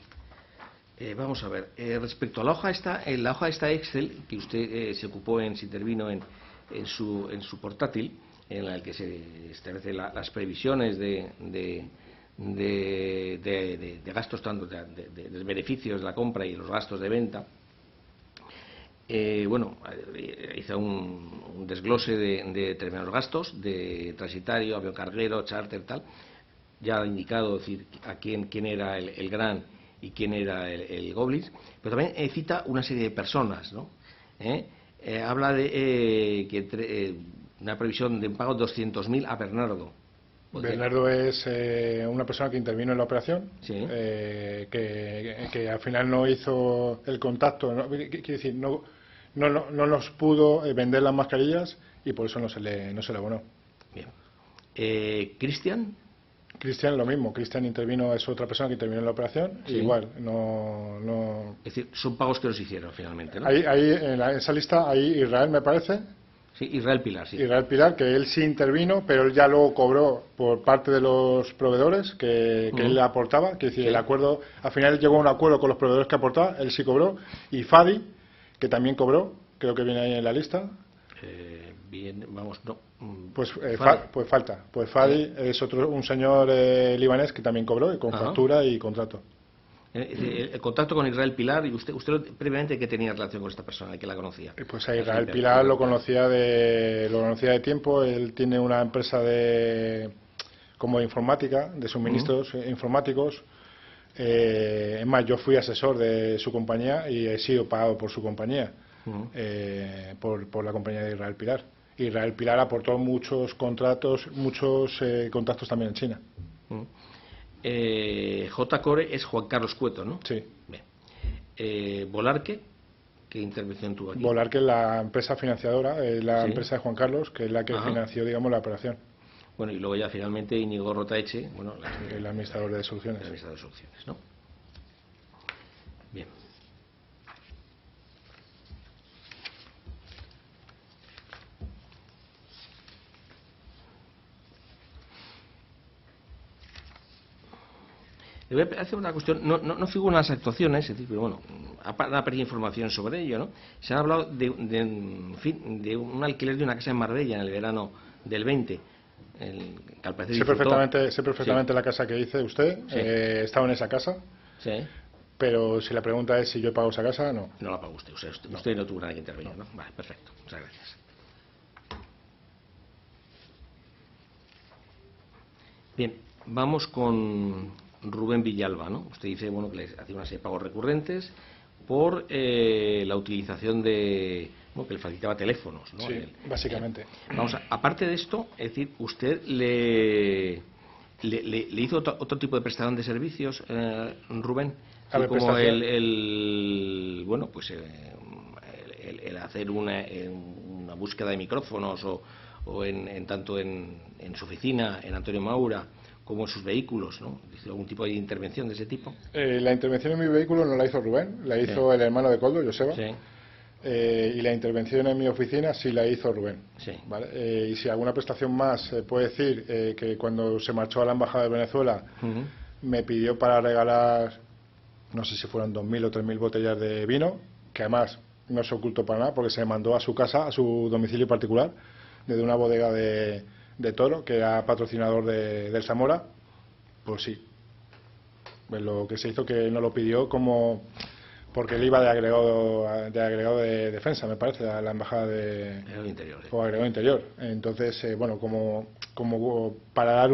Vamos a ver. Respecto a la hoja esta Excel que usted se ocupó se intervino en su portátil, en la que se establecen las previsiones de gastos, tanto de beneficios de la compra y los gastos de venta. Hizo un desglose de determinados gastos, de transitario, avión carguero, charter, tal. Ya ha indicado, decir, a quién era el Gran y quién era el Goblins, pero también cita una serie de personas, ¿no? Habla de una previsión de un pago de 200.000 a Bernardo, Bernardo es una persona que intervino en la operación, Sí. Que al final no hizo el contacto, quiero decir, no nos pudo vender las mascarillas y por eso no se le abonó. Bien. ¿Cristian? Cristian lo mismo, Cristian intervino, es otra persona que intervino en la operación, Sí. igual, no... Es decir, son pagos que los hicieron finalmente, ¿no? Ahí en esa lista hay Israel, me parece, Sí, Israel Pilar, sí. Israel Pilar, que él sí intervino, pero él ya luego cobró por parte de los proveedores que él le aportaba, que decir, Sí. el acuerdo, al final llegó a un acuerdo con los proveedores que aportaba, él sí cobró, y Fadi, que también cobró, creo que viene ahí en la lista. Bien, vamos, no. Pues, Fadi. falta. Pues Fadi es un señor libanés que también cobró, y con Ajá. factura y contrato. El contacto con Israel Pilar, y usted previamente, ¿qué tenía relación con esta persona, que la conocía? Pues a Israel Pilar lo conocía de tiempo. Él tiene una empresa como de informática, de suministros informáticos. Es más, yo fui asesor de su compañía y he sido pagado por su compañía, por la compañía de Israel Pilar. Israel Pilar aportó muchos contratos, muchos contactos también en China. J-Core es Juan Carlos Cueto, ¿no? Sí. Bien. Volarque, ¿qué intervención tuvo aquí? Volarque es la empresa financiadora, la Sí. empresa de Juan Carlos, que es la que Ajá. financió, digamos, la operación. Bueno, y luego ya finalmente Íñigo Rotaeche, bueno, El administrador de soluciones. el administrador de soluciones, ¿no? Bien. Le voy a hacer una cuestión, no figuran las actuaciones, es decir, pero bueno, ha aparecido información sobre ello, ¿no? Se ha hablado en fin, de un alquiler de una casa en Marbella en el verano del 20, que al parecer Sé disfrutó. perfectamente Sí. la casa que dice usted. Sí. Estaba en esa casa, Sí. pero si la pregunta es si yo pago esa casa, no. No la pagó usted, usted no tuvo nada que intervenir, ¿no? Vale, perfecto, muchas gracias. Bien, vamos con Rubén Villalba, ¿no? Usted dice, bueno, que le hacía una serie de pagos recurrentes por la utilización de, bueno, que le facilitaba teléfonos, ¿no? Sí, básicamente. Vamos aparte de esto, es decir, usted le hizo otro tipo de prestación de servicios, Rubén, A ver, como prestación. bueno, pues el hacer una búsqueda de micrófonos o en tanto en su oficina, en Antonio Maura, como en sus vehículos, ¿no? ¿Hizo algún tipo de intervención de ese tipo? La intervención en mi vehículo no la hizo Rubén, la hizo el hermano de Coldo, Joseba. Sí. Y la intervención en mi oficina sí la hizo Rubén. Sí. ¿Vale? Y si alguna prestación más, puede decir que cuando se marchó a la Embajada de Venezuela me pidió para regalar, no sé si fueron 2.000 o 3.000 botellas de vino, que además no se ocultó para nada porque se mandó a su casa, a su domicilio particular, desde una bodega de Toro, que era patrocinador del Zamora. Pues sí. Pues lo que se hizo que no lo pidió como... porque él iba de agregado de defensa, me parece, a la embajada de Interior, sí. o agregado interior. Entonces, bueno, como para dar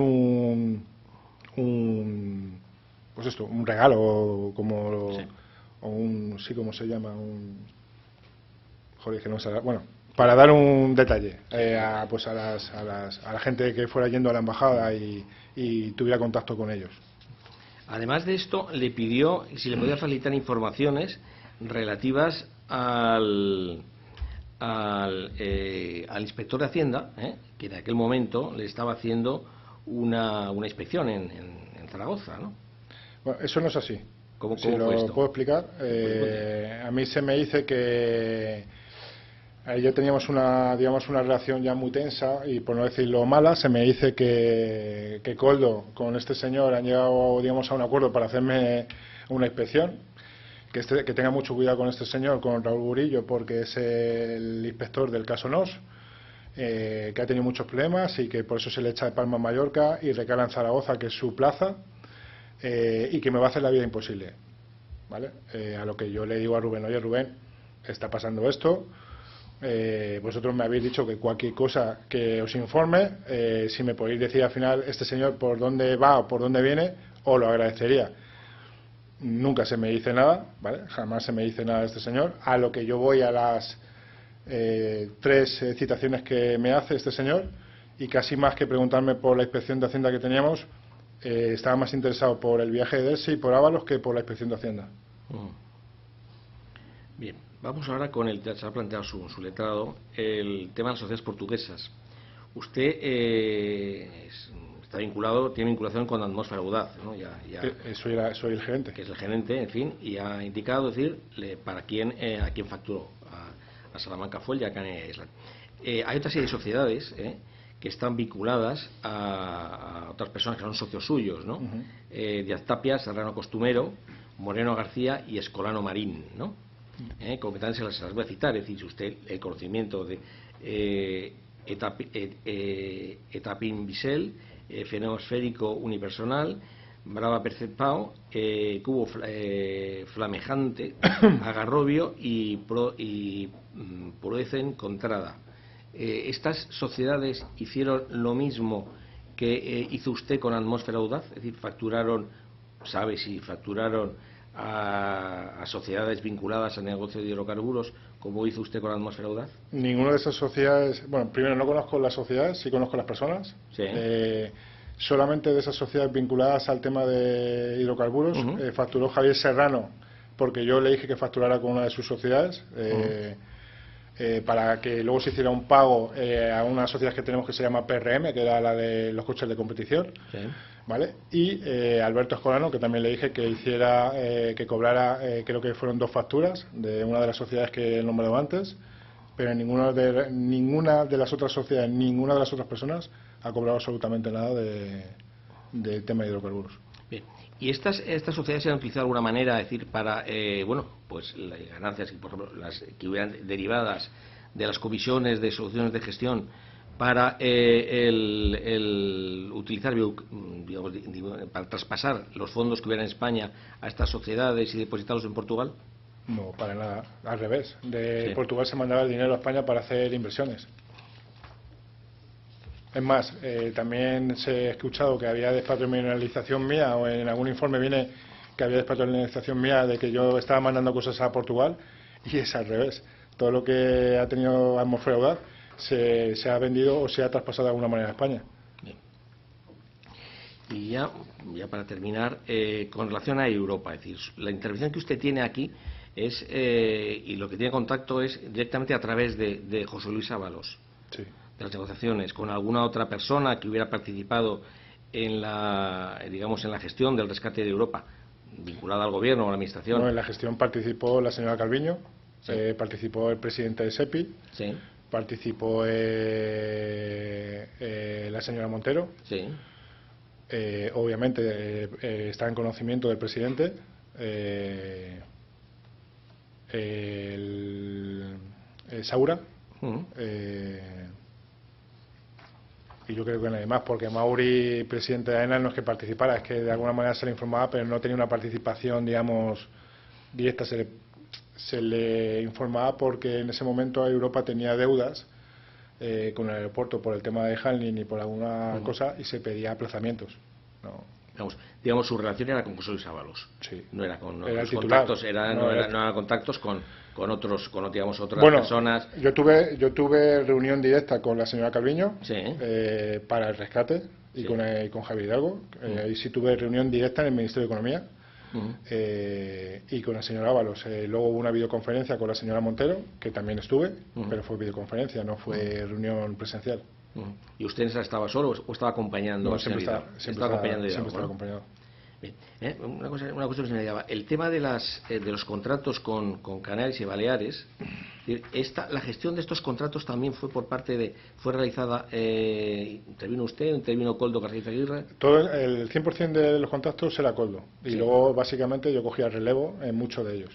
pues esto, un regalo, como Sí. o un, sí, como se llama, joder, que no sé, bueno, para dar un detalle a la gente que fuera yendo a la embajada y tuviera contacto con ellos. Además de esto, le pidió si le podía facilitar informaciones relativas al inspector de Hacienda, que en aquel momento le estaba haciendo una inspección en Zaragoza, ¿no? Bueno, eso no es así. ¿Cómo Si fue lo esto? puedo explicar. A mí se me dice que ya teníamos una relación ya muy tensa y, por no decirlo mala, se me dice que Coldo con este señor han llegado, digamos, a un acuerdo para hacerme una inspección, que tenga mucho cuidado con este señor, con Raúl Burillo, porque es el inspector del caso NOS, que ha tenido muchos problemas y que por eso se le echa de Palma a Mallorca y recala en Zaragoza, que es su plaza, y que me va a hacer la vida imposible, ¿vale? A lo que yo le digo a Rubén: oye, Rubén, está pasando esto. Vosotros me habéis dicho que cualquier cosa que os informe, si me podéis decir al final este señor por dónde va o por dónde viene, os lo agradecería. Nunca se me dice nada, ¿vale? Jamás se me dice nada de este señor. A lo que yo voy a las 3 citaciones que me hace este señor, y casi más que preguntarme por la inspección de Hacienda que teníamos, estaba más interesado por el viaje de Dersi y por Ábalos que por la inspección de Hacienda. Bien, vamos ahora con el que se ha planteado su letrado, el tema de las sociedades portuguesas. Usted está vinculado, tiene vinculación con Atmósfera Audaz, ¿no? Soy el gerente. Que es el gerente, en fin, y ha indicado, decir, a quién facturó. A Salamanca Fuel y a Canary Island. Hay otra serie de sociedades que están vinculadas a otras personas que son socios suyos, ¿no? Díaz Tapia, Serrano Costumero, Moreno García y Escolano Marín, ¿no? Concretamente se las voy a citar, es decir, si usted el conocimiento de Etapín Bisel, Fenosférico Unipersonal, Brava Percepao, Cubo Flamejante, Agarrobio y Proecen Contrada. Estas sociedades hicieron lo mismo que hizo usted con Atmósfera Audaz, es decir, facturaron, ¿sabe si facturaron a sociedades vinculadas al negocio de hidrocarburos como hizo usted con Atmósfera Audaz? Ninguna de esas sociedades, bueno, primero no conozco las sociedades, sí conozco las personas. Sí. Solamente de esas sociedades vinculadas al tema de hidrocarburos facturó Javier Serrano, porque yo le dije que facturara con una de sus sociedades, para que luego se hiciera un pago a una sociedad que tenemos que se llama PRM, que era la de los coches de competición. Sí. ¿Vale? Y Alberto Escolano, que también le dije que hiciera, que cobrara, creo que fueron 2 facturas de una de las sociedades que he nombrado antes, pero en ninguna de las otras sociedades, ninguna de las otras personas ha cobrado absolutamente nada del tema de hidrocarburos. Bien. ¿Y estas sociedades se han utilizado de alguna manera, es decir, para, pues las ganancias, por ejemplo, las que hubieran derivadas de las comisiones de soluciones de gestión para utilizar, digamos, para traspasar los fondos que hubiera en España a estas sociedades y depositarlos en Portugal? No, para nada, al revés. De Sí. Portugal se mandaba el dinero a España para hacer inversiones. Es más, también se ha escuchado que había despatrimonialización mía, o en algún informe viene que había despatrimonialización mía de que yo estaba mandando cosas a Portugal, y es al revés. Todo lo que ha tenido Atmósfera Audaz se ha vendido o se ha traspasado de alguna manera a España. Bien. Y ya para terminar, con relación a Europa, es decir, la intervención que usted tiene aquí es, y lo que tiene contacto es directamente a través de José Luis Ábalos. Sí. De las negociaciones, con alguna otra persona que hubiera participado en la gestión del rescate de Europa, vinculada al gobierno o a la administración. No, en la gestión participó la señora Calviño, Sí. Participó el presidente de SEPI, Sí. Participó la señora Montero. Sí. Obviamente está en conocimiento del presidente. Saura. Y yo creo que nadie más, porque Mauri, presidente de AENA, no es que participara, es que de alguna manera se le informaba, pero no tenía una participación, digamos, directa. Se le informaba porque en ese momento Europa tenía deudas con el aeropuerto por el tema de handling y por alguna cosa, y se pedía aplazamientos. No. Digamos, su relación era con José Luis Ábalos. Sí. No era con Era otros titular. contactos, no eran contactos con otras Bueno, personas. Yo tuve reunión directa con la señora Calviño, Sí. Para el rescate y Sí. con Javier Hidalgo. Ahí sí tuve reunión directa en el Ministerio de Economía. Y con la señora Ábalos. Luego hubo una videoconferencia con la señora Montero, que también estuve, pero fue videoconferencia, no fue reunión presencial. ¿Y usted estaba solo o estaba acompañando? No, siempre estaba ¿no? acompañado. Bien. Una cosa que se me daba, el tema de los contratos con Canarias y Baleares, la gestión de estos contratos también fue realizada, ¿intervino usted, intervino Koldo García Aguirre? Todo el 100% de los contactos era Koldo, y Sí. luego básicamente yo cogía relevo en muchos de ellos,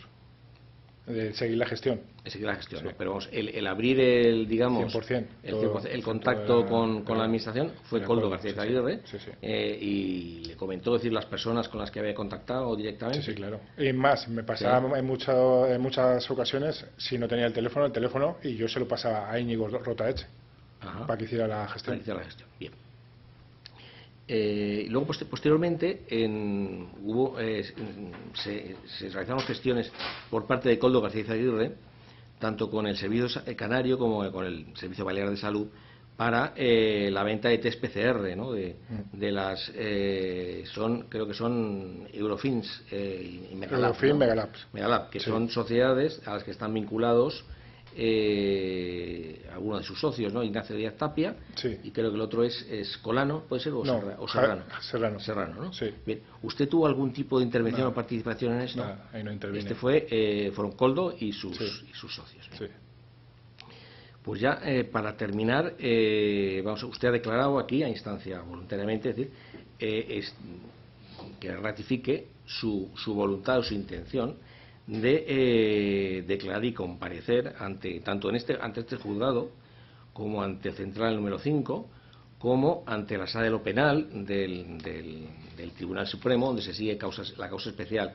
de seguir la gestión. Seguir la gestión, Sí. ¿no? Pero vamos, el abrir el 100%, el contacto con la administración fue Koldo Koldo, García sí, Aguirre, sí, sí. Y le comentó decir las personas con las que había contactado directamente. Sí, claro. Y más, me pasaba en muchas ocasiones, si no tenía el teléfono, y yo se lo pasaba a Íñigo Rotaeche para que hiciera la gestión. Para que hiciera la gestión. Bien. Y luego posteriormente se realizaron gestiones por parte de Koldo García Aguirre, tanto con el Servicio Canario como con el Servicio Balear de Salud, para la venta de test PCR, ¿no? De las creo que son Eurofins y Megalab, Eurofin, ¿no? Megalab, que sí. son sociedades a las que están vinculados algunos de sus socios, ¿no? Ignacio Díaz Tapia, Sí. y creo que el otro es Colano, ¿puede ser? No, Serrano. Serrano. ¿no? Sí. Bien. ¿Usted tuvo algún tipo de intervención Nada. o participación en esto? Nada, ahí no intervine. Fueron Coldo y sus socios. Sí. Pues ya, para terminar, usted ha declarado aquí, a instancia voluntariamente, es decir, que ratifique su voluntad o su intención de declarar y comparecer tanto ante este juzgado como ante el central número 5, como ante la sala de lo penal del Tribunal Supremo, donde se sigue la causa especial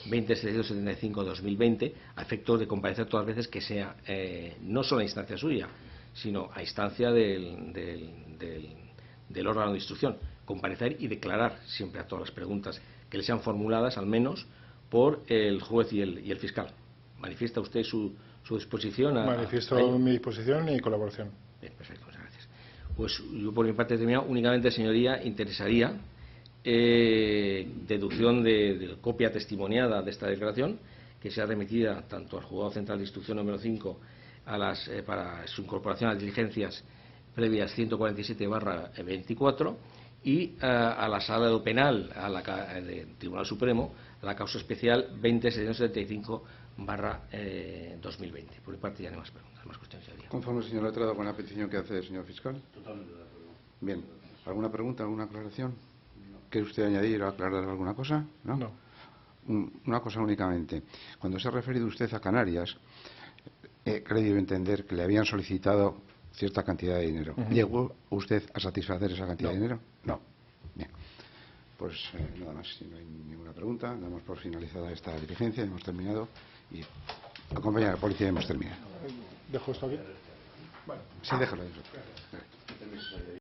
20.775/2020, a efectos de comparecer todas las veces que sea, no solo a instancia suya, sino a instancia del órgano de instrucción, comparecer y declarar siempre a todas las preguntas que le sean formuladas, al menos por el juez y el fiscal. ¿Manifiesta usted su disposición Manifiesto mi disposición y colaboración. Bien, perfecto, muchas gracias. Pues yo por mi parte he terminado. Únicamente, señoría, interesaría deducción de copia testimoniada de esta declaración, que sea remitida tanto al Juzgado Central de Instrucción número 5 para su incorporación a las diligencias previas 147/24 y a la Sala de lo Penal del Tribunal Supremo la causa especial 20.775/2020. Por mi parte ya no hay más preguntas, más cuestiones, señoría. ¿Conforme, señor letrado, con la petición que hace el señor fiscal? Totalmente de acuerdo. Bien. ¿Alguna pregunta, alguna aclaración? ¿Quiere usted añadir o aclarar alguna cosa? No. Una cosa únicamente. Cuando se ha referido usted a Canarias, he creído entender que le habían solicitado cierta cantidad de dinero. ¿Llegó usted a satisfacer esa cantidad de dinero? No. Bien. Pues nada más. Si no hay ninguna pregunta, damos por finalizada esta diligencia. Hemos terminado y acompañar a la policía y hemos terminado. ¿Dejo esto aquí? Sí, déjalo.